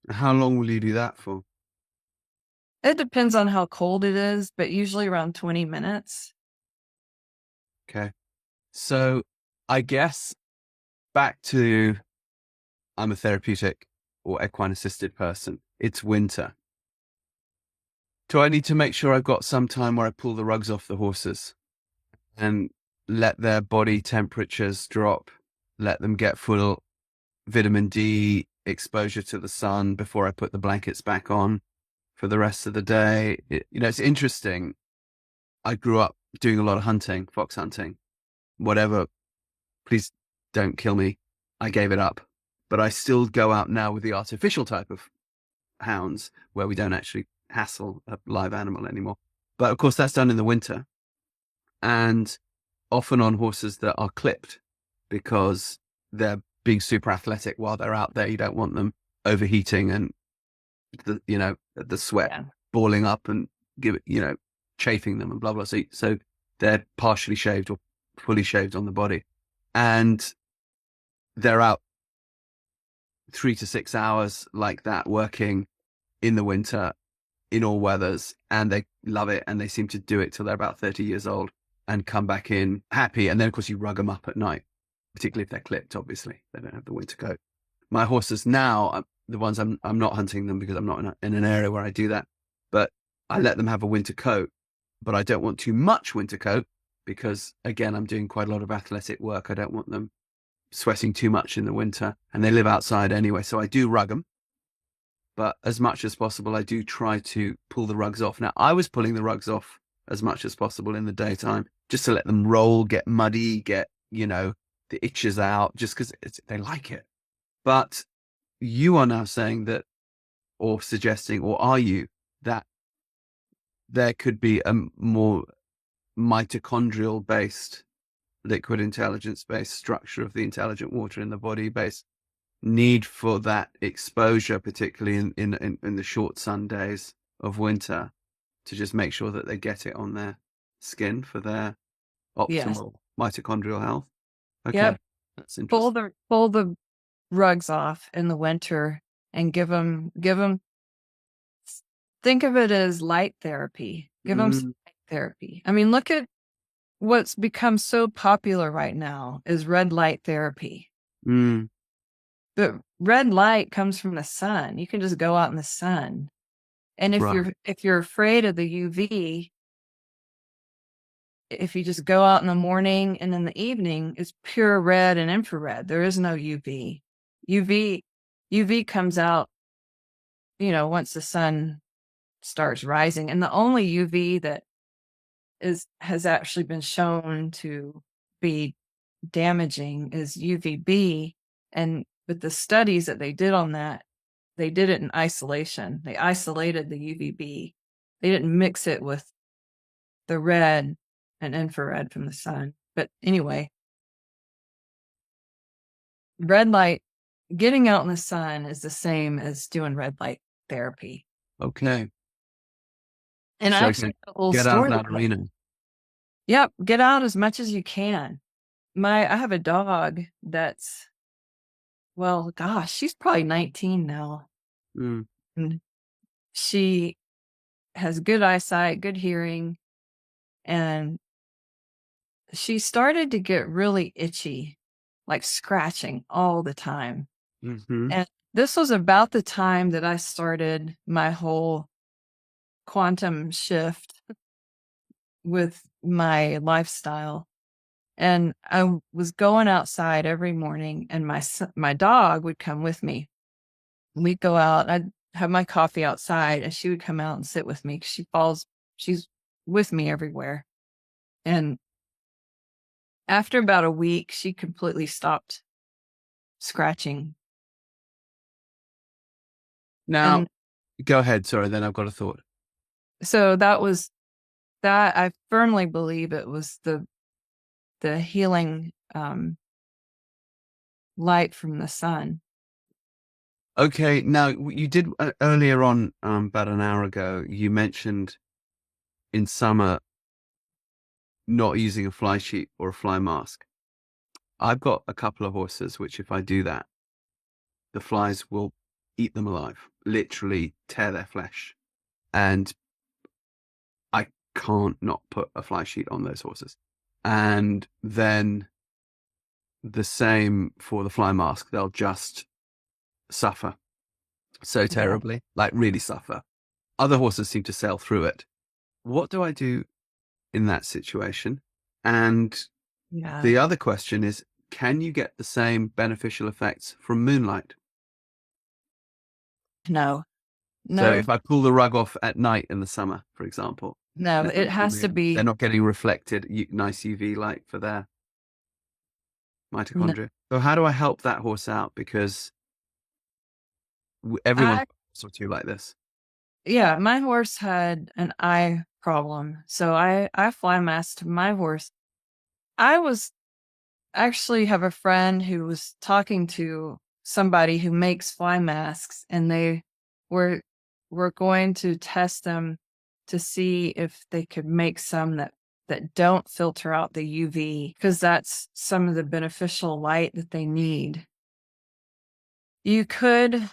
How long will you do that for? It depends on how cold it is, but usually around 20 minutes. Okay. So I guess back to I'm a therapeutic or equine assisted person. It's winter. Do I need to make sure I've got some time where I pull the rugs off the horses and let their body temperatures drop, let them get full vitamin D exposure to the sun before I put the blankets back on for the rest of the day? It's interesting. I grew up doing a lot of hunting, fox hunting, whatever. Please don't kill me. I gave it up. But I still go out now with the artificial type of hounds where we don't actually hassle a live animal anymore. But of course, that's done in the winter and often on horses that are clipped because they're being super athletic while they're out there. You don't want them overheating and the sweat balling up and chafing them and blah, blah. So they're partially shaved or fully shaved on the body. And they're out 3 to 6 hours like that, working in the winter in all weathers, and they love it. And they seem to do it till they're about 30 years old and come back in happy. And then of course you rug them up at night, particularly if they're clipped. Obviously they don't have the winter coat. My horses now, the ones I'm not hunting them because I'm not in an area where I do that, but I let them have a winter coat, but I don't want too much winter coat because again, I'm doing quite a lot of athletic work. I don't want them sweating too much in the winter, and they live outside anyway. So I do rug them, but as much as possible, I do try to pull the rugs off. Now, I was pulling the rugs off as much as possible in the daytime, just to let them roll, get muddy, get, the itches out, just because they like it. But you are now saying that, or suggesting, or are you, that there could be a more mitochondrial based, liquid intelligence based structure of the intelligent water in the body based need for that exposure, particularly in the short sun days of winter, to just make sure that they get it on their skin for their Yes. optimal mitochondrial health. Okay, Yep. that's interesting. Pull the rugs off in the winter and give them, think of it as light therapy. Give them some Mm, light therapy. I mean, look at what's become so popular right now is red light therapy. mm, But red light comes from the sun. You can just go out in the sun. And right, if you're afraid of the UV, if you just go out in the morning and in the evening, it's pure red and infrared. There is no UV. UV comes out, once the sun starts rising. And the only UV that has actually been shown to be damaging is UVB. And with the studies that they did on that, they did it in isolation. They isolated the UVB. They didn't mix it with the red and infrared from the sun. But anyway, red light, getting out in the sun is the same as doing red light therapy. okay. And So I I can said, tell a little get out of story. that arena. Yep, get out as much as you can. I have a dog that's, well, gosh, she's probably 19 now. Mm, And she has good eyesight, good hearing, and she started to get really itchy, like scratching all the time. hmm And this was about the time that I started my whole quantum shift with my lifestyle. And I was going outside every morning, and my dog would come with me. We'd go out. I'd have my coffee outside, and she would come out and sit with me. 'Cause she's with me everywhere. And after about a week, she completely stopped scratching. Now, And go ahead. Sorry, then I've got a thought. so that I firmly believe it was the healing light from the sun. Okay, now you did earlier on, about an hour ago, you mentioned in summer not using a fly sheet or a fly mask. I've got a couple of horses which, if I do that, the flies will eat them alive, literally tear their flesh. And I can't not put a fly sheet on those horses. And then the same for the fly mask, they'll just suffer so Yeah. terribly, like really suffer. Other horses seem to sail through it. What do I do in that situation? And Yeah. the other question is, can you get the same beneficial effects from moonlight? No. So No. if I pull the rug off at night in the summer, for example, No. they're It has to they're be not getting reflected nice UV light for their no. mitochondria. So how do I help that horse out? Because everyone's I sort of like this. Yeah, my horse had an eye problem. So I fly masked my horse. I was actually have a friend who was talking to somebody who makes fly masks, and they were were going to test them to see if they could make some that don't filter out the UV, because that's some of the beneficial light that they need. You could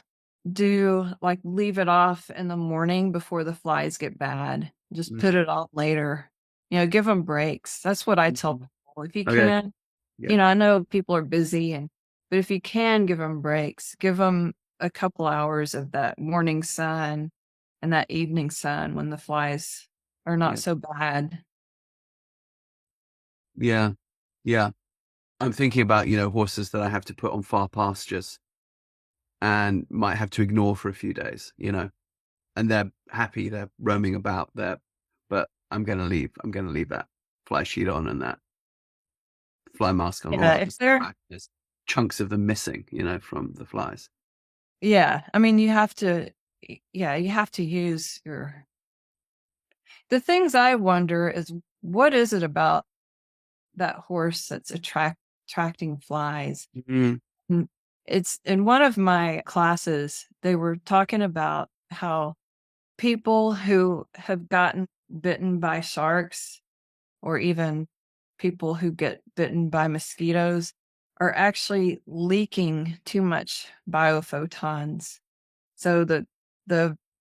do like leave it off in the morning before the flies get bad. Just Mm, put it on later. Give them breaks. That's what I tell mhm. people. If you Okay. can, Yeah. I know people are busy, but if you can give them breaks, give them a couple hours of that morning sun and that evening sun when the flies are not Yeah. so bad. Yeah. Yeah. I'm thinking about, horses that I have to put on far pastures and might have to ignore for a few days, and they're happy, they're roaming about there, but I'm going to leave. I'm going to leave that fly sheet on and that fly mask on, or Yeah, I'll if just they're there's chunks of them missing, from the flies. yeah, I mean, you have to you have to use your the things I wonder is what is it about that horse that's attracting flies? Mm, Mm, It's in one of my classes, they were talking about how people who have gotten bitten by sharks or even people who get bitten by mosquitoes are actually leaking too much biophotons. So the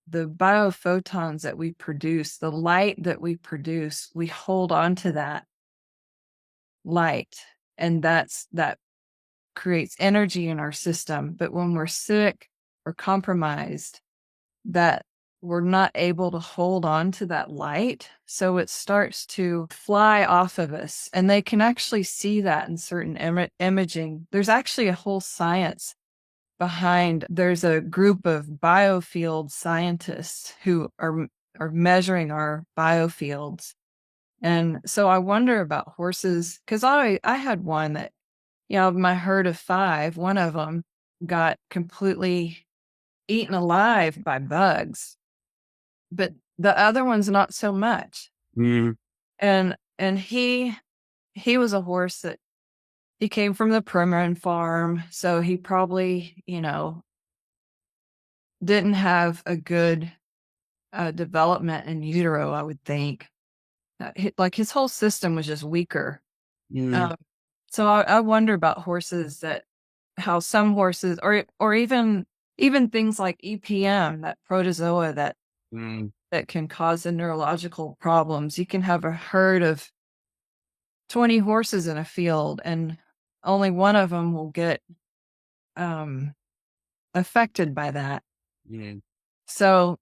the biophotons that we produce, the light that we produce, we hold on to that light, and that creates energy in our system. But when we're sick or compromised, that we're not able to hold on to that light. So it starts to fly off of us. And they can actually see that in certain imaging. There's actually a whole science behind, there's a group of biofield scientists who are measuring our biofields. And so I wonder about horses, because I had one that, my herd of 5, one of them got completely eaten alive by bugs, but the other one's not so much. mm, And he was a horse that he came from the Primeran farm, so he probably, didn't have a good development in utero, I would think. Like his whole system was just weaker. mm, Um, so I wonder about horses that how some horses or even things like EPM, that protozoa mm, that can cause the neurological problems. You can have a herd of 20 horses in a field and only one of them will get um, affected by that. mm, So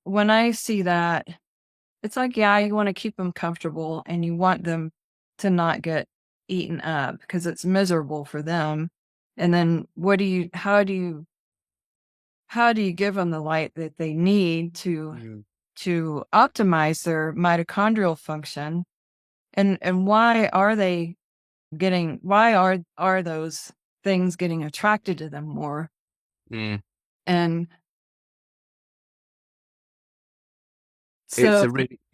when I see that, it's like, yeah, you want to keep them comfortable and you want them to not get eaten up because it's miserable for them. And then how do you give them the light that they need mm. to optimize their mitochondrial function? And why are those things getting attracted to them more? Mm. And It's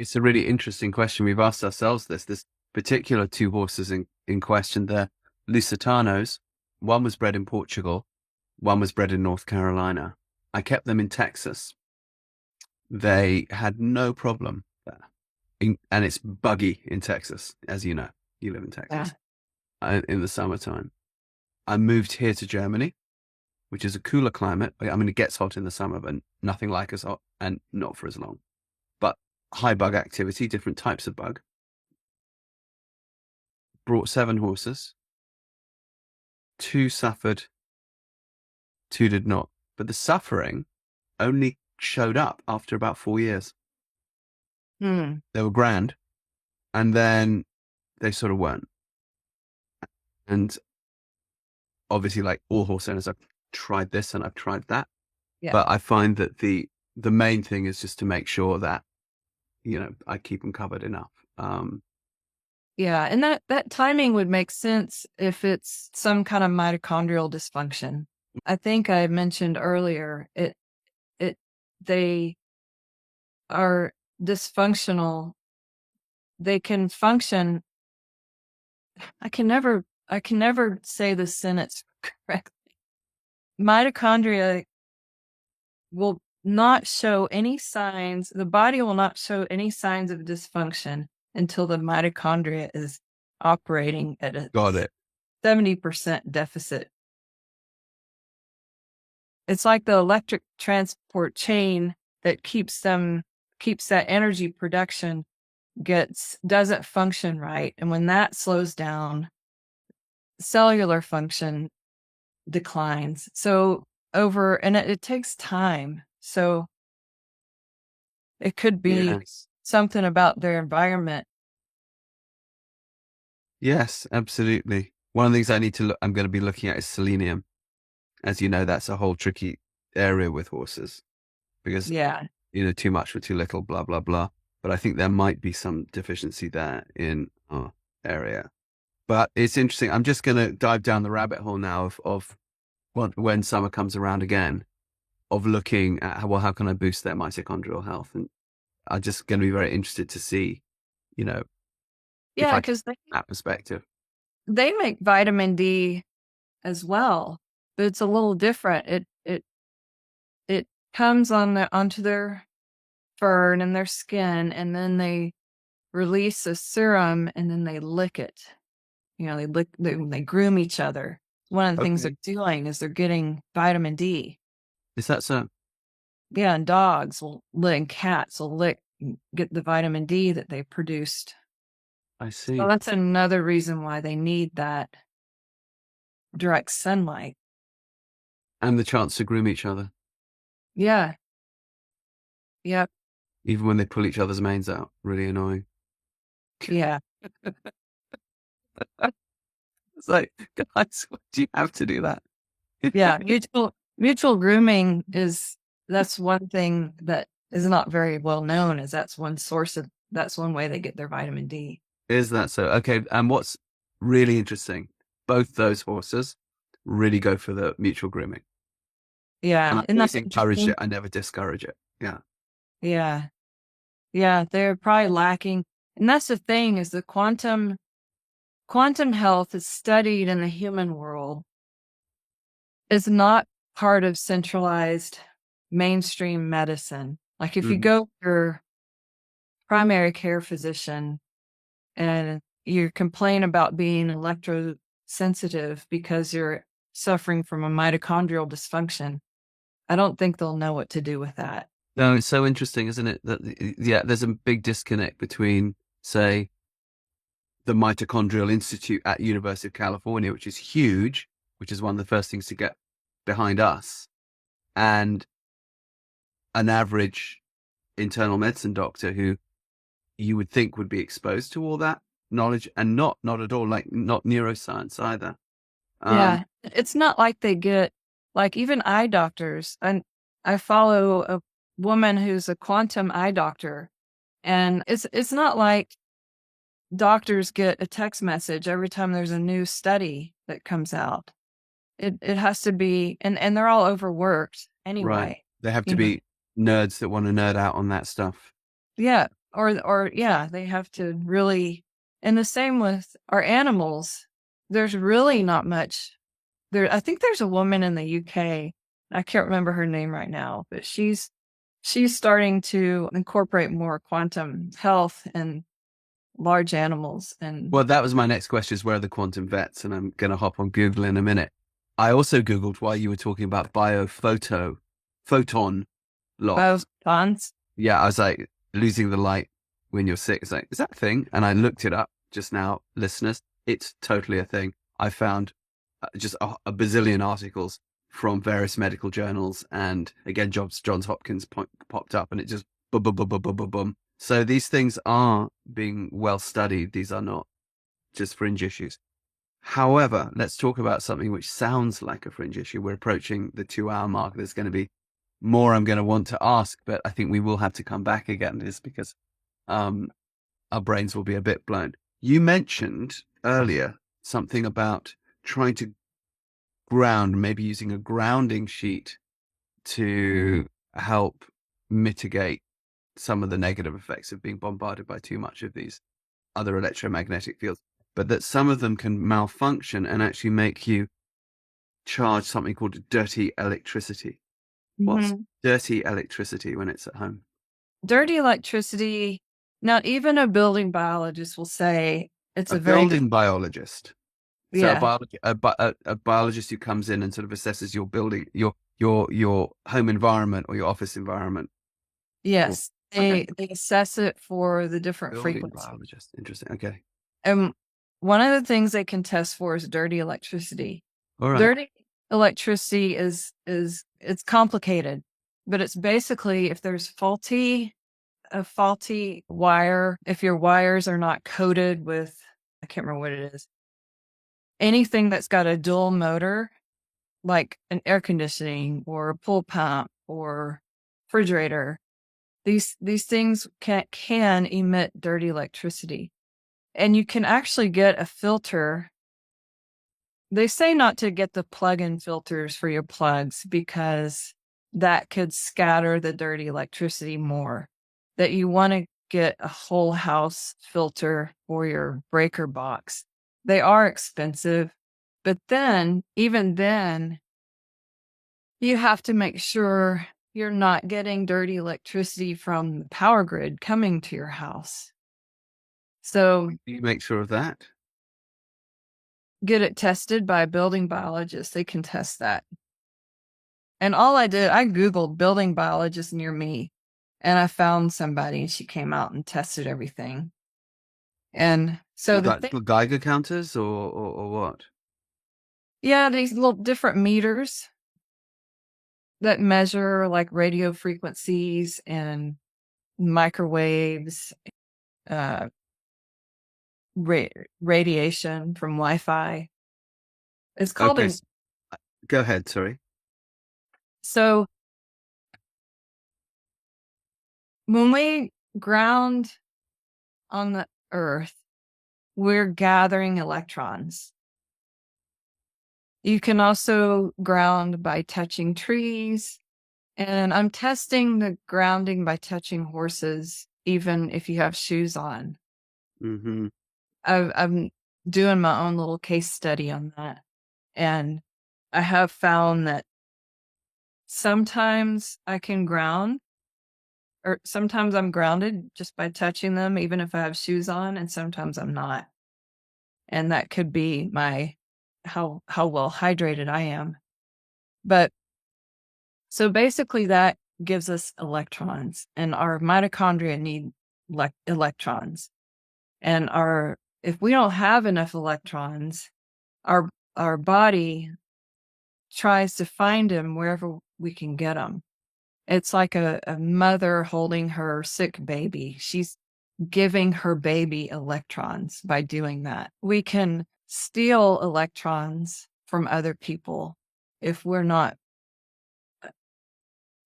so a really interesting question. We've asked ourselves this particular 2 horses in question. They're Lusitanos. One was bred in Portugal. One was bred in North Carolina. I kept them in Texas. They had no problem there. And it's buggy in Texas, as you know. You live in yeah, Texas in the summertime. I moved here to Germany, which is a cooler climate. I mean, it gets hot in the summer, but nothing like as hot and not for as long. But high bug activity, different types of bug. Brought 7 horses. 2 suffered, 2 did not. But the suffering only showed up after about 4 years. hmm, They were grand, and then they sort of weren't. And obviously, like all horse owners, I've tried this and I've tried that. yeah. But I find that the main thing is just to make sure that, I keep them covered enough. Yeah, and that timing would make sense if it's some kind of mitochondrial dysfunction. I think I mentioned earlier it they are dysfunctional. They can function. I can never say the sentence correctly. Mitochondria will not show any signs. The body will not show any signs of dysfunction until the mitochondria is operating at a Got it. 70% deficit. It's like the electric transport chain that keeps that energy production doesn't function right. And when that slows down, cellular function declines. So and it takes time. So it could be Yes. something about their environment Yes, absolutely. One of the things I'm going to be looking at is selenium. As you know, that's a whole tricky area with horses because, Yeah. too much or too little, blah, blah, blah. But I think there might be some deficiency there in our area. But it's interesting. I'm just going to dive down the rabbit hole now of when summer comes around again, of looking at how can I boost their mitochondrial health? And I'm just going to be very interested to see, you know, if Yeah, I can because that perspective. they make vitamin D as well, but it's a little different. It comes onto their fur and in their skin, and then they release a serum, and then they lick it. They groom each other. One of the things they're Okay. doing is they're getting vitamin D. Is that so? Yeah, and dogs will lick, and cats will lick, and get the vitamin D that they produced. I So see. that's another reason why they need that direct sunlight. And the chance to groom each other, Yeah. Yep. even when they pull each other's manes out. Really annoying. Yeah. It's like, guys, why do you have to do that? Yeah. Mutual grooming that's one thing that is not very well known, is that's one way they get their vitamin D. Is that so? Okay. And what's really interesting, both those horses really go for the mutual grooming. And Yeah. I And always that's encourage interesting. it. I never discourage it. Yeah. Yeah. Yeah. They're probably lacking. And that's the thing, is the quantum health is studied in the human world. It's not part of centralized mainstream medicine. Like if you Mhm. go to your primary care physician and you complain about being electrosensitive because you're suffering from a mitochondrial dysfunction, I don't think they'll know what to do with that. No, it's so interesting, isn't it? That yeah, there's a big disconnect between, say, the Mitochondrial Institute at University of California, which is huge, which is one of the first things to get behind us, and an average internal medicine doctor who you would think would be exposed to all that knowledge and not at all, like not neuroscience either. Yeah. It's not like they get, like, even eye doctors. And I follow a woman who's a quantum eye doctor, and it's not like doctors get a text message every time there's a new study that comes out. It has to be, and they're all overworked Right. anyway, They have to you know. be nerds that want to nerd out on that stuff. Yeah, or yeah, they have to really, and the same with our animals. There's really not much there. I think there's a woman in the UK. I can't remember her name right now, but she's starting to incorporate more quantum health and large animals. And Well, that was my next question, is where are the quantum vets? And I'm going to hop on Google in a minute. I also Googled while you were talking about photon loss. bioscience. Yeah, I was like, losing the light when you're sick. It's like, is that a thing? And I looked it up just now, listeners. It's totally a thing. I found just a bazillion articles from various medical journals. And again, Johns Hopkins popped up, and it just boom, boom, boom, boom, boom, boom, boom. So these things are being well studied. These are not just fringe issues. However, let's talk about something which sounds like a fringe issue. We're approaching the 2 hour mark. There's going to be more I'm going to want to ask, but I think we will have to come back again, just because our brains will be a bit blown. You mentioned earlier something about trying to ground, maybe using a grounding sheet to help mitigate some of the negative effects of being bombarded by too much of these other electromagnetic fields, but that some of them can malfunction and actually make you charge something called dirty electricity. What's Mhm. dirty electricity when it's at home? Dirty electricity. Now, even a building biologist will say it's A a very good, building biologist. So yeah, a biologist who comes in and sort of assesses your building, your home environment or your office environment. Or, yes. okay. They assess it for the different Building frequencies. biologist. Interesting. Okay. And one of the things they can test for is dirty electricity. All right. Dirty electricity is it's complicated, but it's basically if there's a faulty wire, if your wires are not coated with can't remember what it is. Anything that's got a dual motor, like an air conditioning or a pool pump or refrigerator, these things can emit dirty electricity. And you can actually get a filter. They say not to get the plug-in filters for your plugs because that could scatter the dirty electricity more. That you want to get a whole house filter for your breaker box. They are expensive, but then, even then, you have to make sure you're not getting dirty electricity from the power grid coming to your house. So You make sure of that. get it tested by a building biologist. They can test that. And all I did, I Googled building biologist near me, and I found somebody, and she came out and tested everything. And so Like Geiger counters or what? Yeah, these little different meters that measure like radio frequencies and microwaves, uh, radiation from Wi-Fi. It's called Okay, go ahead. Sorry. So when we ground on the earth, we're gathering electrons. You can also ground by touching trees. And I'm testing the grounding by touching horses, even if you have shoes on. Mm-hmm. I'm doing my own little case study on that. And I have found that sometimes I can ground, or sometimes I'm grounded just by touching them, even if I have shoes on, and sometimes I'm not. And that could be how well hydrated I am. But so basically that gives us electrons, and our mitochondria need electrons. And if we don't have enough electrons, our body tries to find them wherever we can get them. It's like a mother holding her sick baby. She's giving her baby electrons by doing that. We can steal electrons from other people if we're not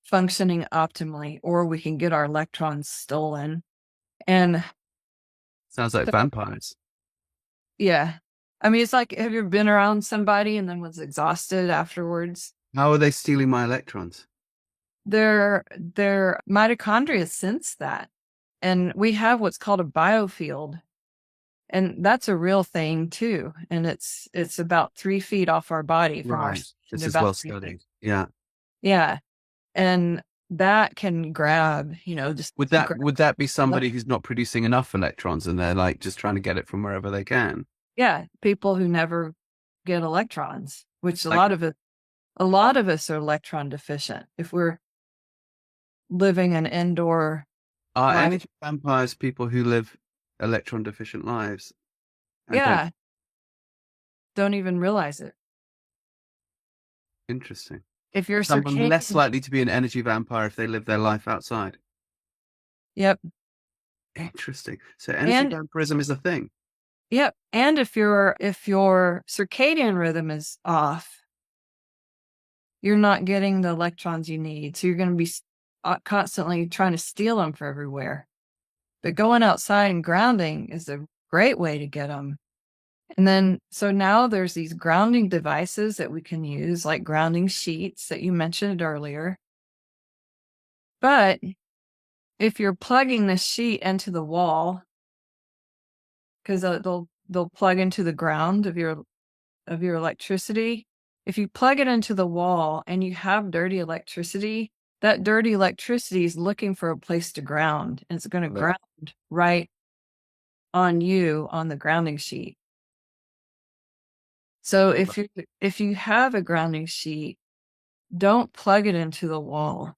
functioning optimally, or we can get our electrons stolen. And Sounds like vampires. yeah, I mean, it's like, have you ever been around somebody and then was exhausted afterwards? How are they stealing my electrons? Their mitochondria sense that. And we have what's called a biofield. And that's a real thing too. And it's about 3 feet off our body from our Right. This is about well 3 feet. studied. Yeah. Yeah. And that can grab, just Would that be somebody who's not producing enough electrons and they're like just trying to get it from wherever they can? Yeah, people who never get electrons, which a lot of us are electron deficient. If we're living an indoor Are life. energy vampires people who live electron deficient lives? Yeah. Don't even realize it. Interesting. If you're Someone circadian. less likely to be an energy vampire if they live their life outside. Yep. Interesting. So energy vampirism is a thing. Yep. And if your circadian rhythm is off, you're not getting the electrons you need. So you're going to be constantly trying to steal them from everywhere. But going outside and grounding is a great way to get them. And then, so now there's these grounding devices that we can use, like grounding sheets that you mentioned earlier. But if you're plugging the sheet into the wall, because they'll plug into the ground of your electricity. If you plug it into the wall and you have dirty electricity, that dirty electricity is looking for a place to ground, and it's going to ground right on you on the grounding sheet. So if you have a grounding sheet, don't plug it into the wall.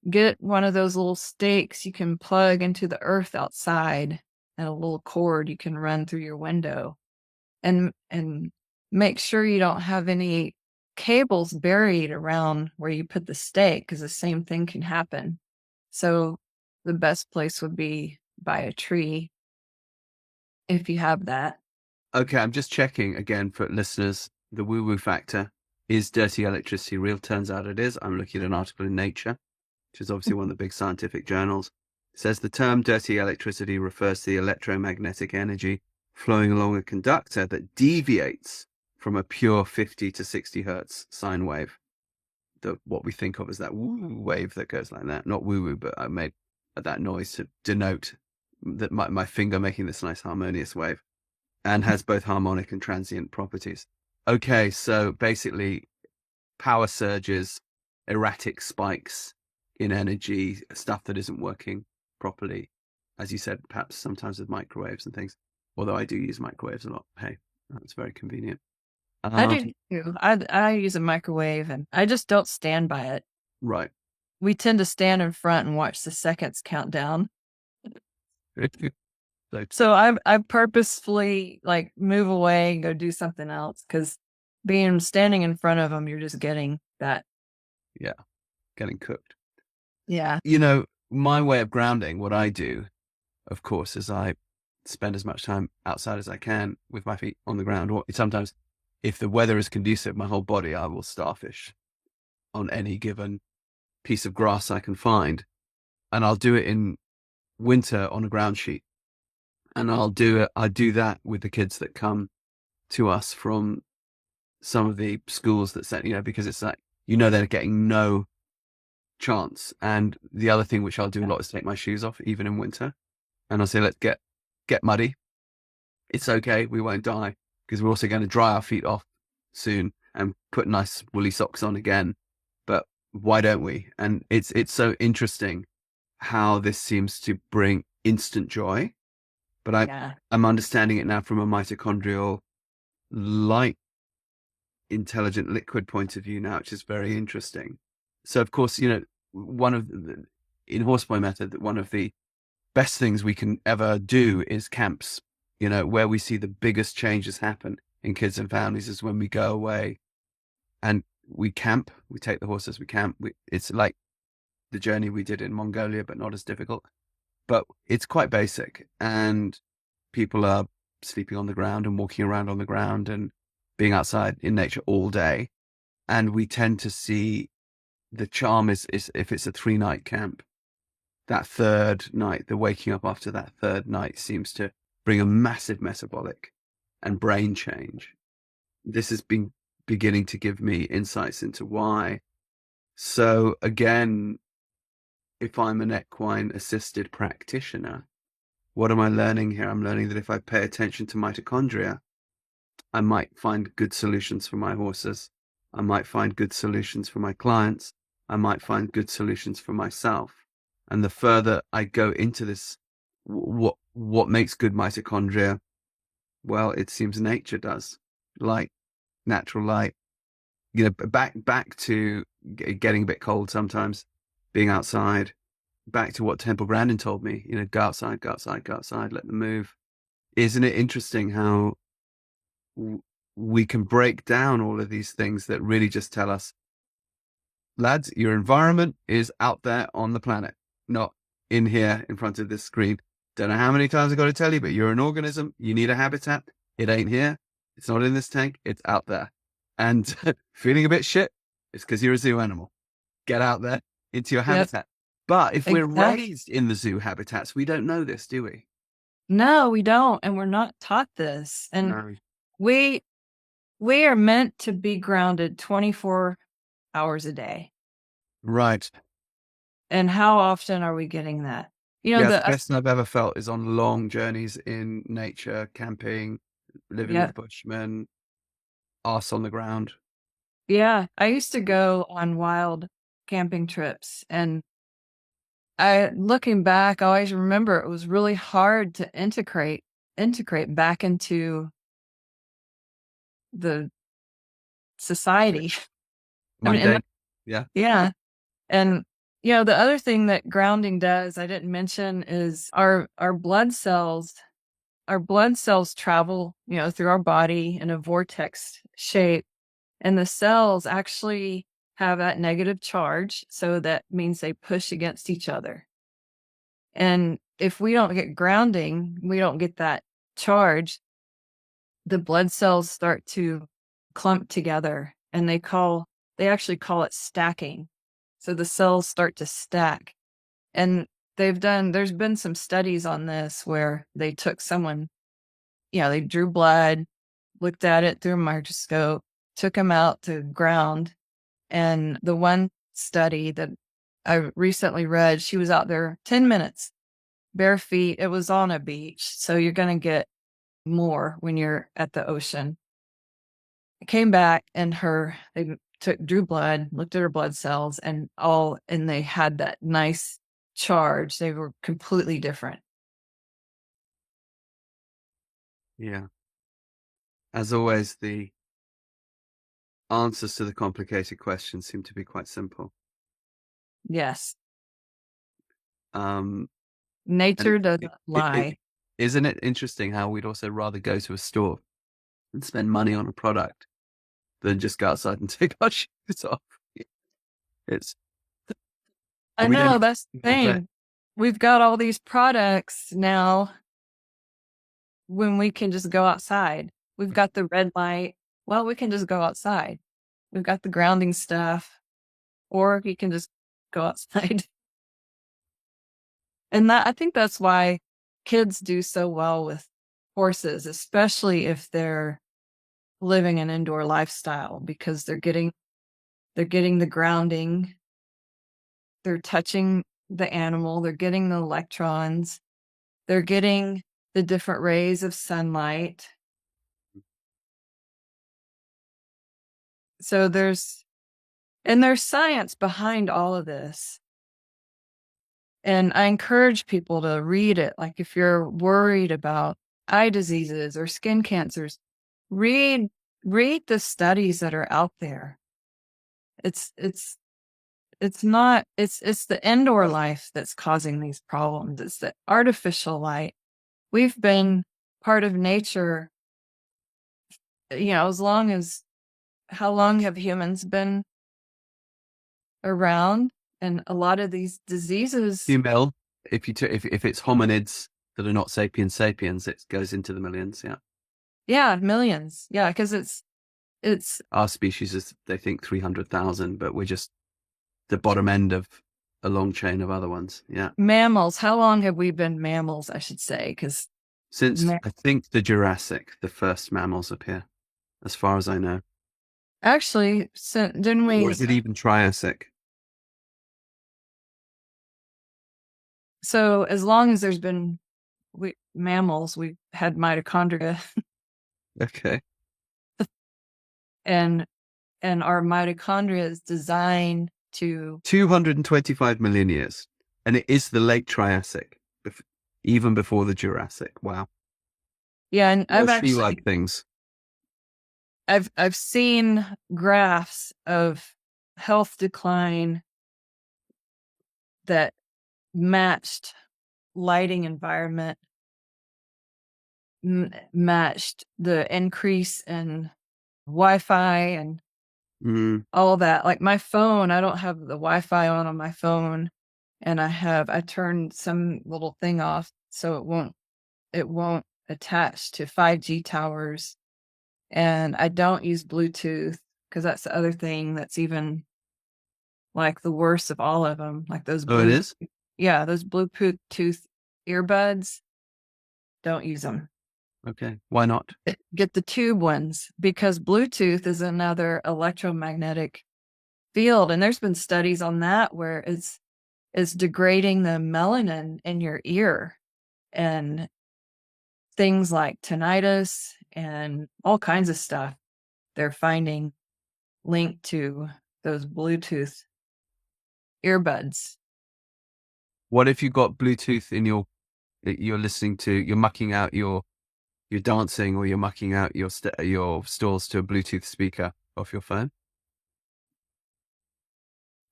Get one of those little stakes you can plug into the earth outside, and a little cord you can run through your window, and make sure you don't have any cables buried around where you put the stake, because the same thing can happen. So the best place would be by a tree, if you have that. Okay, I'm just checking again for listeners. The woo-woo factor. Is dirty electricity real? Turns out it is. I'm looking at an article in Nature, which is obviously one of the big scientific journals. It says the term dirty electricity refers to the electromagnetic energy flowing along a conductor that deviates from a pure 50 to 60 hertz sine wave. What we think of as that woo wave that goes like that. Not woo-woo, but I made that noise to denote that my finger making this nice harmonious wave, and has both harmonic and transient properties. Okay, so basically power surges, erratic spikes in energy, stuff that isn't working properly. As you said, perhaps sometimes with microwaves and things, although I do use microwaves a lot. Hey, that's very convenient. I do too. I use a microwave and I just don't stand by it. Right. We tend to stand in front and watch the seconds count down. So I purposefully like move away and go do something else, because standing in front of them, you're just getting that. Yeah, getting cooked. Yeah. You know, my way of grounding, what I do, of course, is I spend as much time outside as I can with my feet on the ground. Or sometimes, if the weather is conducive, my whole body, I will starfish on any given piece of grass I can find. And I'll do it in winter on a ground sheet. And I do that with the kids that come to us from some of the schools that send, because it's like, they're getting no chance. And the other thing which I'll do a lot is take my shoes off, even in winter. And I'll say, let's get muddy. It's okay. We won't die, because we're also going to dry our feet off soon and put nice woolly socks on again. But why don't we? And it's so interesting how this seems to bring instant joy. But I'm understanding it now from a mitochondrial light intelligent liquid point of view now, which is very interesting. So of course, in Horseboy Method, one of the best things we can ever do is camps. Where we see the biggest changes happen in kids and families is when we go away and we camp. We take the horses, we camp. It's like the journey we did in Mongolia, but not as difficult. But it's quite basic, and people are sleeping on the ground and walking around on the ground and being outside in nature all day. And we tend to see the charm is if it's a 3-night camp, that third night, the waking up after that third night seems to bring a massive metabolic and brain change. This has been beginning to give me insights into why. So again, if I'm an equine assisted practitioner, what am I learning here? I'm learning that if I pay attention to mitochondria, I might find good solutions for my horses. I might find good solutions for my clients. I might find good solutions for myself. And the further I go into this, what makes good mitochondria? Well, it seems nature does. Light, natural light. Back to getting a bit cold sometimes, being outside. Back to what Temple Grandin told me, go outside, go outside, go outside, let them move. Isn't it interesting how we can break down all of these things that really just tell us, lads, your environment is out there on the planet, not in here in front of this screen. Don't know how many times I've got to tell you, but you're an organism. You need a habitat. It ain't here. It's not in this tank. It's out there. And feeling a bit shit, it's because you're a zoo animal. Get out there into your habitat. But if we're raised in the zoo habitats, we don't know this, do we? No, we don't. And we're not taught this. And No. we are meant to be grounded 24 hours a day. Right. And how often are we getting that? The best I've ever felt is on long journeys in nature, camping, living with bushmen, arse on the ground. Yeah. I used to go on wild camping trips, and looking back, I always remember it was really hard to integrate back into the society. Yeah. And the other thing that grounding does, I didn't mention, is our blood cells. Our blood cells travel, through our body in a vortex shape, and the cells actually have that negative charge. So that means they push against each other. And if we don't get grounding, we don't get that charge. the blood cells start to clump together, and they actually call it stacking. So the cells start to stack. And there's been some studies on this where they took someone, they drew blood, looked at it through a microscope, took them out to ground. And the one study that I recently read, she was out there 10 minutes, bare feet. It was on a beach. So you're going to get more when you're at the ocean. I came back and they drew blood, looked at her blood cells and they had that nice charge. They were completely different. Yeah. As always, the answers to the complicated questions seem to be quite simple. Yes. Nature doesn't lie. Isn't it interesting how we'd also rather go to a store and spend money on a product than just go outside and take our shoes off? I know, that's the thing. We've got all these products now when we can just go outside. We've got the red light. Well, we can just go outside. We've got the grounding stuff, or you can just go outside. And I think that's why kids do so well with horses, especially if they're living an indoor lifestyle, because they're getting the grounding. They're touching the animal. They're getting the electrons. They're getting the different rays of sunlight. So there's science behind all of this. And I encourage people to read it. Like if you're worried about eye diseases or skin cancers, read the studies that are out there. It's the indoor life that's causing these problems. It's the artificial light. We've been part of nature, how long have humans been around? And a lot of these diseases. Female, if it's hominids that are not sapiens, it goes into the millions. Yeah. Yeah, millions. Yeah, because it's our species is, they think 300,000, but we're just the bottom end of a long chain of other ones. Yeah. Mammals. How long have we been mammals? I should say, because since I think the Jurassic, the first mammals appear, as far as I know. Actually, didn't we? Or is it even Triassic? So as long as there's been mammals, we've had mitochondria. Okay. And our mitochondria is designed to 225 million years. And it is the late Triassic, even before the Jurassic. Wow. Yeah, and I've actually like things. I've seen graphs of health decline that matched lighting environment, matched the increase in Wi-Fi and all that. Like my phone, I don't have the Wi-Fi on my phone, and I turned some little thing off so it won't attach to 5G towers, and I don't use Bluetooth because that's the other thing that's even like the worst of all of them. Like those. Oh, it is? Yeah, those Bluetooth earbuds. Don't use them. Okay, why not? Get the tube ones, because Bluetooth is another electromagnetic field, and there's been studies on that where it's degrading the melanin in your ear, and things like tinnitus and all kinds of stuff they're finding linked to those Bluetooth earbuds. What if you got Bluetooth in you're listening to, you're mucking out you're dancing, or you're mucking out your stalls to a Bluetooth speaker off your phone?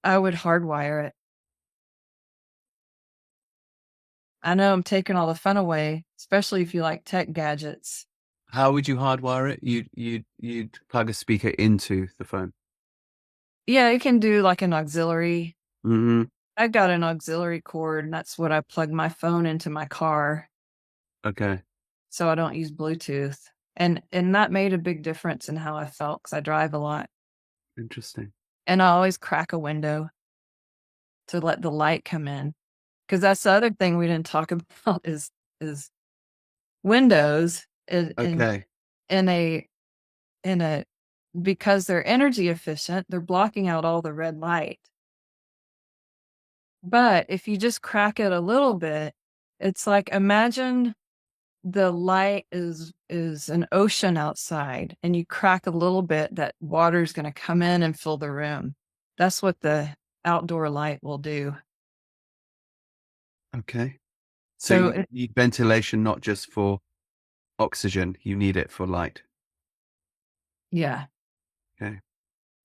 I would hardwire it. I know I'm taking all the fun away, especially if you like tech gadgets. How would you hardwire it? You'd plug a speaker into the phone. Yeah, you can do like an auxiliary. Mm-hmm. I've got an auxiliary cord, and that's what I plug my phone into my car. Okay. So I don't use Bluetooth. And that made a big difference in how I felt, because I drive a lot. Interesting. And I always crack a window to let the light come in. Because that's the other thing we didn't talk about is windows Okay. in a because they're energy efficient, they're blocking out all the red light. But if you just crack it a little bit, it's like, imagine the light is an ocean outside, and you crack a little bit, that water's going to come in and fill the room. That's what the outdoor light will do. Okay. So So you need ventilation, not just for oxygen. You need it for light. yeah. Okay.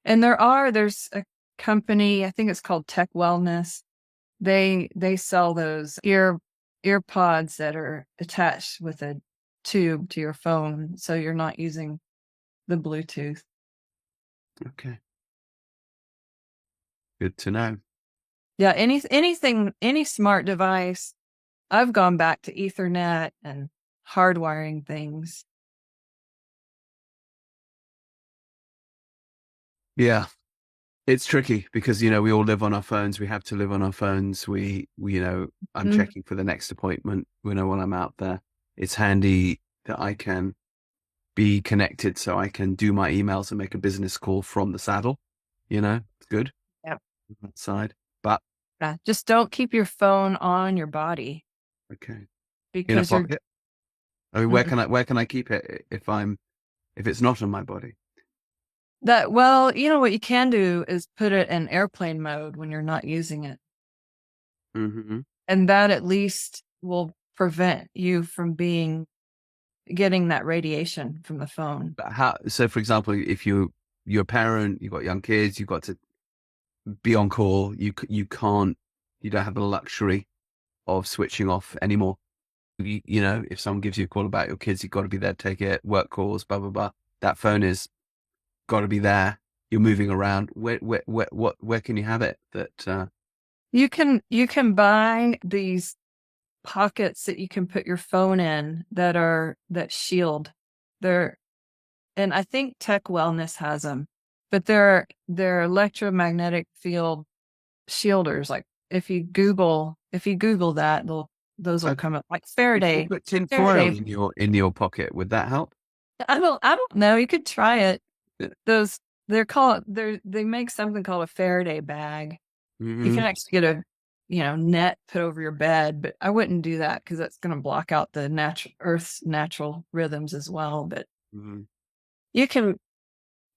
And there's a company, I think it's called Tech Wellness. They sell those earpods that are attached with a tube to your phone, so you're not using the Bluetooth. Okay. Good to know. Yeah, any smart device, I've gone back to Ethernet and hardwiring things. Yeah. It's tricky because, you know, we all live on our phones. We have to live on our phones. you know, I'm Mm. checking for the next appointment, you know, when I'm out there. It's handy that I can be connected so I can do my emails and make a business call from the saddle. You know, it's good. Yep. On that side. But Yeah, just don't keep your phone on your body, okay. In a because you're pocket. I mean, Mhm. where can I keep it if it's not on my body? Well, you know what you can do is put it in airplane mode when you're not using it. Mm-hmm. And that at least will prevent you from getting that radiation from the phone. But so for example, if you're a parent, you've got young kids, you've got to be on call, you don't have the luxury of switching off anymore. You know, if someone gives you a call about your kids, you've got to be there to take it, work calls, blah, blah, blah. That phone is got to be there. You're moving around. Where can you have it that, You can buy these pockets that you can put your phone in that shield. And I think Tech Wellness has them, but they're electromagnetic field shielders. Like if you Google that, those will uh, come up, like if you Faraday. put tin foil Faraday. in your pocket, would that help? I don't know. You could try it. Yeah. Those they make something called a Faraday bag. You Mm-hmm. can actually get a net put over your bed, but I wouldn't do that because that's going to block out the Earth's natural rhythms as well. But Mm-hmm.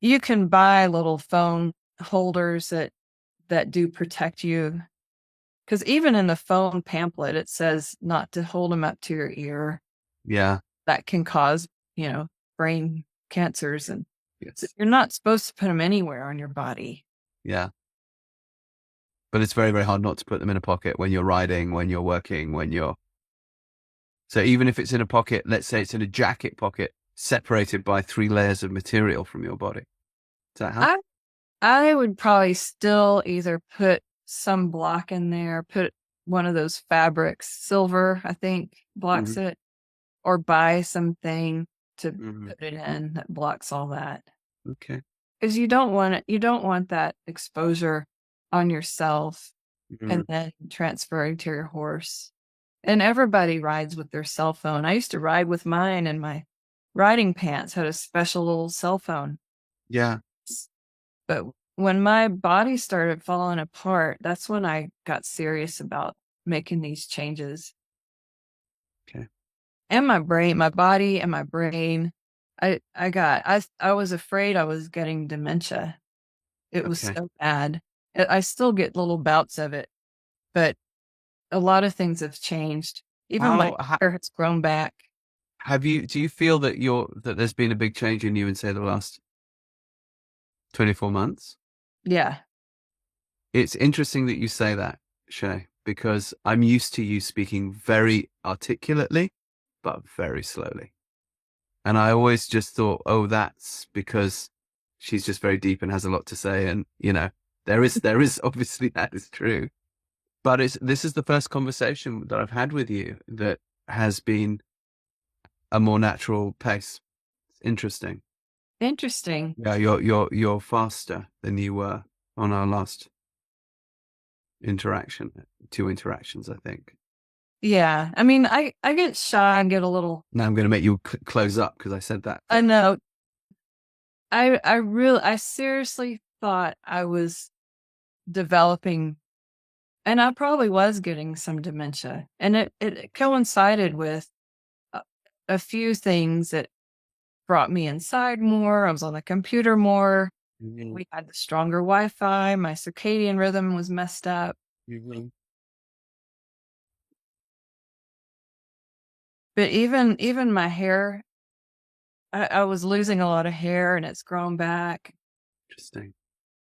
you can buy little phone holders that do protect you, because even in the phone pamphlet it says not to hold them up to your ear. Yeah. That can cause brain cancers, and so Yes. you're not supposed to put them anywhere on your body. Yeah. But it's very, very hard not to put them in a pocket when you're riding, when you're working, so even if it's in a pocket, let's say it's in a jacket pocket, separated by 3 layers of material from your body. Does that help? I I would probably still either put some block in there, put one of those fabrics, silver, I think blocks Mm-hmm. it, or buy something to Mm-hmm. put it in that blocks all that. Okay. Because you don't want that exposure on yourself Mm-hmm. and then transferring to your horse. And everybody rides with their cell phone. I used to ride with mine, and my riding pants had a special little cell phone. Yeah. But when my body started falling apart, that's when I got serious about making these changes. Okay. And my body and my brain. I was afraid I was getting dementia. It was Okay. so bad. I still get little bouts of it, but a lot of things have changed. Even my How hair has grown back. do you feel that there's been a big change in you in, say, the last 24 months? Yeah. It's interesting that you say that, Shay, because I'm used to you speaking very articulately, but very slowly. And I always just thought, oh, that's because she's just very deep and has a lot to say. And, you know, there is obviously that is true. But this is the first conversation that I've had with you that has been a more natural pace. Interesting. Interesting. Yeah, you're faster than you were on our last interaction. 2 interactions, I think. Yeah. I mean, I get shy and get a little, Now I'm going to make you close up because I said that. I know. I seriously thought I was developing, and I probably was getting some dementia, and it coincided with a few things that brought me inside more. I was on the computer more. Mhm. We had the stronger Wi-Fi. My circadian rhythm was messed up. Mhm. But even my hair, I was losing a lot of hair, and it's grown back. Interesting.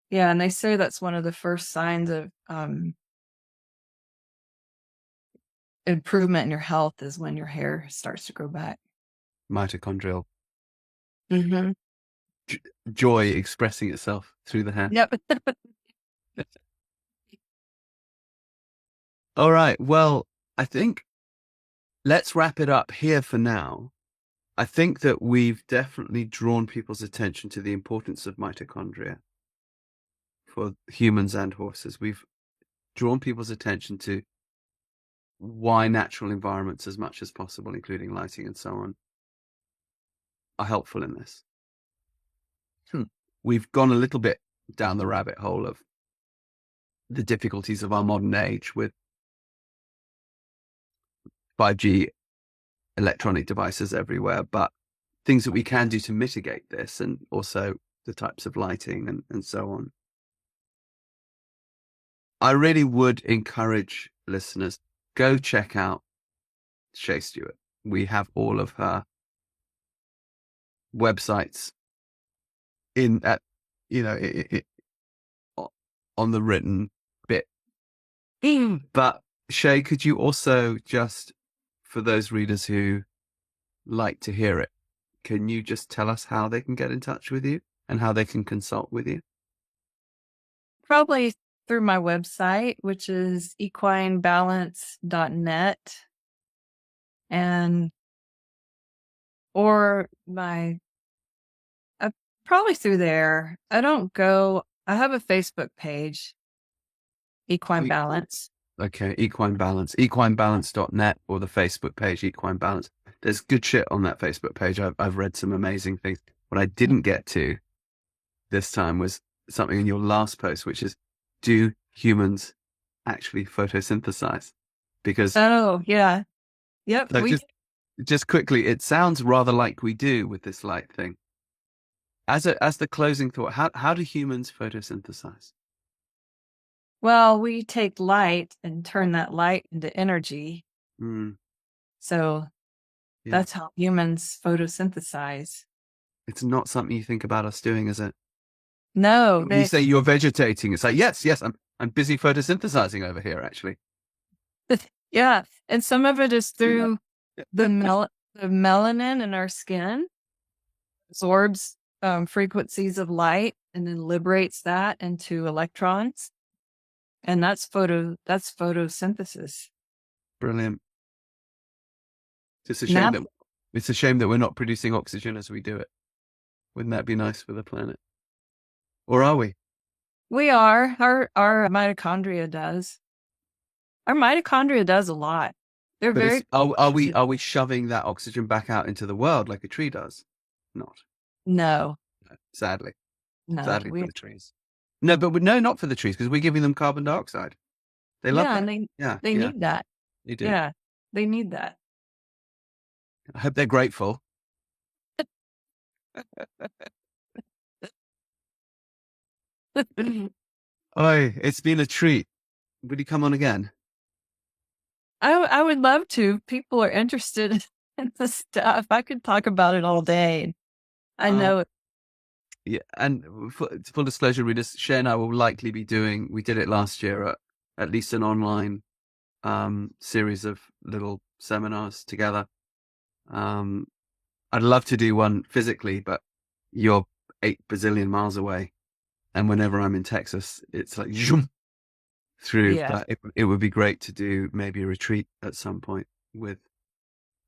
Yeah, and they say that's one of the first signs of improvement in your health is when your hair starts to grow back. Mitochondrial Mm-hmm. joy expressing itself through the hair. Yep. All right. Well, I think let's wrap it up here for now. I think that we've definitely drawn people's attention to the importance of mitochondria for humans and horses. We've drawn people's attention to why natural environments, as much as possible, including lighting and so on, are helpful in this. We've gone a little bit down the rabbit hole of the difficulties of our modern age with 5G electronic devices everywhere, but things that we can do to mitigate this, and also the types of lighting and so on. I really would encourage listeners, go check out Shea Stewart. We have all of her websites in at, on the written bit. But Shea, could you also just, for those readers who like to hear it, can you just tell us how they can get in touch with you and how they can consult with you? Probably through my website, which is equinebalance.net, and or probably through there. I have a Facebook page, Equine Balance. Okay, Equine Balance, equinebalance.net, or the Facebook page, Equine Balance. There's good shit on that Facebook page. I've read some amazing things. What I didn't get to this time was something in your last post, which is, do humans actually photosynthesize? Because Oh, yeah. Yep. so just quickly, it sounds rather like we do with this light thing. As the closing thought, how do humans photosynthesize? Well, we take light and turn that light into energy. Mm, So yeah. that's how humans photosynthesize. It's not something you think about us doing, is it? No, When you say you're vegetating, it's like, yes, I'm busy photosynthesizing over here, actually. yeah. And some of it is through the melanin in our skin absorbs frequencies of light and then liberates that into electrons. And that's photosynthesis. Brilliant. It's a shame that we're not producing oxygen as we do it. Wouldn't that be nice for the planet? Or are we? We are. Our mitochondria does. Our mitochondria does a lot. They're very. Are we shoving that oxygen back out into the world like a tree does? Not. No. Sadly. No. Sadly for the trees. No, but no, not for the trees, because we're giving them carbon dioxide. They love that. And they need that. They do. Yeah, they need that. I hope they're grateful. Oi, it's been a treat. Would you come on again? I would love to. People are interested in this stuff. I could talk about it all day. I know. Yeah, and full disclosure, readers, Shea and I will likely be doing, we did it last year, at least an online series of little seminars together. I'd love to do one physically, but you're 8 bazillion miles away. And whenever I'm in Texas, it's like zoom through. Yeah. But it would be great to do maybe a retreat at some point with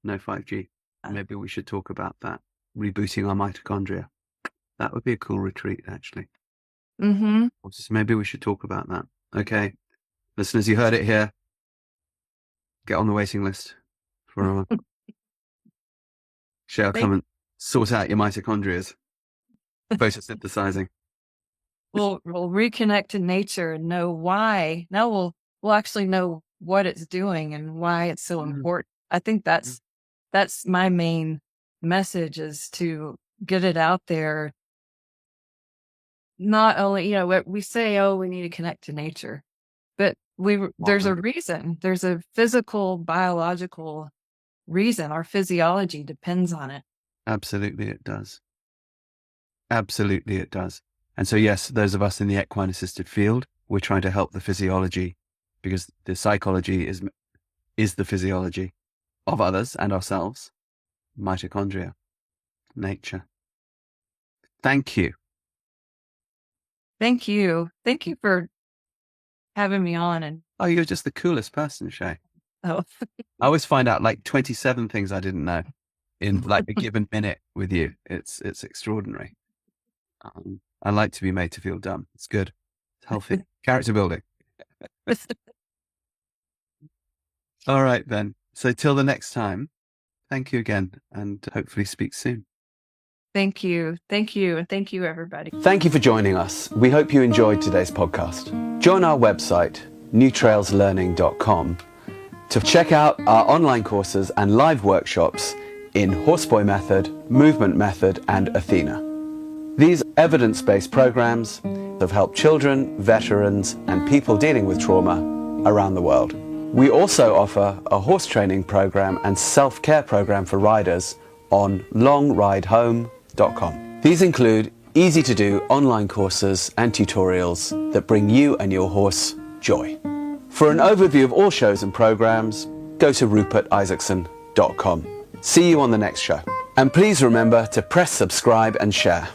no 5G. Maybe we should talk about that. rebooting our mitochondria. That would be a cool retreat, actually. Mm-hmm. So maybe we should talk about that. Okay, listeners, you heard it here. Get on the waiting list for Shea, come and sort out your mitochondria. Photosynthesizing. We'll reconnect to nature and know why. Now we'll actually know what it's doing and why it's so important. I think that's my main message, is to get it out there. Not only, we say, oh, we need to connect to nature, but there's a reason. There's a physical, biological reason. Our physiology depends on it. Absolutely, it does. Absolutely, it does. And so, yes, those of us in the equine assisted field, we're trying to help the physiology, because the psychology is the physiology of others and ourselves. Mitochondria, nature. Thank you. Thank you. Thank you for having me on. And oh, you're just the coolest person, Shea. I always find out like 27 things I didn't know in like a given minute with you. It's extraordinary. I like to be made to feel dumb. It's good. It's healthy. Character building. All right, then. So till the next time, thank you again, and hopefully speak soon. Thank you. Thank you. And thank you, everybody. Thank you for joining us. We hope you enjoyed today's podcast. Join our website, newtrailslearning.com, to check out our online courses and live workshops in Horseboy Method, Movement Method, and Athena. These evidence-based programs have helped children, veterans, and people dealing with trauma around the world. We also offer a horse training program and self-care program for riders on longridehome.com. These include easy-to-do online courses and tutorials that bring you and your horse joy. For an overview of all shows and programs, go to rupertisaacson.com. See you on the next show. And please remember to press subscribe and share.